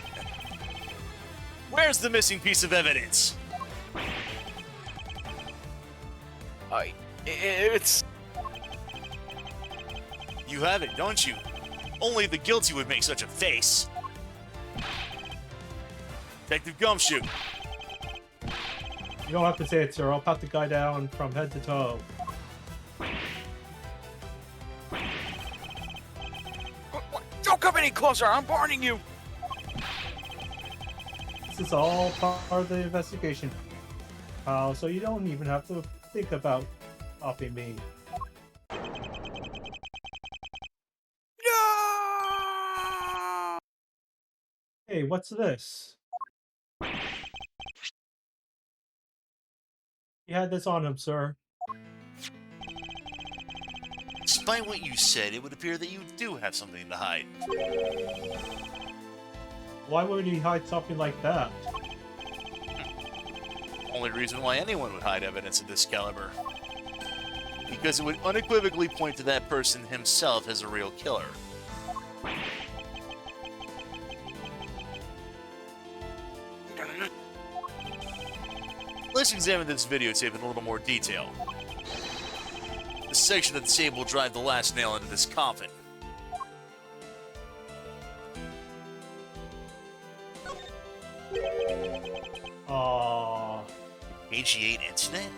Where's the missing piece of evidence? It's... You have it, don't you? Only the guilty would make such a face. Detective Gumshoe. You don't have to say it, sir. I'll pat the guy down from head to toe. Don't come any closer, I'm warning you! This is all part of the investigation, so you don't even have to think about stopping me. No! Hey, what's this? You had this on him, sir. Despite what you said, it would appear that you do have something to hide. Why would he hide something like that? Only reason why anyone would hide evidence of this caliber. Because it would unequivocally point to that person himself as a real killer. Let's examine this videotape in a little more detail. This section of the tape will drive the last nail into this coffin. AG8 incident?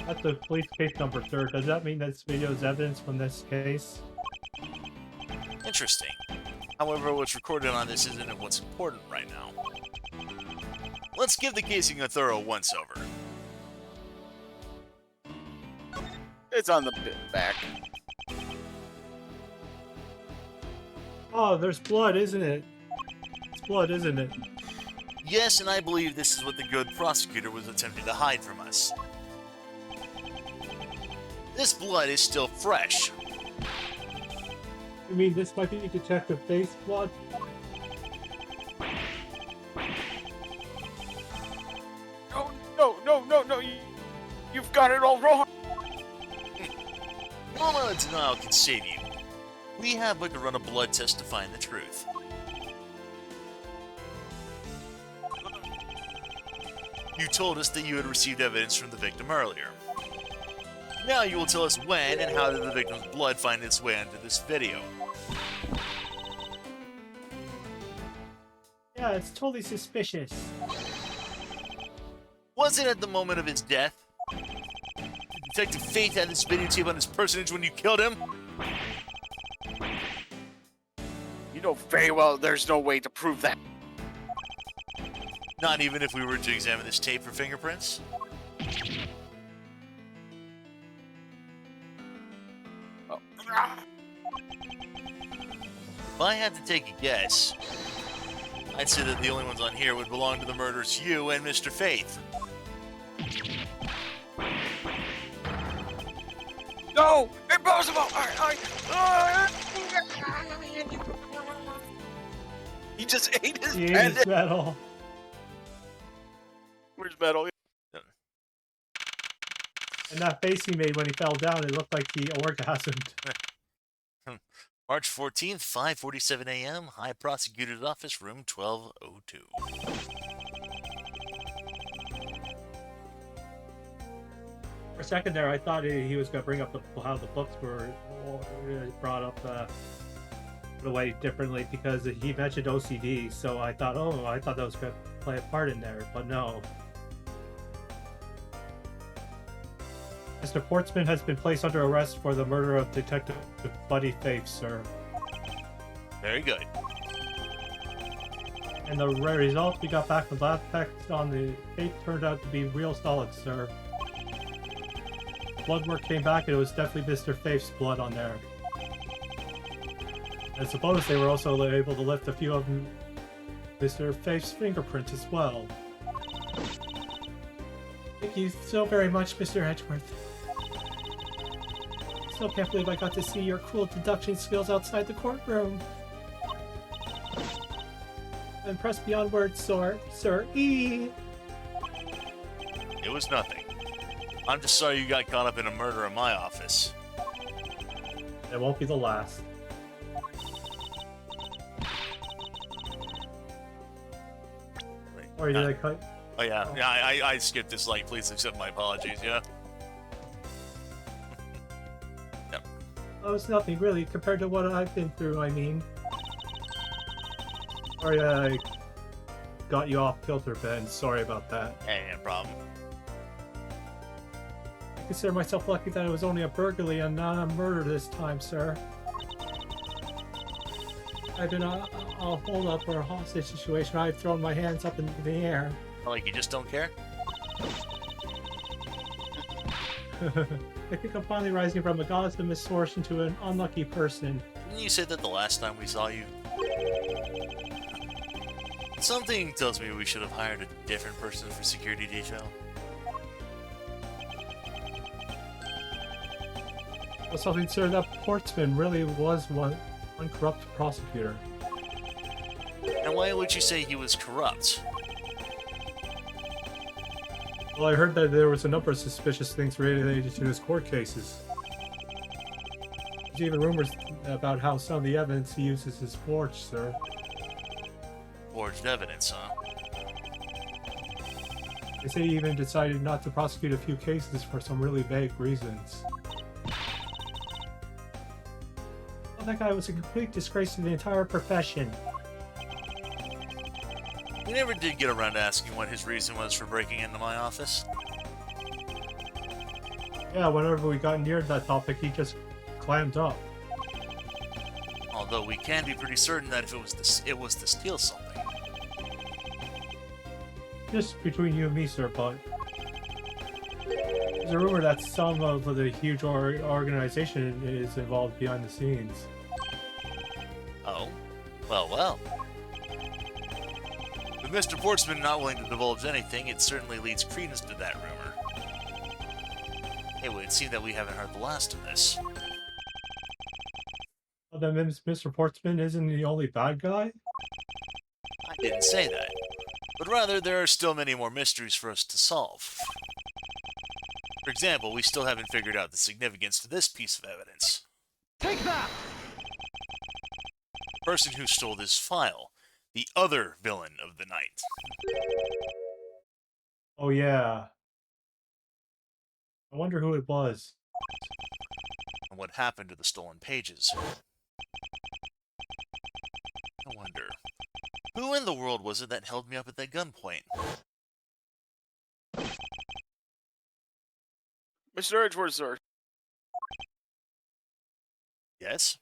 That's the police case number 3. Does that mean this video is evidence from this case? Interesting. However, what's recorded on this isn't what's important right now. Let's give the casing a thorough once-over. It's on the back. Oh, there's blood, isn't it? It's blood, isn't it? Yes, and I believe this is what the good prosecutor was attempting to hide from us. This blood is still fresh. You mean this might be Detective Faith's blood? No, you've got it all wrong. No amount of denial can save you. We have but to run a blood test to find the truth. You told us that you had received evidence from the victim earlier. Now you will tell us when and how did the victim's blood find its way onto this video. Yeah, it's totally suspicious. Was it at the moment of his death? Did Detective Faith had this videotape on his personage when you killed him? You know very well there's no way to prove that. Not even if we were to examine this tape for fingerprints? Oh. If I had to take a guess, I'd say that the only ones on here would belong to the murderers you and Mr. Faith. No! Impossible! He just ate his He ate pen. his medal. Where's metal? And that face he made when he fell down, it looked like he orgasmed. March 14th, 5:47 a.m., High Prosecutor's Office, Room 1202. For a second there, I thought he was going to bring up how the books were brought up the way differently because he mentioned OCD. So I thought, that was going to play a part in there, but no. Mr. Portsman has been placed under arrest for the murder of Detective Buddy Faith, sir. Very good. And the results we got back from lab tests on the tape turned out to be real solid, sir. Blood work came back and it was definitely Mr. Faith's blood on there. I suppose they were also able to lift a few of Mr. Faith's fingerprints as well. Thank you so very much, Mr. Edgeworth. Still can't believe I got to see your cool deduction skills outside the courtroom. I'm impressed beyond words, Sir E. It was nothing. I'm just sorry you got caught up in a murder in my office. It won't be the last. Or did I cut? Oh yeah, I skipped this light. Please accept my apologies, yeah? Yep. Oh, it's nothing really compared to what I've been through, I mean. Sorry I got you off kilter, Ben. Sorry about that. Hey, no problem. I consider myself lucky that it was only a burglary and not a murder this time, sir. I've been a hold-up or a hostage situation. I've thrown my hands up in the air. Like you just don't care? I think I'm finally rising from a god's misfortune to an unlucky person. Didn't you say that the last time we saw you? Something tells me we should have hired a different person for security detail. Well, something, sir, that Portsman really was one corrupt prosecutor. And why would you say he was corrupt? Well, I heard that there was a number of suspicious things related to his court cases. There's even rumors about how some of the evidence he uses is forged, sir. Forged evidence, huh? They say he even decided not to prosecute a few cases for some really vague reasons. Well, that guy was a complete disgrace to the entire profession. We never did get around to asking what his reason was for breaking into my office. Yeah, whenever we got near that topic, he just clammed up. Although we can be pretty certain that if it was to steal something. Just between you and me, sir, but there's a rumor that some of the huge organization is involved behind the scenes. Oh? Well, well. With Mr. Portsman not willing to divulge anything, it certainly leads credence to that rumor. It would seem that we haven't heard the last of this. Well, then Mr. Portsman isn't the only bad guy? I didn't say that. But rather, there are still many more mysteries for us to solve. For example, we still haven't figured out the significance to this piece of evidence. Take that! The person who stole this file. The other villain of the night. Oh, yeah. I wonder who it was. And what happened to the stolen pages. I wonder, who in the world was it that held me up at that gunpoint? Mr. Edgeworth, sir. Yes?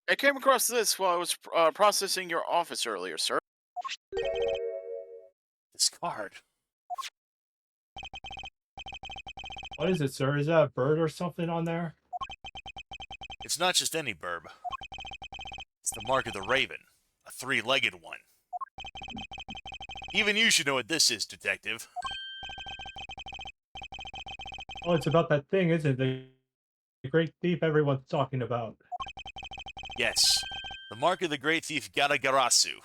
I came across this while I was processing your office earlier, sir. This card. What is it, sir? Is that a bird or something on there? It's not just any burb. It's the mark of the raven. A three-legged one. Even you should know what this is, detective. Oh, it's about that thing, isn't it? The great thief everyone's talking about. Yes. The mark of the great thief Gadagarasu.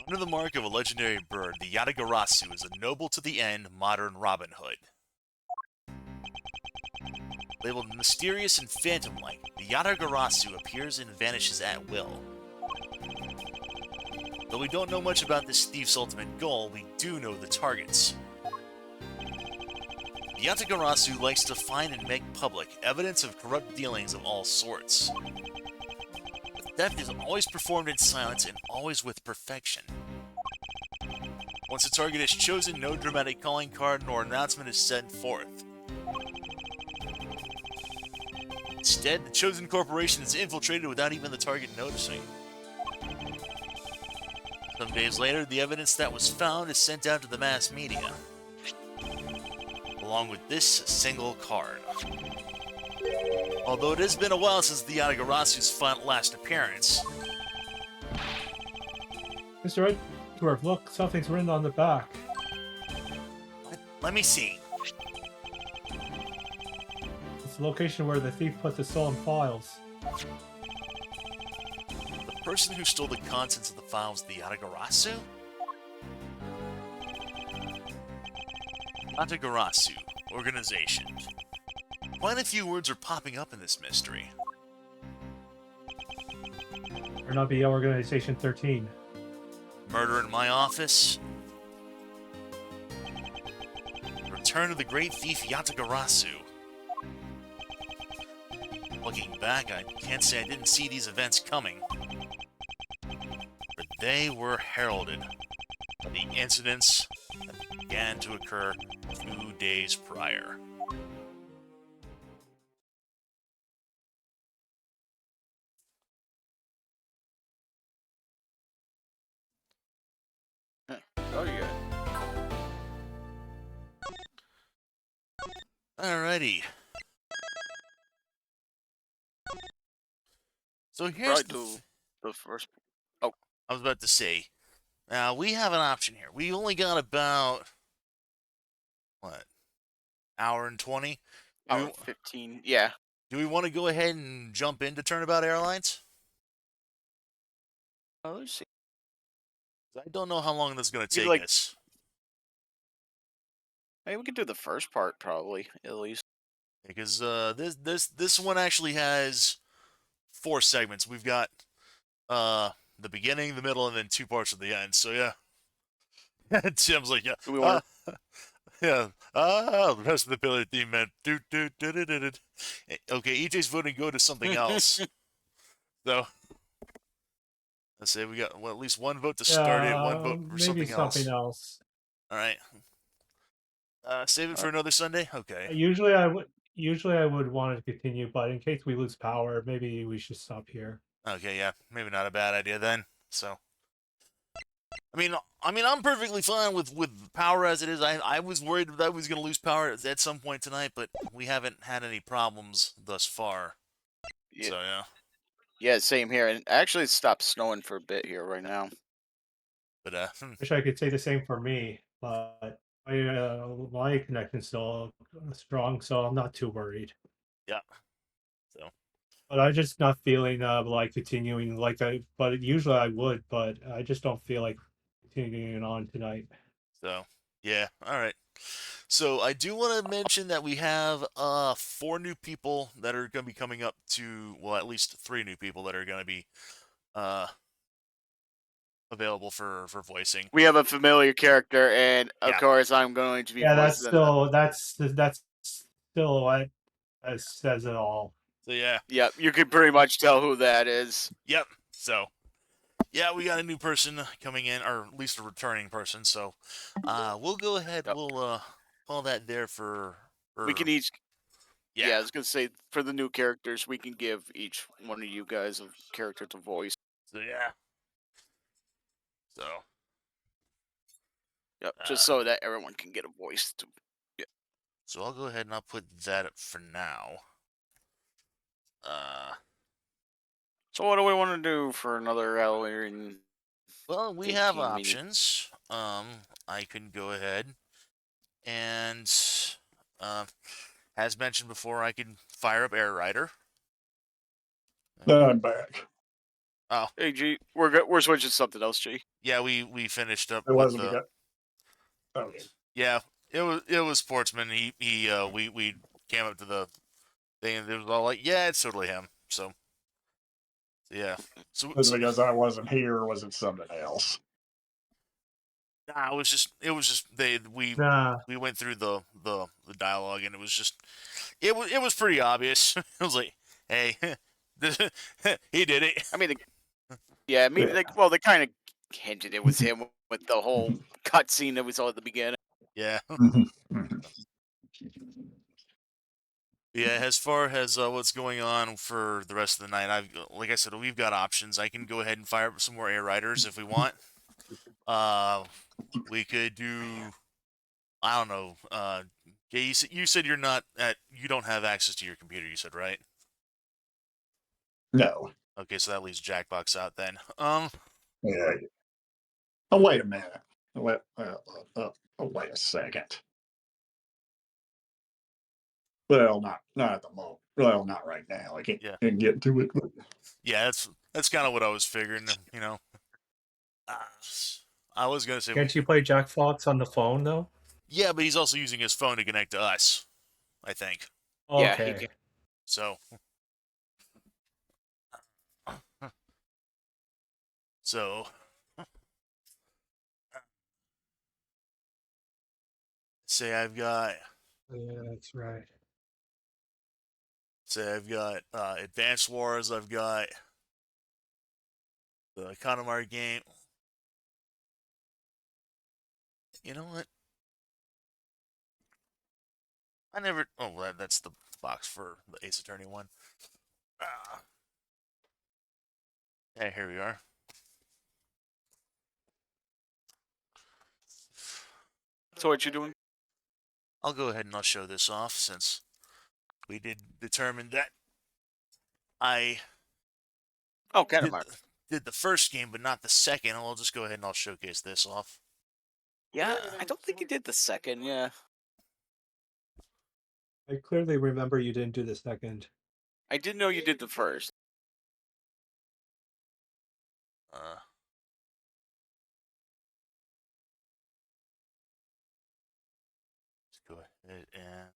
Under the mark of a legendary bird, the Yatagarasu is a noble to the end modern Robin Hood. Labeled mysterious and phantom-like, the Yatagarasu appears and vanishes at will. Though we don't know much about this thief's ultimate goal, we do know the targets. The Yatagarasu likes to find and make public evidence of corrupt dealings of all sorts. The theft is always performed in silence and always with perfection. Once a target is chosen, no dramatic calling card nor announcement is sent forth. Instead, the chosen corporation is infiltrated without even the target noticing. Some days later, the evidence that was found is sent out to the mass media, along with this single card. Although it has been a while since the Yatagarasu's last appearance. Mr. Edgeworth, look, something's written on the back. Let me see. It's the location where the thief put the stolen files. The person who stole the contents of the files of the Yatagarasu? Yatagarasu, organization. Quite a few words are popping up in this mystery. Or not be Organization 13. Murder in my office. Return of the great thief Yatagarasu. Looking back, I can't say I didn't see these events coming. But they were heralded by the incidents that began to occur 2 days prior. Oh, yeah. Alrighty. So here's Right, the first. I was about to say, now we have an option here. We only got about, what, hour and 20? Hour 15. Yeah. Do we want to go ahead and jump into Turnabout Airlines? Let's see. I don't know how long this is going to You'd take like- us. Hey, we could do the first part probably, at least. Because this one actually has 4 segments. We've got the beginning, the middle, and then 2 parts of the end. So yeah. Tim's like, yeah. Do we want Yeah. The rest of the pillar theme meant do do do do do do. Okay, EJ's voting go to something else. So let's say we got at least 1 vote to start it, 1 vote for maybe something else. else. All right. Save it for another Sunday. Okay. Usually I would want to continue, but in case we lose power, maybe we should stop here. Okay. Yeah. Maybe not a bad idea then. So. I mean, I'm perfectly fine with power as it is. I was worried that I was going to lose power at some point tonight, but we haven't had any problems thus far. Yeah. So yeah. Yeah, same here. And actually, it stopped snowing for a bit here right now. But Wish I could say the same for me, but my connection's still strong, so I'm not too worried. yeah. So But I'm just not feeling like continuing like but usually I would, but I just don't feel like continuing on tonight. so yeah. All right. So I do want to mention that we have 4 new people that are going to be coming up to, well, at least 3 new people that are going to be uh available for voicing. We have a familiar character, and of Yeah. course, I'm going to be Yeah, voicing that's still what says it all. So yeah. Yep, you can pretty much tell who that is. Yep. So yeah, we got a new person coming in, or at least a returning person. So we'll go ahead. Yep. We'll call that there for We can each. yeah. Yeah, I was gonna say for the new characters, we can give each one of you guys a character to voice. So yeah. So Yep, just so that everyone can get a voice. so I'll go ahead and I'll put that up for now. So what do we want to do for another Halloween? Well, we have 18 mini. options. I can go ahead and, as mentioned before, I can fire up Air Rider. I'm back. Oh, Hey G, we're switching to something else, G. yeah, we finished up It with wasn't the. because. Okay. Yeah, it was Sportsman. We came up to the thing and it was all like, yeah, it's totally him. So yeah, Was it because I wasn't here, or was it something else? nah, it was just we Nah, went through the dialogue and it was just it was pretty obvious. It was like, hey, he did it. I mean, well, they kind of hinted it was him with the whole cutscene that we saw at the beginning. Yeah. Mhm, mhm. Yeah, as far as what's going on for the rest of the night, like I said, we've got options. I can go ahead and fire up some more air riders if we want. We could do, I don't know. Yeah, you said you don't have access to your computer. You said, right? No. Okay, so that leaves Jackbox out then. Yeah. Oh, wait a minute. Wait a second. Well, not at the moment. Well, not right now. I can't, Yeah. can't get to it. Yeah, that's kind of what I was figuring. You know, uh, I was gonna say, can't you play Jack Fox on the phone though? yeah, but he's also using his phone to connect to us. I think Yeah, he Okay. can. so. So, say I've got Yeah, that's right. Advanced Wars. I've got the Connemara game. You know what? I never. Oh, that's the box for the Ace Attorney one. Yeah, here we are. So what you doing? I'll go ahead and I'll show this off since we did determine that I Oh, did, Katamar. did the first game, but not the second. I'll just go ahead and I'll showcase this off. Yeah, I don't think you did the second. Yeah, I clearly remember you didn't do the second. I did know you did the first. Uh, let's go ahead and.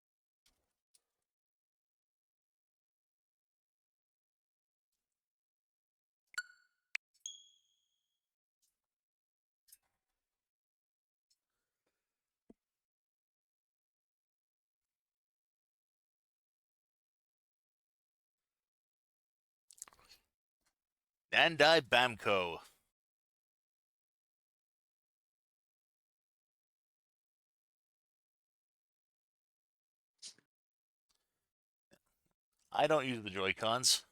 Bandai Bamco. I don't use the Joy-Cons.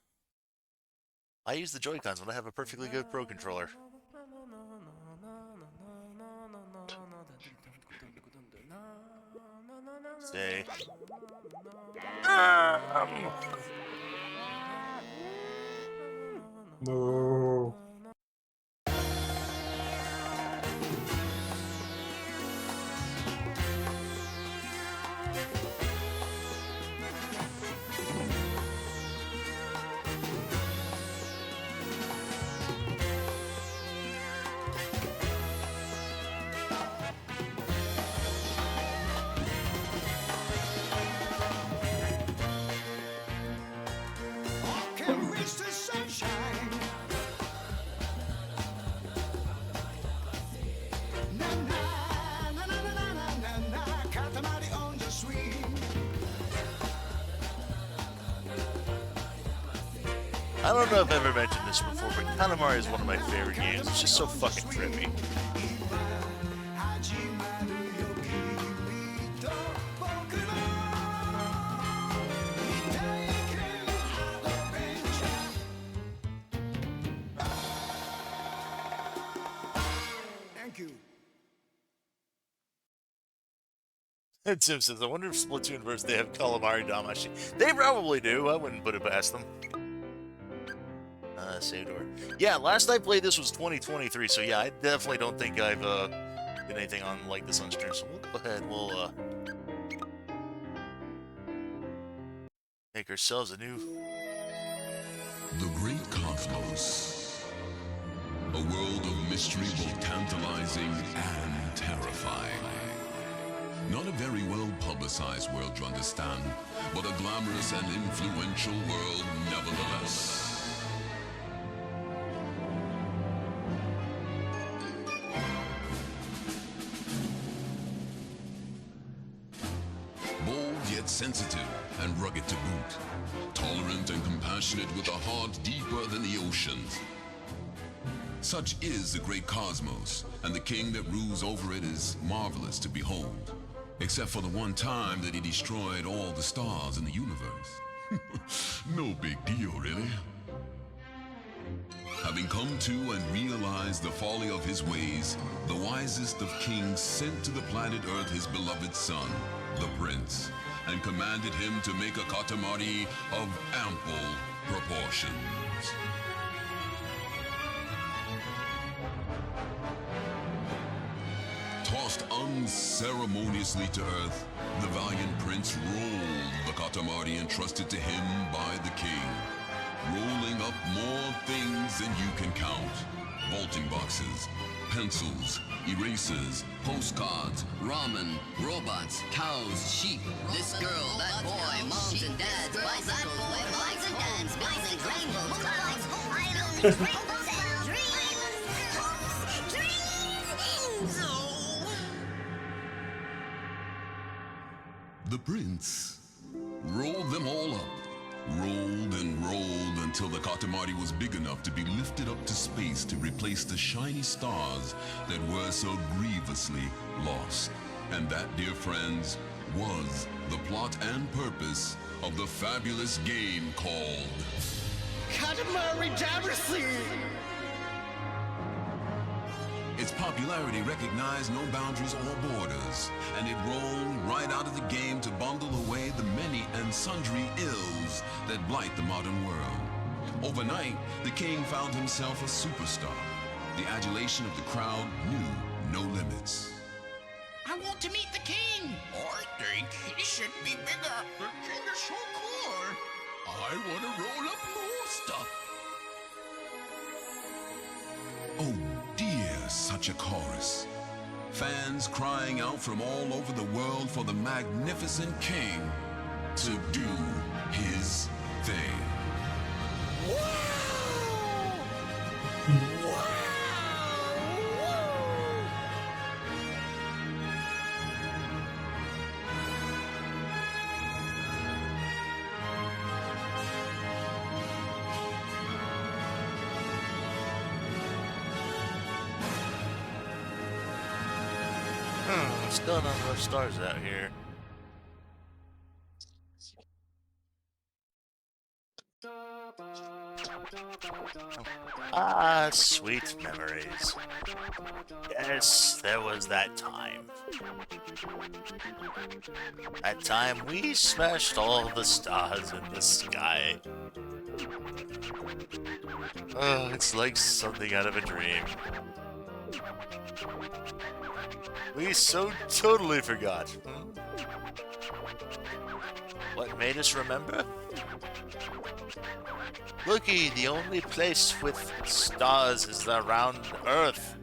I use the Joy-Cons when I have a perfectly good Pro Controller. Say. Moo. Can reach the sunshine. Na na na na na na na na na. Katamari on the swing. I don't know if I've ever mentioned this before, but Katamari is one of my favorite games. It's just so fucking trippy. Thank you. And Tim says, I wonder if Splatoon verse they have Calamari Damashi. They probably do. I wouldn't put it past them. Save door. Yeah, last I played this was 2023, so yeah, I definitely don't think I've did anything on like this on stream. So we'll go ahead and we'll make ourselves a new. The great cosmos. A world of mystery both tantalizing and terrifying. Not a very well publicized world to understand, but a glamorous and influential world nevertheless. Bold yet sensitive and rugged to boot. Tolerant and compassionate with a heart deeper than the oceans. Such is the great cosmos, and the king that rules over it is marvelous to behold. Except for the one time that he destroyed all the stars in the universe. No big deal, really. Having come to and realized the folly of his ways, the wisest of kings sent to the planet Earth his beloved son, the prince, and commanded him to make a Katamari of ample proportions. Tossed unceremoniously to earth, the valiant prince rolled the Katamari entrusted to him by the king, rolling up more things than you can count. Vaulting boxes, pencils, erasers, postcards, ramen, robots, cows, sheep, this girl, that boy, moms and dads, bicycles, motorbikes, homes, buildings, rainbows, clouds, islands, rainbows and dreams. The prince rolled them all up, rolled and rolled until the Katamari was big enough to be lifted up to space to replace the shiny stars that were so grievously lost. And that, dear friends, was the plot and purpose of the fabulous game called Katamari Damacy. Its popularity recognized no boundaries or borders, and it rolled right out of the game to bundle away the many and sundry ills that blight the modern world. Overnight, the king found himself a superstar. The adulation of the crowd knew no limits. I want to meet the king. I think he should be bigger. The king is so cool. I want to roll up more stuff. Oh dear, such a chorus. Fans crying out from all over the world for the magnificent king to do his thing. Still not enough stars out here. Ah, sweet memories. Yes, there was that time. That time we smashed all the stars in the sky. Oh, it's like something out of a dream. We so totally forgot. What made us remember? Looky, the only place with stars is around Earth.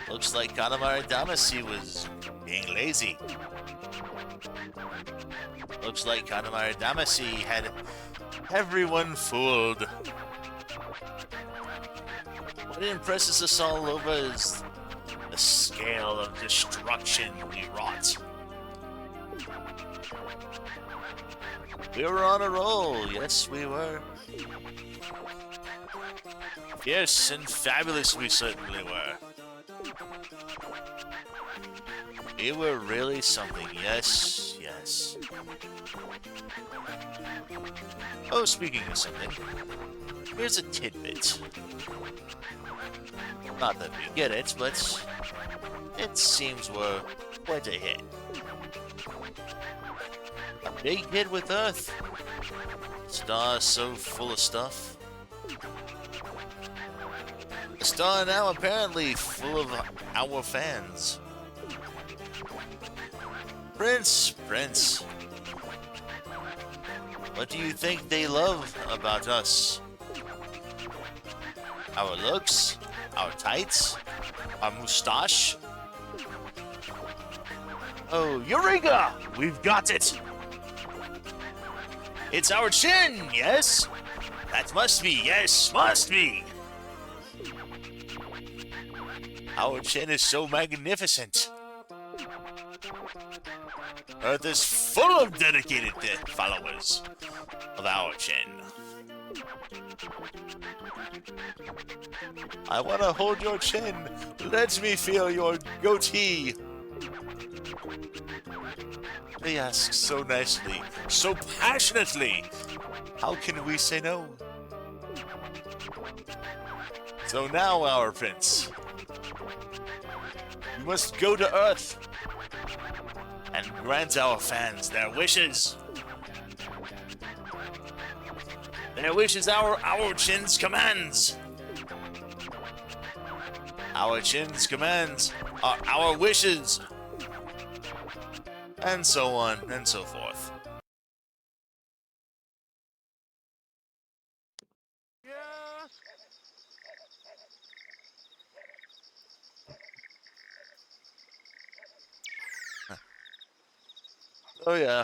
Looks like Katamari Damacy was being lazy. Looks like Katamari Damacy had everyone fooled. What impresses us all over is the scale of destruction we wrought. We were on a roll, yes we were. Fierce and fabulous we certainly were. We were really something, yes, yes. Oh, speaking of something, here's a tidbit. Not that we get it, but it seems we're quite a hit. A big hit with Earth. Star so full of stuff. A star now apparently full of our fans. Prince. What do you think they love about us? Our looks? Our tights? Our moustache? Oh, Eureka! We've got it! It's our chin, yes? That must be, yes, must be! Our chin is so magnificent. Earth is full of dedicated followers of our chin. I want to hold your chin. Let me feel your goatee. They ask so nicely, so passionately. How can we say no? So now, our prince, you must go to Earth and grant our fans their wishes. Their wishes are our chin's commands. Our chin's commands are our wishes. And so on and so forth. Oh yeah.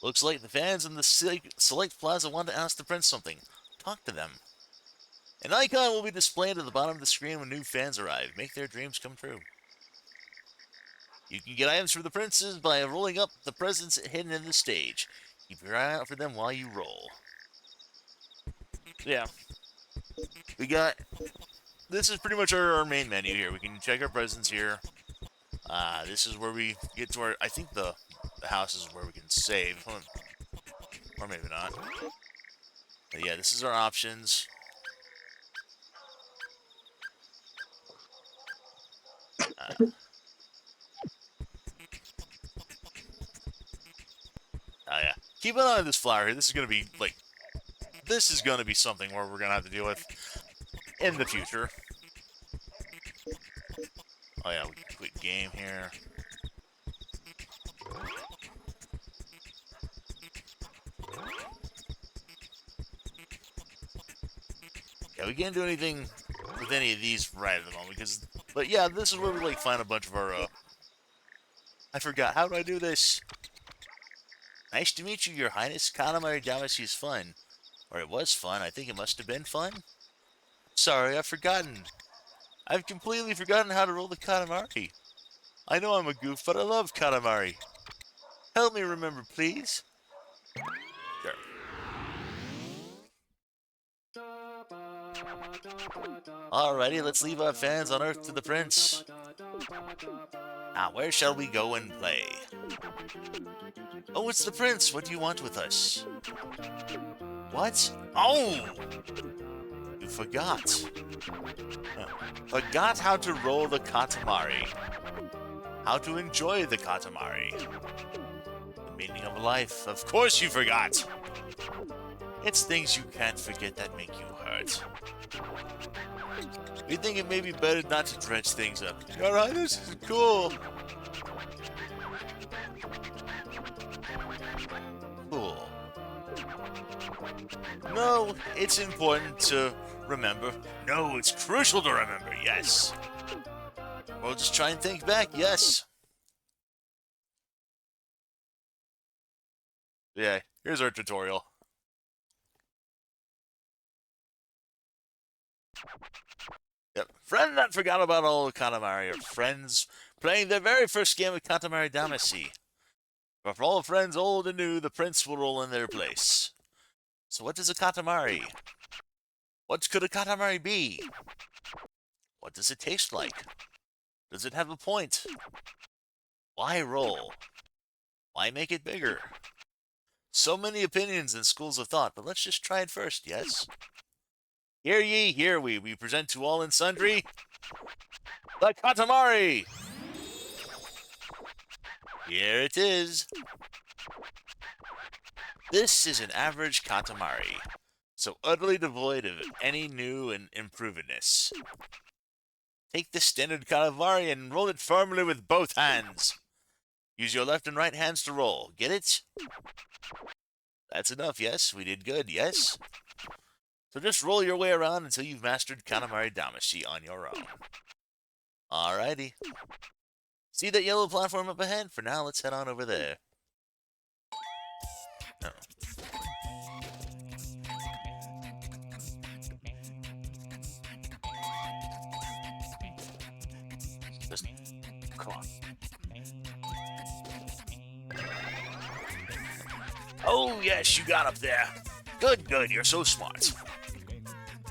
Looks like the fans in the Select Plaza want to ask the prince something. Talk to them. An icon will be displayed at the bottom of the screen when new fans arrive. Make their dreams come true. You can get items for the princes by rolling up the presents hidden in the stage. Keep your eye out for them while you roll. Yeah. We got... This is pretty much our main menu here. We can check our presents here. This is where we get to our... I think the house is where we can save. Or maybe not. But yeah, this is our options. Oh yeah. Keep an eye on this flower here. This is gonna be like, this is gonna be something where we're gonna have to deal with in the future. Oh yeah, we can quit game here. Yeah, we can't do anything with any of these right at the moment because, but yeah, this is where we like find a bunch of our. I forgot. How do I do this? Nice to meet you, Your Highness. Katamari Damacy is fun. Or it was fun. I think it must have been fun. Sorry, I've forgotten. I've completely forgotten how to roll the Katamari. I know I'm a goof, but I love Katamari. Help me remember, please. Sure. Alrighty, let's leave our fans on Earth to the Prince. Now, where shall we go and play? Oh, it's the Prince. What do you want with us? What? Oh! You forgot. Forgot how to roll the Katamari. How to enjoy the Katamari. The meaning of life. Of course you forgot. It's things you can't forget that make you hurt. We think it may be better not to dredge things up. Alright, this is cool. Cool. No, it's important to remember. No, it's crucial to remember, yes. We'll just try and think back, yes. Yeah, here's our tutorial. Yep, friend that forgot about all of Katamari are friends playing their very first game of Katamari Damacy. But for all friends old and new, the prince will roll in their place. So what is a Katamari? What could a Katamari be? What does it taste like? Does it have a point? Why roll? Why make it bigger? So many opinions and schools of thought, but let's just try it first, yes? Hear ye, hear we. We present to all and sundry the Katamari! Here it is. This is an average Katamari, so utterly devoid of any new and improvedness. Take this standard Katamari and roll it firmly with both hands. Use your left and right hands to roll. Get it? That's enough, yes? We did good, yes? So just roll your way around until you've mastered Katamari Damacy on your own. Alrighty. See that yellow platform up ahead? For now, let's head on over there. Oh. Just, come on. Oh, yes, you got up there. Good, good, you're so smart.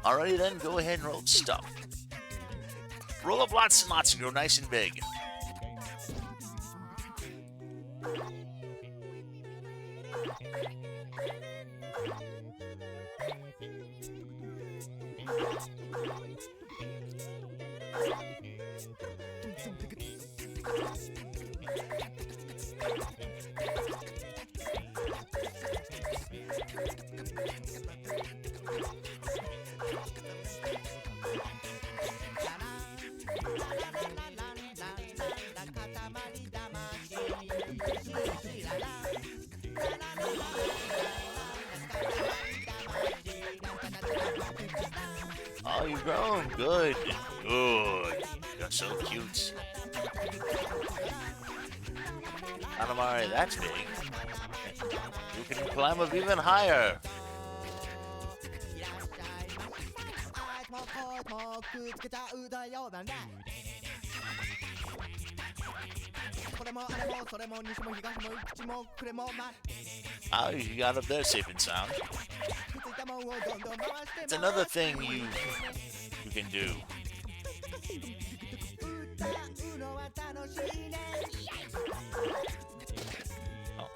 Alrighty then, go ahead and roll stuff. Roll up lots and lots and grow nice and big. Oh, you've grown. Good. Good. You're so cute. Katamari, that's big. You can climb up even higher. Oh, you got up there safe and sound. It's another thing you can do. Oh.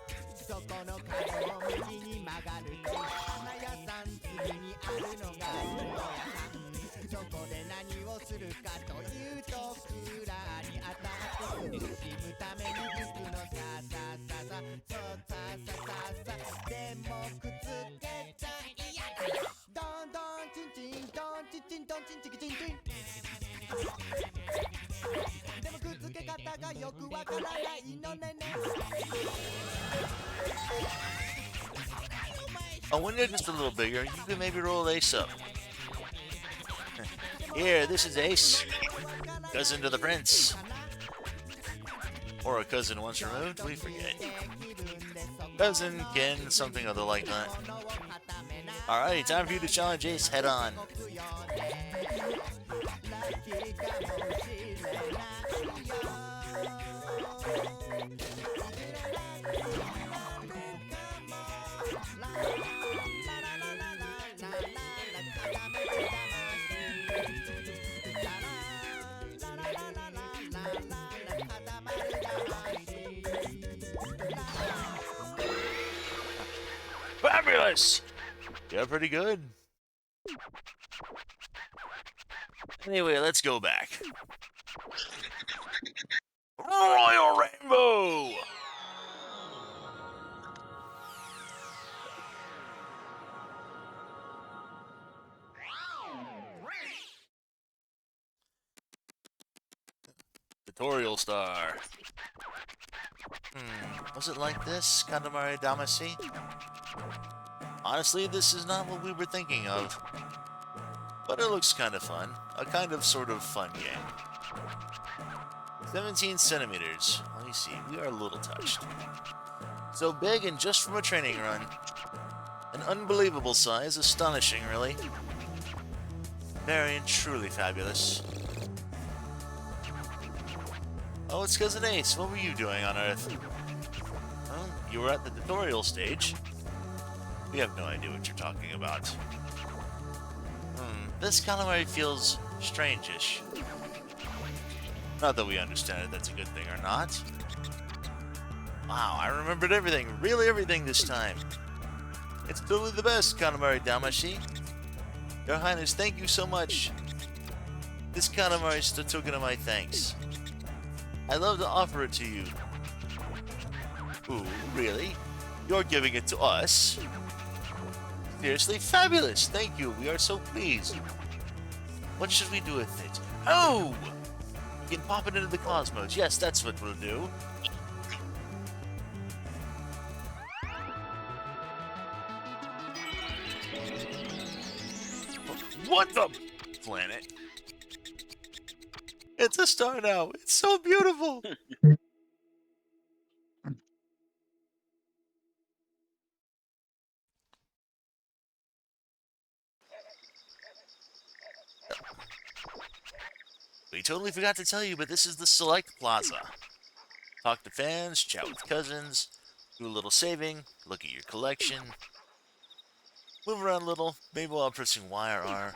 Oh, when you're just a little bigger, you can maybe roll Ace up. Here, this is Ace, cousin to the prince. Or a cousin once removed, we forget. Cousin, kin, something other like that. Alrighty, time for you to challenge Ace head on. Fabulous! You're pretty good. Anyway, let's go back. Royal Rainbow! Tutorial star. Was it like this, Katamari Damacy? Honestly, this is not what we were thinking of. But it looks kind of fun. A kind of sort of fun game. 17 centimeters. Let me see. We are a little touched. So big and just from a training run. An unbelievable size. Astonishing, really. Very and truly fabulous. Oh, it's Cousin Ace. What were you doing on Earth? Well, you were at the tutorial stage. We have no idea what you're talking about. This calamari feels strange-ish. Not that we understand if that's a good thing or not. Wow, I remembered everything. Really everything this time. It's totally the best, Katamari Damacy. Your Highness, thank you so much. This calamari is the token of my thanks. I'd love to offer it to you. Ooh, really? You're giving it to us? Seriously? Fabulous! Thank you, we are so pleased. What should we do with it? Oh! We can pop it into the cosmos. Yes, that's what we'll do. What the planet? It's a star now. It's so beautiful. We totally forgot to tell you, but this is the Select Plaza. Talk to fans, chat with cousins, do a little saving, look at your collection, move around a little, maybe while pressing Y or R.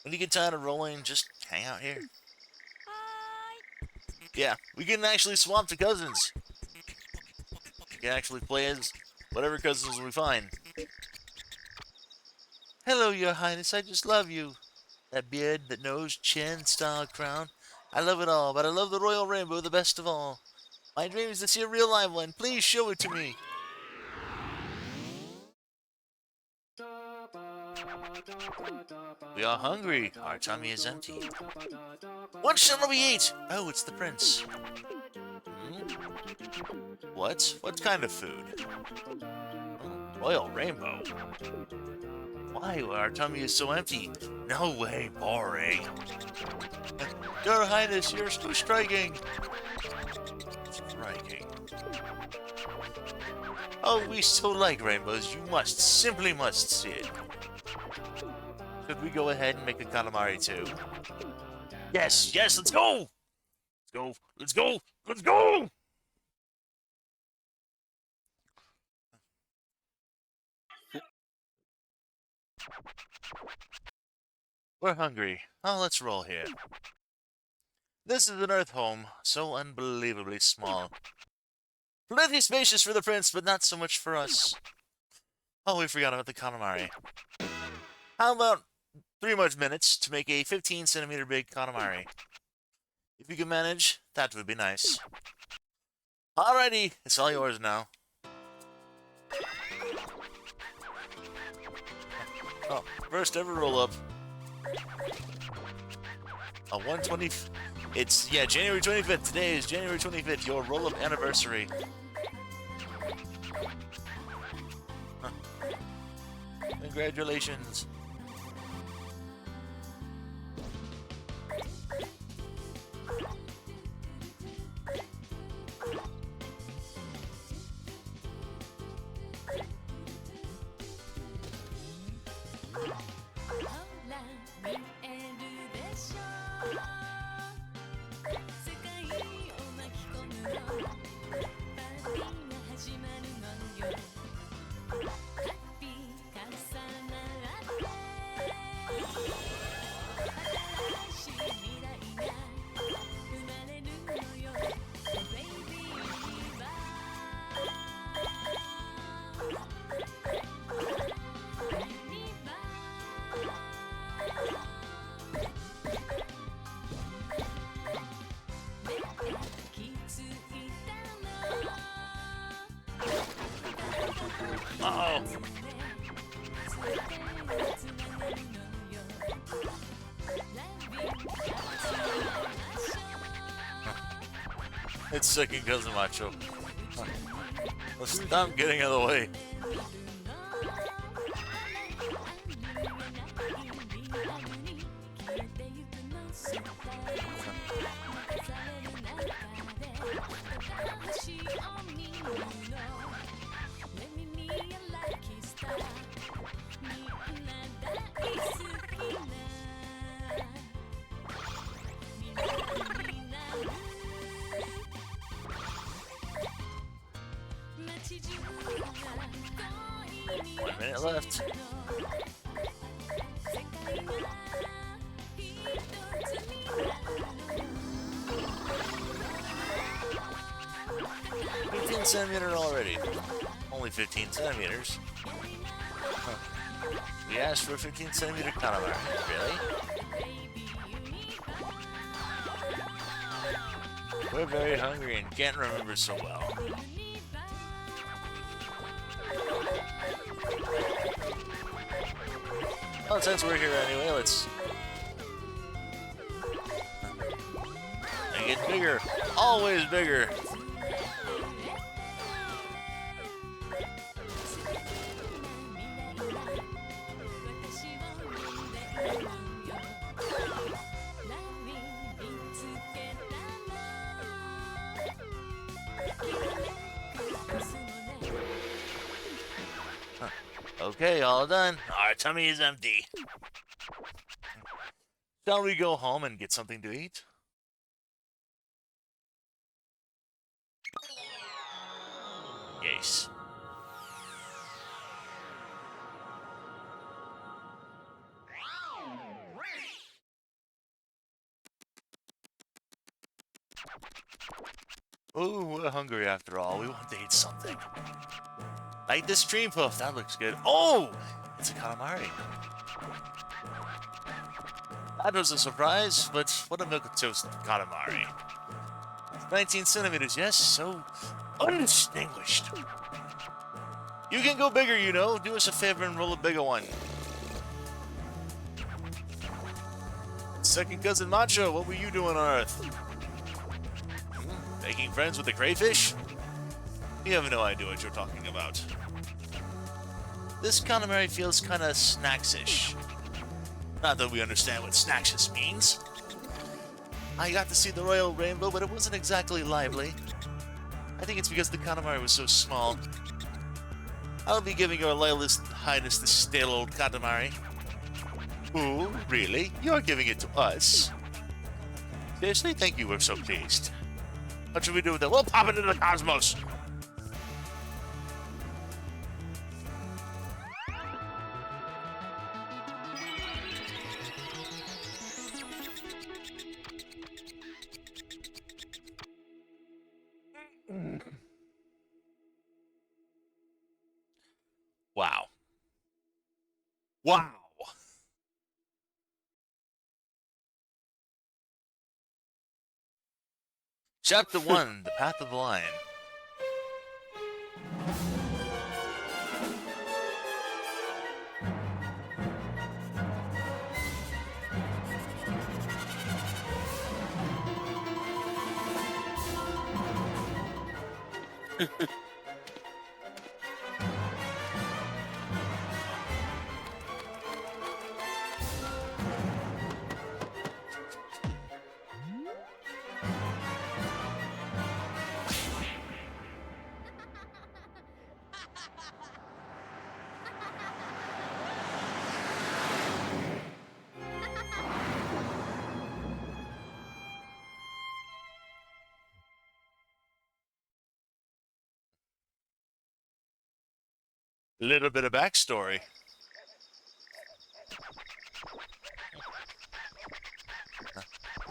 When you get tired of rolling, just hang out here. Yeah, we can actually swap to cousins. We can actually play as whatever cousins we find. Hello, Your Highness, I just love you. That beard, that nose, chin, style, crown. I love it all, but I love the royal rainbow the best of all. My dream is to see a real live one. Please show it to me. We are hungry. Our tummy is empty. What shall we eat? Oh, it's the prince. What? What kind of food? Royal rainbow. Why? Our tummy is so empty. No way, boring. Your Highness, you're so striking. Striking. Oh, we so like rainbows. You must, simply must see it. Should we go ahead and make a calamari too? Yes, yes, let's go! Let's go, let's go, let's go! We're hungry. Oh, let's roll here. This is an Earth home, so unbelievably small. Plenty spacious for the prince, but not so much for us. Oh, we forgot about the calamari. How about 3 more minutes to make a 15 centimeter big calamari? If you can manage, that would be nice. Alrighty, it's all yours now. Oh, first ever roll up. A 120. It's, yeah, January 25th. Today is January 25th, your roll up anniversary. Huh. Congratulations. Uh-oh. It's second cousin Macho. Let's stop getting out of the way. One minute left. Centimeter already. Only 15 centimeters. Huh. We asked for a 15 centimeter Katamari. Really? We're very hungry and can't remember so well. Well, since we're here anyway, let's make it bigger. Always bigger. Okay, all done. Our tummy is empty. Shall we go home and get something to eat? Yes. Ooh, we're hungry after all. We want to eat something. Like this stream puff, that looks good. Oh! It's a Katamari. That was a surprise, but what a milk toast Katamari. 19 centimeters, yes, so undistinguished. You can go bigger, you know. Do us a favor and roll a bigger one. Second cousin Macho, what were you doing on Earth? Making friends with the crayfish? You have no idea what you're talking about. This Katamari feels kinda snacksish. Not that we understand what snacksis means. I got to see the royal rainbow, but it wasn't exactly lively. I think it's because the Katamari was so small. I'll be giving your loyalist highness this stale old Katamari. Ooh, really? You're giving it to us? Seriously? Thank you, we're so pleased. What should we do with it? We'll pop it into the cosmos! Wow. Wow. Chapter 1, The Path of the Lion. Little bit of backstory.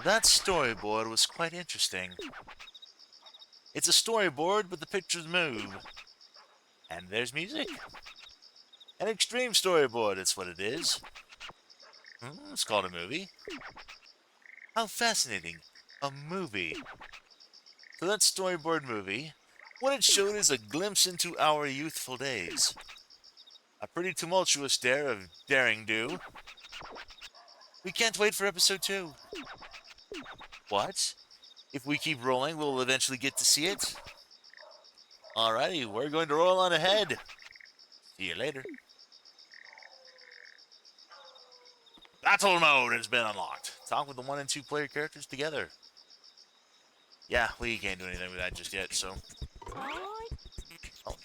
That storyboard was quite interesting. It's a storyboard, but the pictures move. And there's music. An extreme storyboard, it's what it is. It's called a movie. How fascinating. A movie. So that storyboard movie, what it showed is a glimpse into our youthful days. A pretty tumultuous dare of daring do. We can't wait for episode 2. What? If we keep rolling, we'll eventually get to see it. Alrighty, we're going to roll on ahead. See you later. Battle mode has been unlocked. Talk with the 1 and 2 player characters together. Yeah, we can't do anything with that just yet, so. Oh.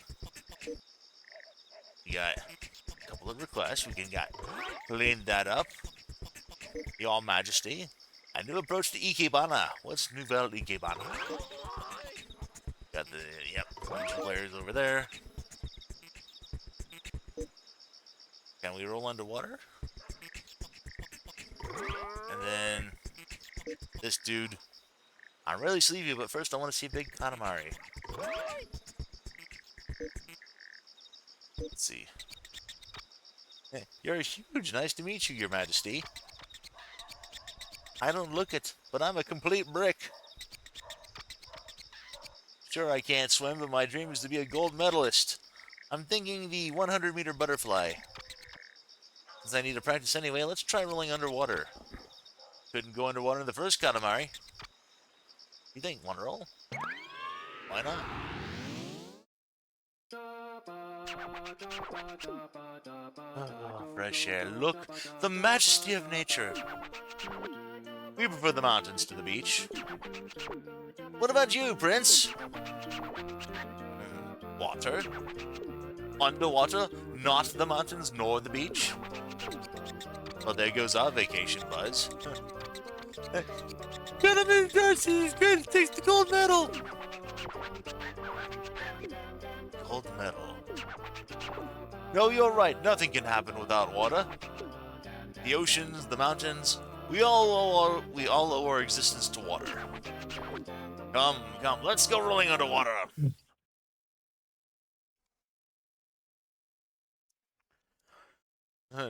We got a couple of requests. We can clean that up. Your Majesty. A new approach to Ikebana. What's Nouvelle Ikebana? Got the, yep, 1 and 2 players over there. Can we roll underwater? And then this dude. I'm really sleepy, but first I want to see a big Katamari. Let's see. Hey, you're huge. Nice to meet you, Your Majesty. I don't look it, but I'm a complete brick. Sure, I can't swim, but my dream is to be a gold medalist. I'm thinking the 100-meter butterfly. Since I need to practice anyway, let's try rolling underwater. Couldn't go underwater in the first Katamari. You think? Want to roll? Why not? Oh, fresh air. Look, the majesty of nature. We prefer the mountains to the beach. What about you, Prince? Water? Underwater? Not the mountains nor the beach? Well, there goes our vacation, Buzz. Gentlemen, Darcy's great takes the gold medal! Gold medal. No, you're right. Nothing can happen without water. The oceans, the mountains, we all owe our existence to water. Come, let's go rolling underwater.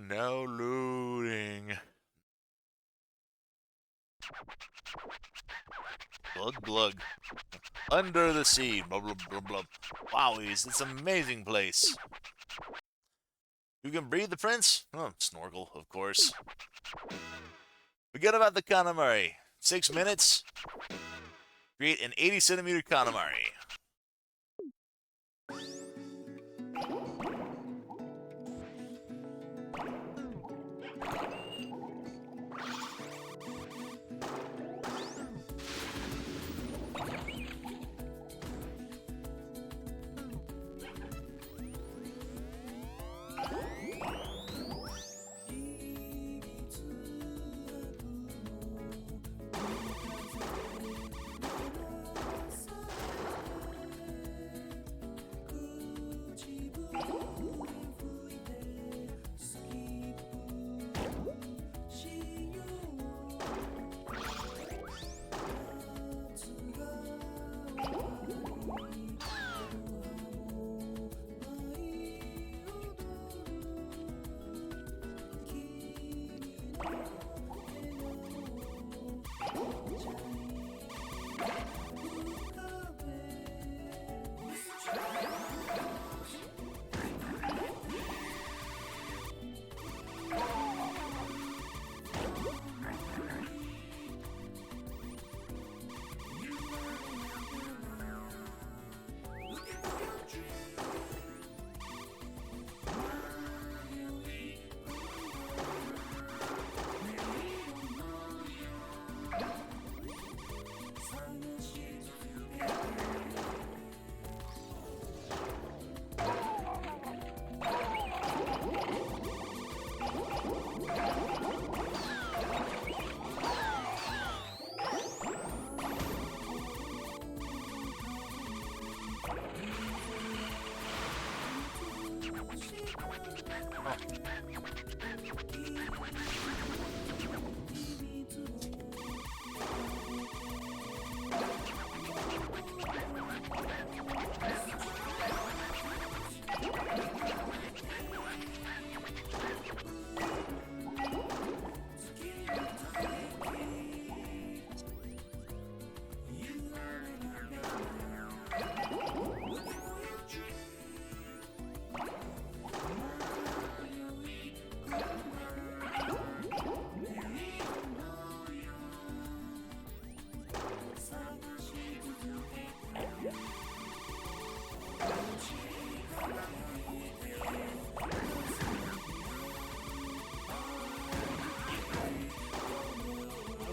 Now loading. Glug glug. Under the sea. Blah blah blah blah. Wowies, it's an amazing place. You can breathe, the prince? Oh, snorkel, of course. Forget about the Katamari. 6 minutes. Create an 80-centimeter Katamari.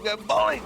Booga boing!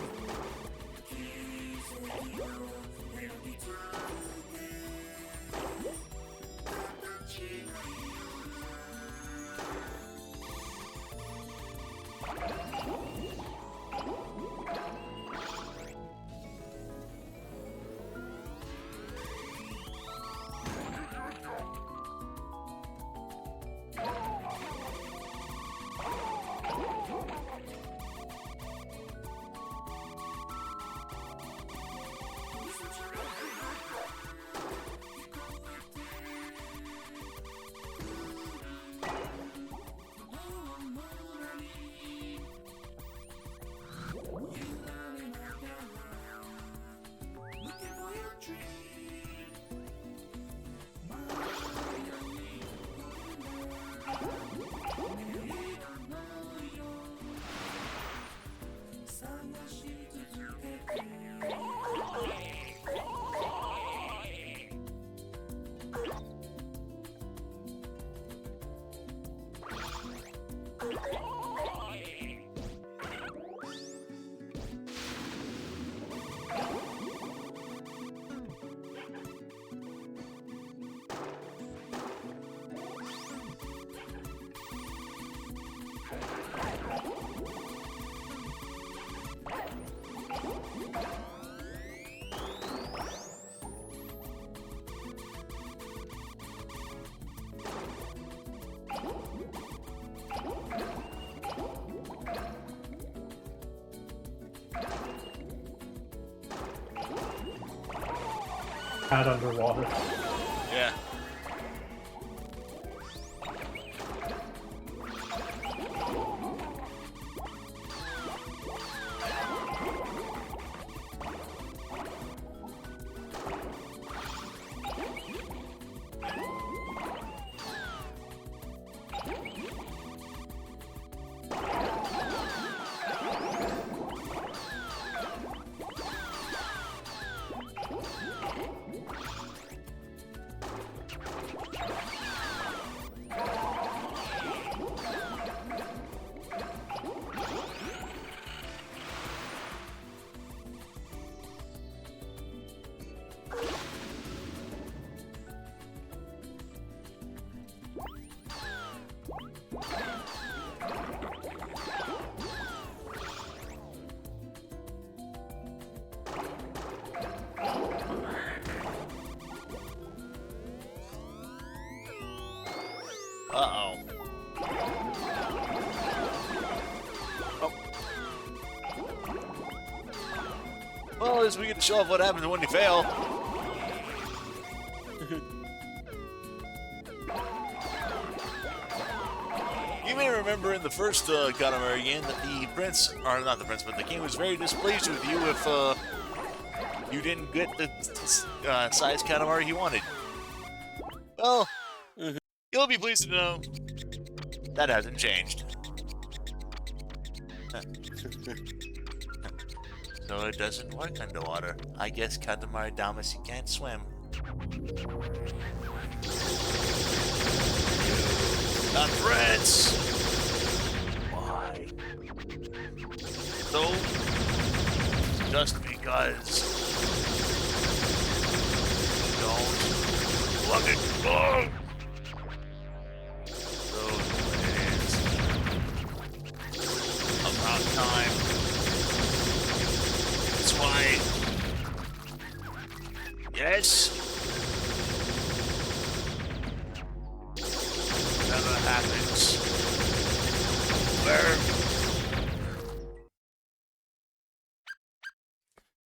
Cat underwater. Yeah. Uh-oh. Oh. Well, at least we get to show off what happens when you fail. You may remember in the first Katamari game that the prince, or not the prince, but the king was very displeased with you if you didn't get the size Katamari he wanted. Well, you'll be pleased to know that hasn't changed. So it doesn't work underwater. I guess Katamari Damacy can't swim. Not Prince! Why? So, just because you don't look at gold. So it is about time. That's why. Yes. Whatever happens. Where?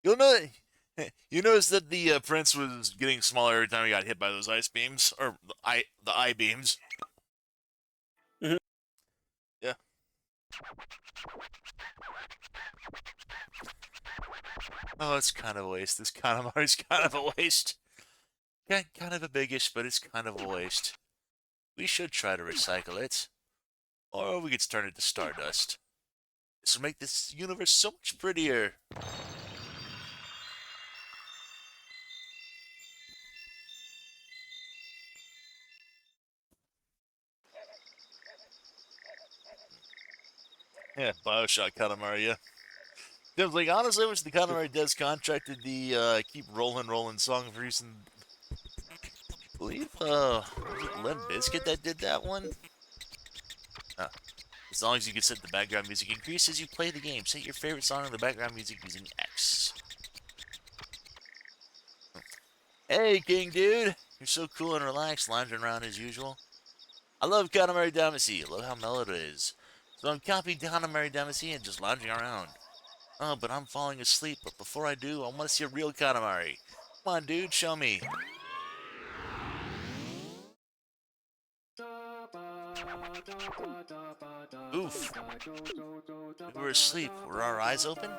You'll know. You notice that the prince was getting smaller every time he got hit by those ice beams, or the eye beams. Mhm. Yeah. Oh, it's kind of a waste. This Katamari's kind of a waste. Yeah, kind of a biggish, but it's kind of a waste. We should try to recycle it. Or we could turn it to stardust. This will make this universe so much prettier. Yeah, Bioshock Katamari, yeah. Tim's like, honestly, I wish the Katamari Devs contracted the Keep Rollin' song for use in, I believe, was it Limp Bizkit that did that one? As long as you can set the background music increase as you play the game. Set your favorite song in the background music using X. Hey, King Dude. You're so cool and relaxed, lounging around as usual. I love Katamari Damacy. I love how mellow it is. So I'm copying Katamari Damacy and just lounging around. Oh, but I'm falling asleep. But before I do, I want to see a real Katamari. Come on, dude, show me. Oof. We were asleep. Were our eyes open?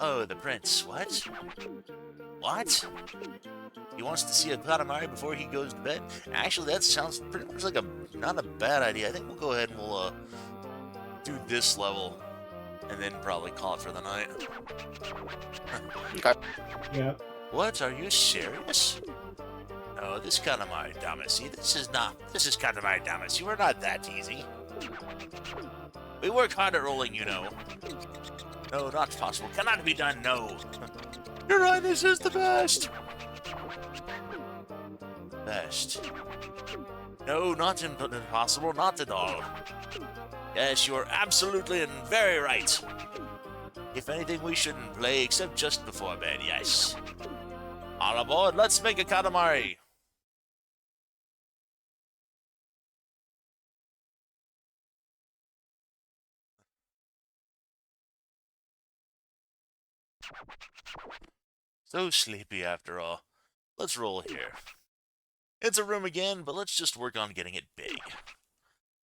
Oh, the prince. What? What? He wants to see a Katamari before he goes to bed? Actually, that sounds pretty much like not a bad idea. I think we'll go ahead and we'll do this level and then probably call it for the night. Okay. Yeah. What? Are you serious? No, this Katamari Damacy. This is Katamari Damacy. We're not that easy. We work hard at rolling, you know. No, not possible. Cannot be done, no. Your Highness is the best. Best. No, not impossible, not at all. Yes, you are absolutely and very right. If anything, we shouldn't play except just before bed, yes. All aboard, let's make a Katamari. So sleepy after all. Let's roll here. It's a room again, but let's just work on getting it big.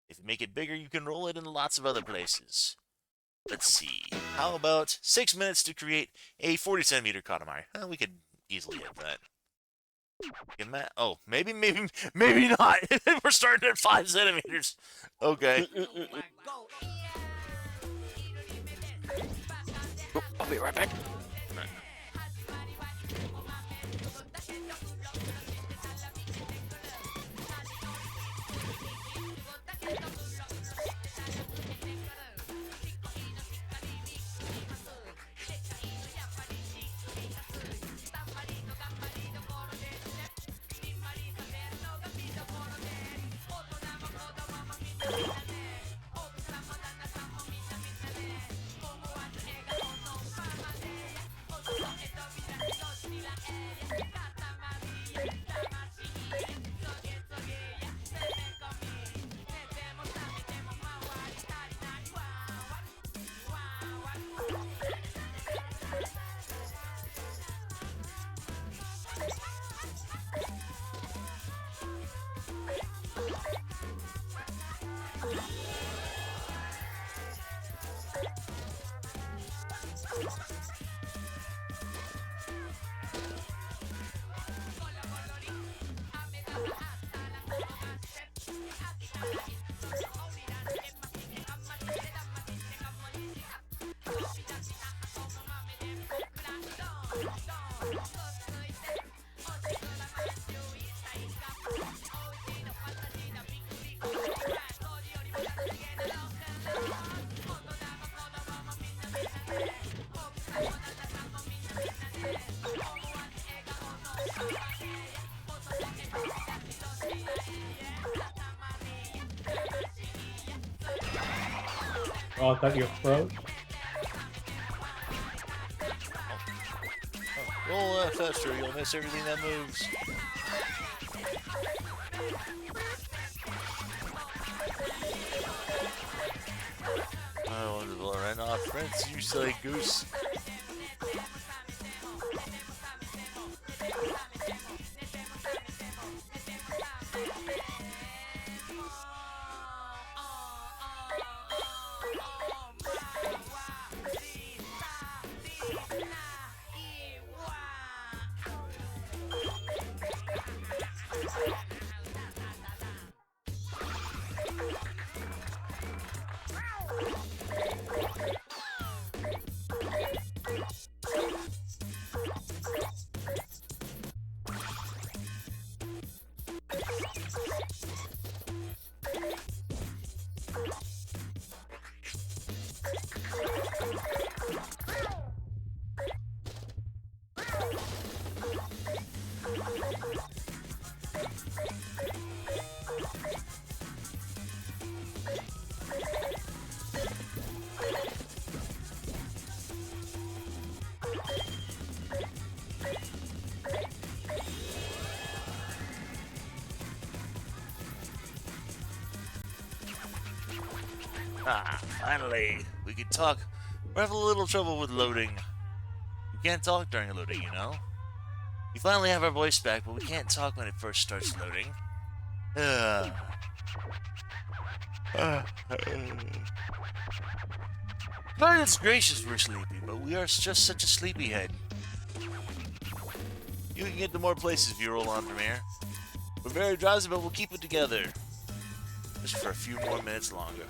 If you make it bigger, you can roll it in lots of other places. Let's see. How about 6 minutes to create a 40 centimeter Katamari? We could easily hit that. Oh, maybe not. We're starting at 5 centimeters. Okay. I'll be right back. Oh, I thought you froze. Roll that faster, you'll miss everything that moves. Oh, wonderful. Right off, Prince, you silly goose. Ah, finally. We can talk. We're having a little trouble with loading. We can't talk during loading, you know? We finally have our voice back, but we can't talk when it first starts loading. Goodness gracious, we're sleepy, but we are just such a sleepyhead. You can get to more places if you roll on from here. We're very drowsy, but we'll keep it together. Just for a few more minutes longer.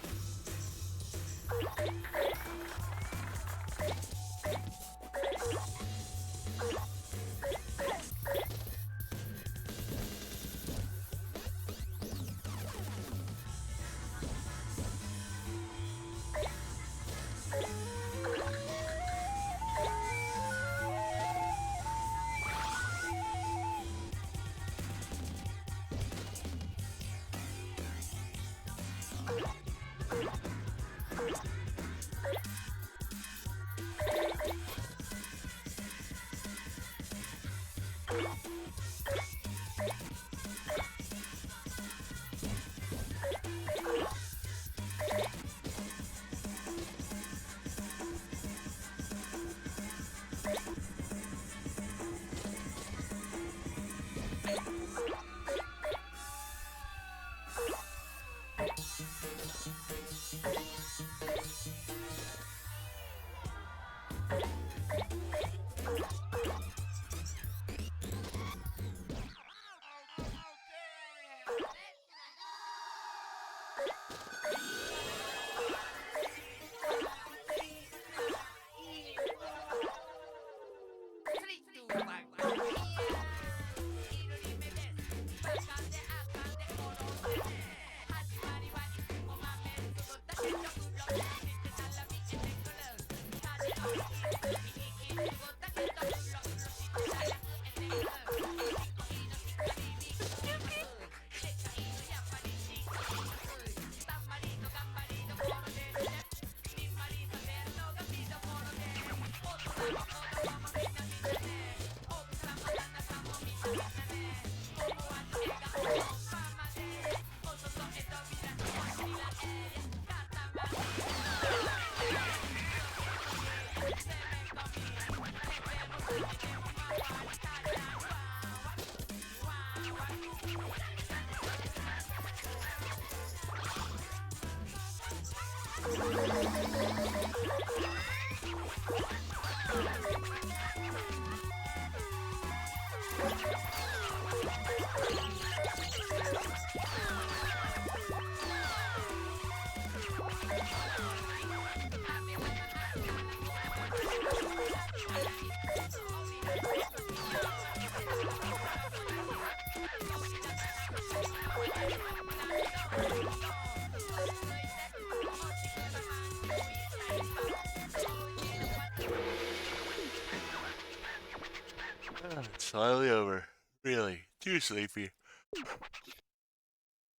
It's finally over. Really, too sleepy.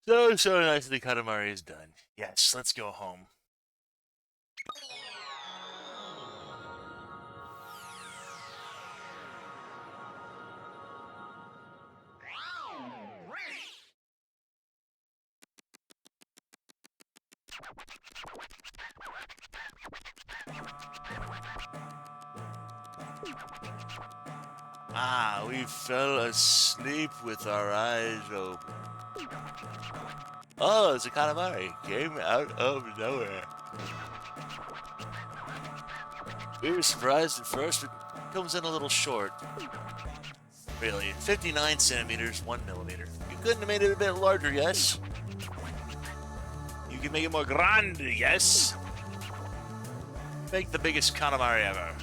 So nice the Katamari is done. Yes, let's go home. Ah, we fell asleep with our eyes open. Oh, it's a Katamari. Came out of nowhere. We were surprised at first, but it comes in a little short. Really, 59 centimeters, 1 millimeter. You couldn't have made it a bit larger, yes? You can make it more grande, yes? Make the biggest Katamari ever.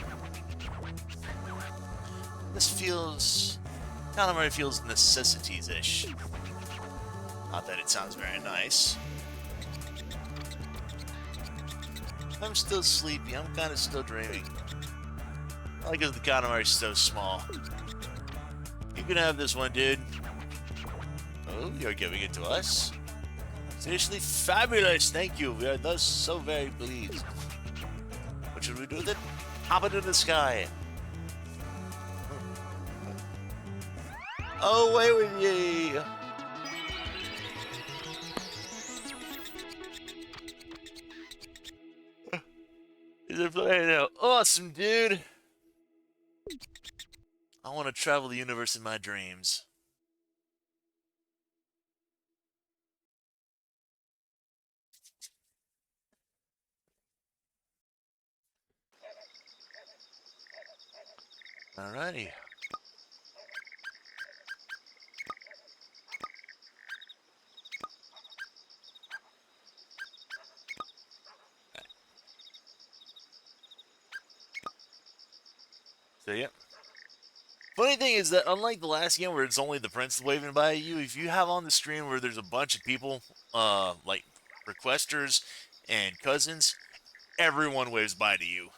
This feels... Katamari feels necessities-ish. Not that it sounds very nice. I'm still sleepy. I'm kind of still dreaming. I like it the Katamari's so small. You can have this one, dude. Oh, you're giving it to us? Seriously fabulous! Thank you. We are thus so very pleased. What should we do with it? Hop it in the sky. Away with ye! They're playing out. Awesome, dude. I want to travel the universe in my dreams. Alrighty. So, yeah. Funny thing is that unlike the last game where it's only the prince waving by you, if you have on the screen where there's a bunch of people, like requesters and cousins, everyone waves by to you.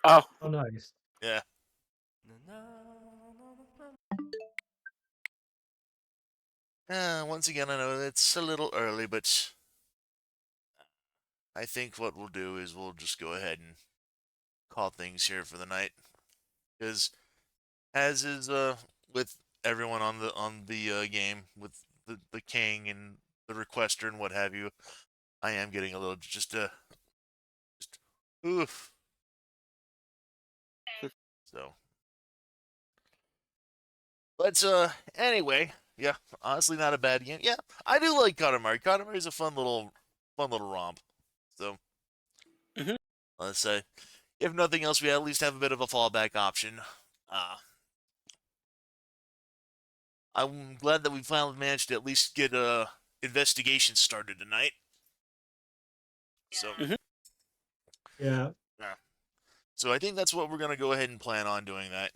Oh, Oh, nice. Yeah. Once again, I know it's a little early, but I think what we'll do is we'll just go ahead and call things here for the night. Because as is with everyone on the game, with the king and the requester and what have you, I am getting a little just oof. So, but anyway, yeah, honestly, not a bad game. Yeah, I do like Katamari. Katamari is a fun little romp. So, Mhm. let's say, if nothing else, we at least have a bit of a fallback option. I'm glad that we finally managed to at least get a investigation started tonight. So, Mhm. Yeah. yeah. So I think that's what we're gonna go ahead and plan on doing that.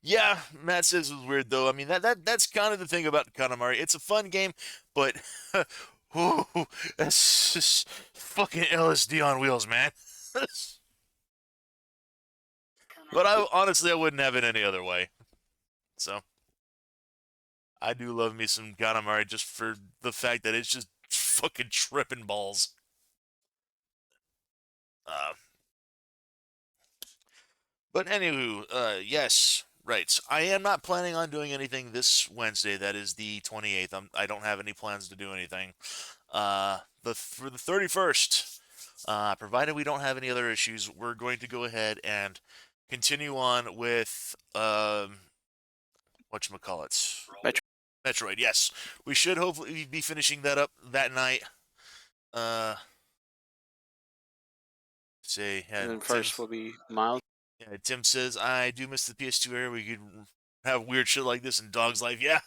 Yeah, Matt says it was weird though. I mean that's kind of the thing about Katamari. It's a fun game, but ooh, that's just fucking LSD on wheels, man. But I wouldn't have it any other way. So I do love me some Katamari just for the fact that it's just fucking tripping balls. Uh, but anywho, yes, right. I am not planning on doing anything this Wednesday. That is the 28th. I don't have any plans to do anything. For the 31st, provided we don't have any other issues, we're going to go ahead and continue on with whatchamacallit? Metro. Metroid. Yes, we should hopefully be finishing that up that night. Uh, say, yeah, And then Tim. first will be Miles. Yeah, Tim says I do miss the PS2 era. We could have weird shit like this in Dog's Life. Yeah,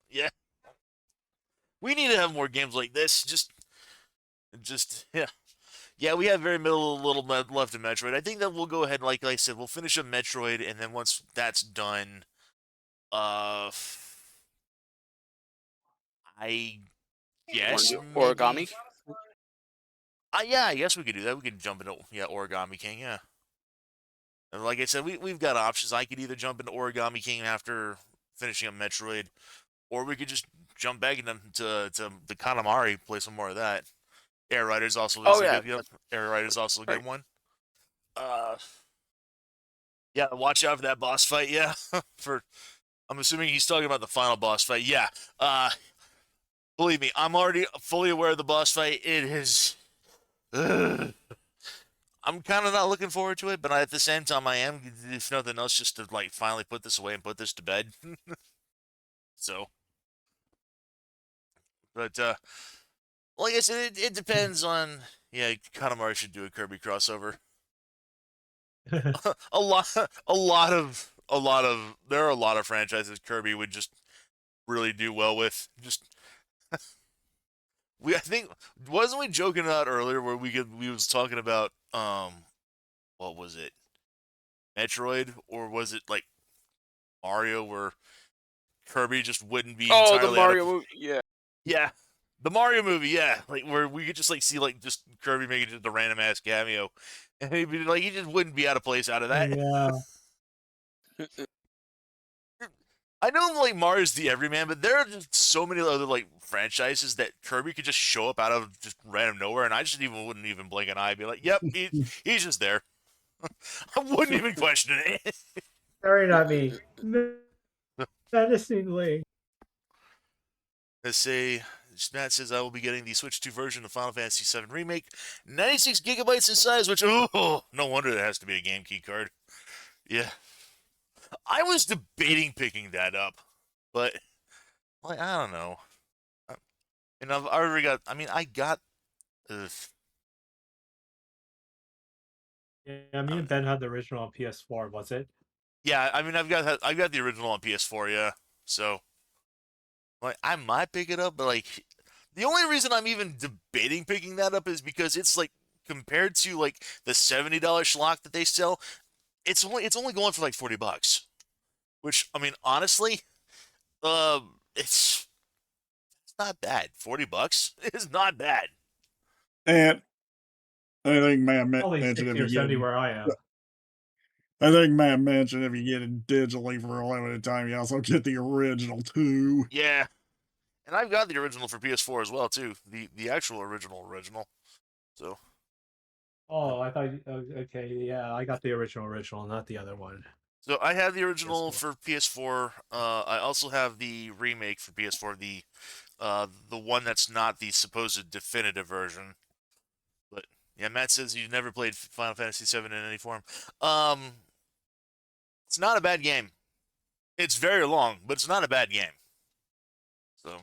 yeah. We need to have more games like this. Just yeah. Yeah, we have very little left in Metroid. I think that we'll go ahead, like I said, we'll finish up Metroid, and then once that's done, uh, I guess Origami. maybe. Yeah, I guess we could do that. We could jump into Origami King. Yeah, and like I said, we've got options. I could either jump into Origami King after finishing up Metroid, or we could just jump back into to the Katamari, play some more of that. Air Rider's also is Oh a yeah. good. Yep, Air Rider's also a Right. good one. Yeah, watch out for that boss fight. Yeah, I'm assuming he's talking about the final boss fight. Yeah. Believe me, I'm already fully aware of the boss fight. It is. I'm kind of not looking forward to it, but at the same time, I am, if nothing else, just to like finally put this away and put this to bed. So, but like I said, it depends on. Yeah, Katamari should do a Kirby crossover. a lot, there are a lot of franchises Kirby would just really do well with. Just I think wasn't we joking about earlier where we was talking about what was it, Metroid, or was it like Mario where Kirby just wouldn't be Oh, the entirely out Mario of movie. Yeah. yeah. The Mario movie, yeah, like where we could just like see like just Kirby making just a random ass cameo, and he'd be like he just wouldn't be out of place out of that. Yeah. I know like Mario's the everyman, but there are just so many other like franchises that Kirby could just show up out of just random nowhere, and I just even wouldn't even blink an eye. I'd be like, "Yep, he's just there." I wouldn't even question it. Staring at me menacingly. Let's see. Matt says I will be getting the Switch 2 version of Final Fantasy VII Remake, 96 gigabytes in size. Which no wonder it has to be a game key card. Yeah, I was debating picking that up, but like I don't know. And I've already got. I mean, I got. Ugh, Yeah, me and Ben had the original on PS4, was it? yeah, I mean, I've got the original on PS4. Yeah, so like I might pick it up, but like the only reason I'm even debating picking that up is because it's like compared to like the $70 schlock that they sell, it's only going for like $40. Which I mean, honestly, it's not bad. $40 is not bad. And I think Matt Only mentioned 60 if or you 70 get. where I am. I think Matt mentioned if you get it digitally for a limited time, you also get the original too. Yeah, and I've got the original for PS4 as well too. The actual original. So Oh, I thought. Okay, yeah, I got the original, not the other one. so I have the original PS4. for PS4. I also have the remake for PS4. The one that's not the supposed definitive version. But yeah, Matt says you've never played Final Fantasy VII in any form. It's not a bad game. It's very long, but it's not a bad game. So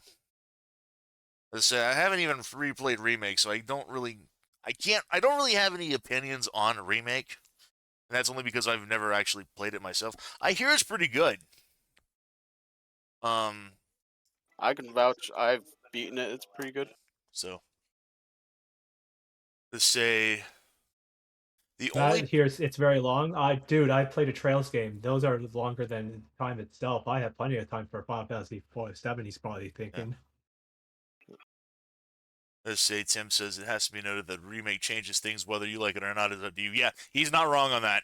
let's say I haven't even replayed remake, so I don't really have any opinions on remake. And that's only because I've never actually played it myself. I hear it's pretty good. I can vouch. I've beaten it. It's pretty good. So let's say the That only here's it's very long. I played a Trails game. Those are longer than time itself. I have plenty of time for Final Fantasy 7. He's probably thinking. let's say Tim says it has to be noted that remake changes things whether you like it or not is up to you. Yeah, he's not wrong on that.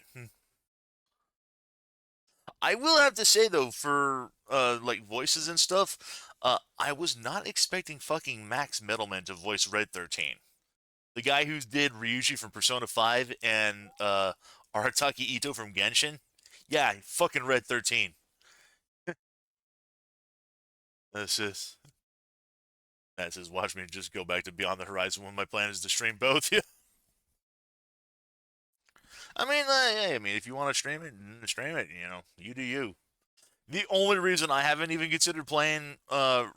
I will have to say though, for like voices and stuff, I was not expecting fucking Max Middleman to voice Red 13. The guy who did Ryuji from Persona 5 and Arataki Ito from Genshin. Yeah, fucking Red 13. This is that says watch me just go back to Beyond the Horizon when my plan is to stream both. Yeah. I mean, if you want to stream it, stream it. You know, you do you. The only reason I haven't even considered playing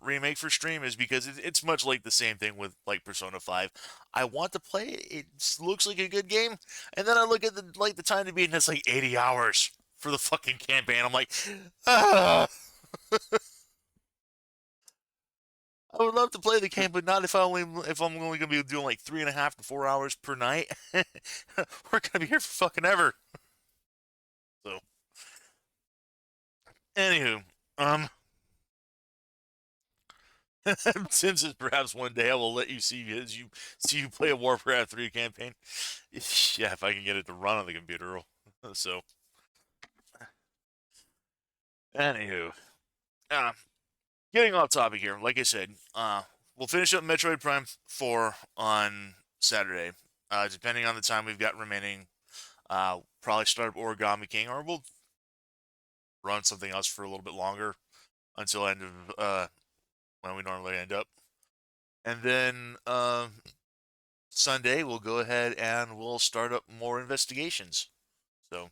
remake for stream is because it's much like the same thing with like Persona 5. I want to play it. It looks like a good game, and then I look at the time to beat, and it's like 80 hours for the fucking campaign. I'm like, ah. I would love to play the game, but not if I'm only gonna be doing like 3.5 to 4 hours per night. We're gonna be here for fucking ever. So, anywho, since perhaps one day I will let you see you play a Warcraft 3 campaign. Yeah, if I can get it to run on the computer. So, anywho, getting off topic here. Like I said, we'll finish up Metroid Prime 4 on Saturday. Depending on the time we've got remaining, probably start up Origami King, or we'll run something else for a little bit longer until end of when we normally end up. And then Sunday, we'll go ahead and we'll start up more investigations. So,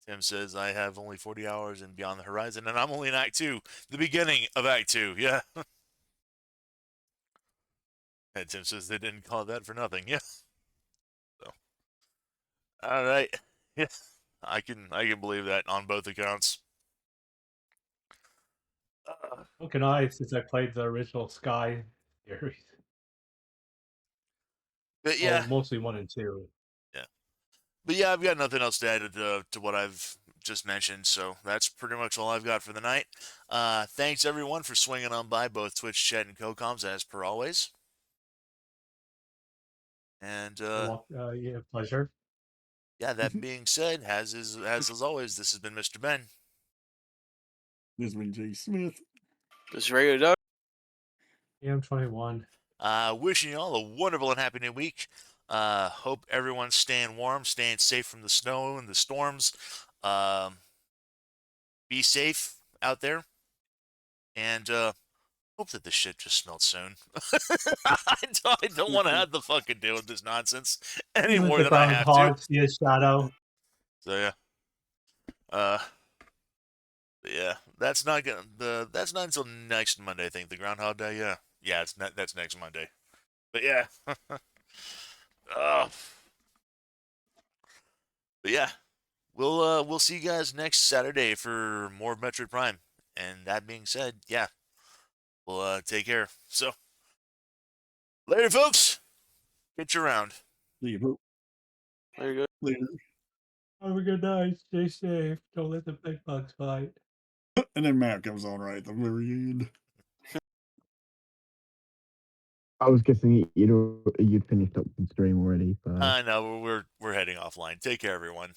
Tim says, I have only 40 hours in Beyond the Horizon, and I'm only in Act 2, the beginning of Act 2. Yeah. And Tim says they didn't call that for nothing. Yeah. So, all right. Yeah. I can believe that on both accounts. So can I, since I played the original Sky series. But yeah. Well, mostly 1 and 2. Yeah. But yeah, I've got nothing else to add to what I've just mentioned, so that's pretty much all I've got for the night. Thanks everyone for swinging on by both Twitch chat and CoComs as per always. And Yeah, pleasure. yeah, that being said, as always, this has been Mr. Ben. This has been Jay Smith. This is Radio Doug. AM21. Wishing you all a wonderful and happy new week. Hope everyone's staying warm, staying safe from the snow and the storms. Be safe out there. And Hope that this shit just smelled soon. I don't want to have to fucking deal with this nonsense any Even more the than I have to. groundhog see his shadow. So yeah. But yeah, that's not until next Monday. I think the Groundhog Day. Yeah, that's next Monday. But yeah, oh, but yeah, we'll see you guys next Saturday for more of Metroid Prime. And that being said, yeah, we'll take care. So later, folks. Get you around. Leave. Very good. Later. Have a good night. Stay safe. Don't let the big bugs bite. And then Matt comes on right at the very end. I was guessing you'd finished up the stream already. So. I know we're heading offline. Take care, everyone.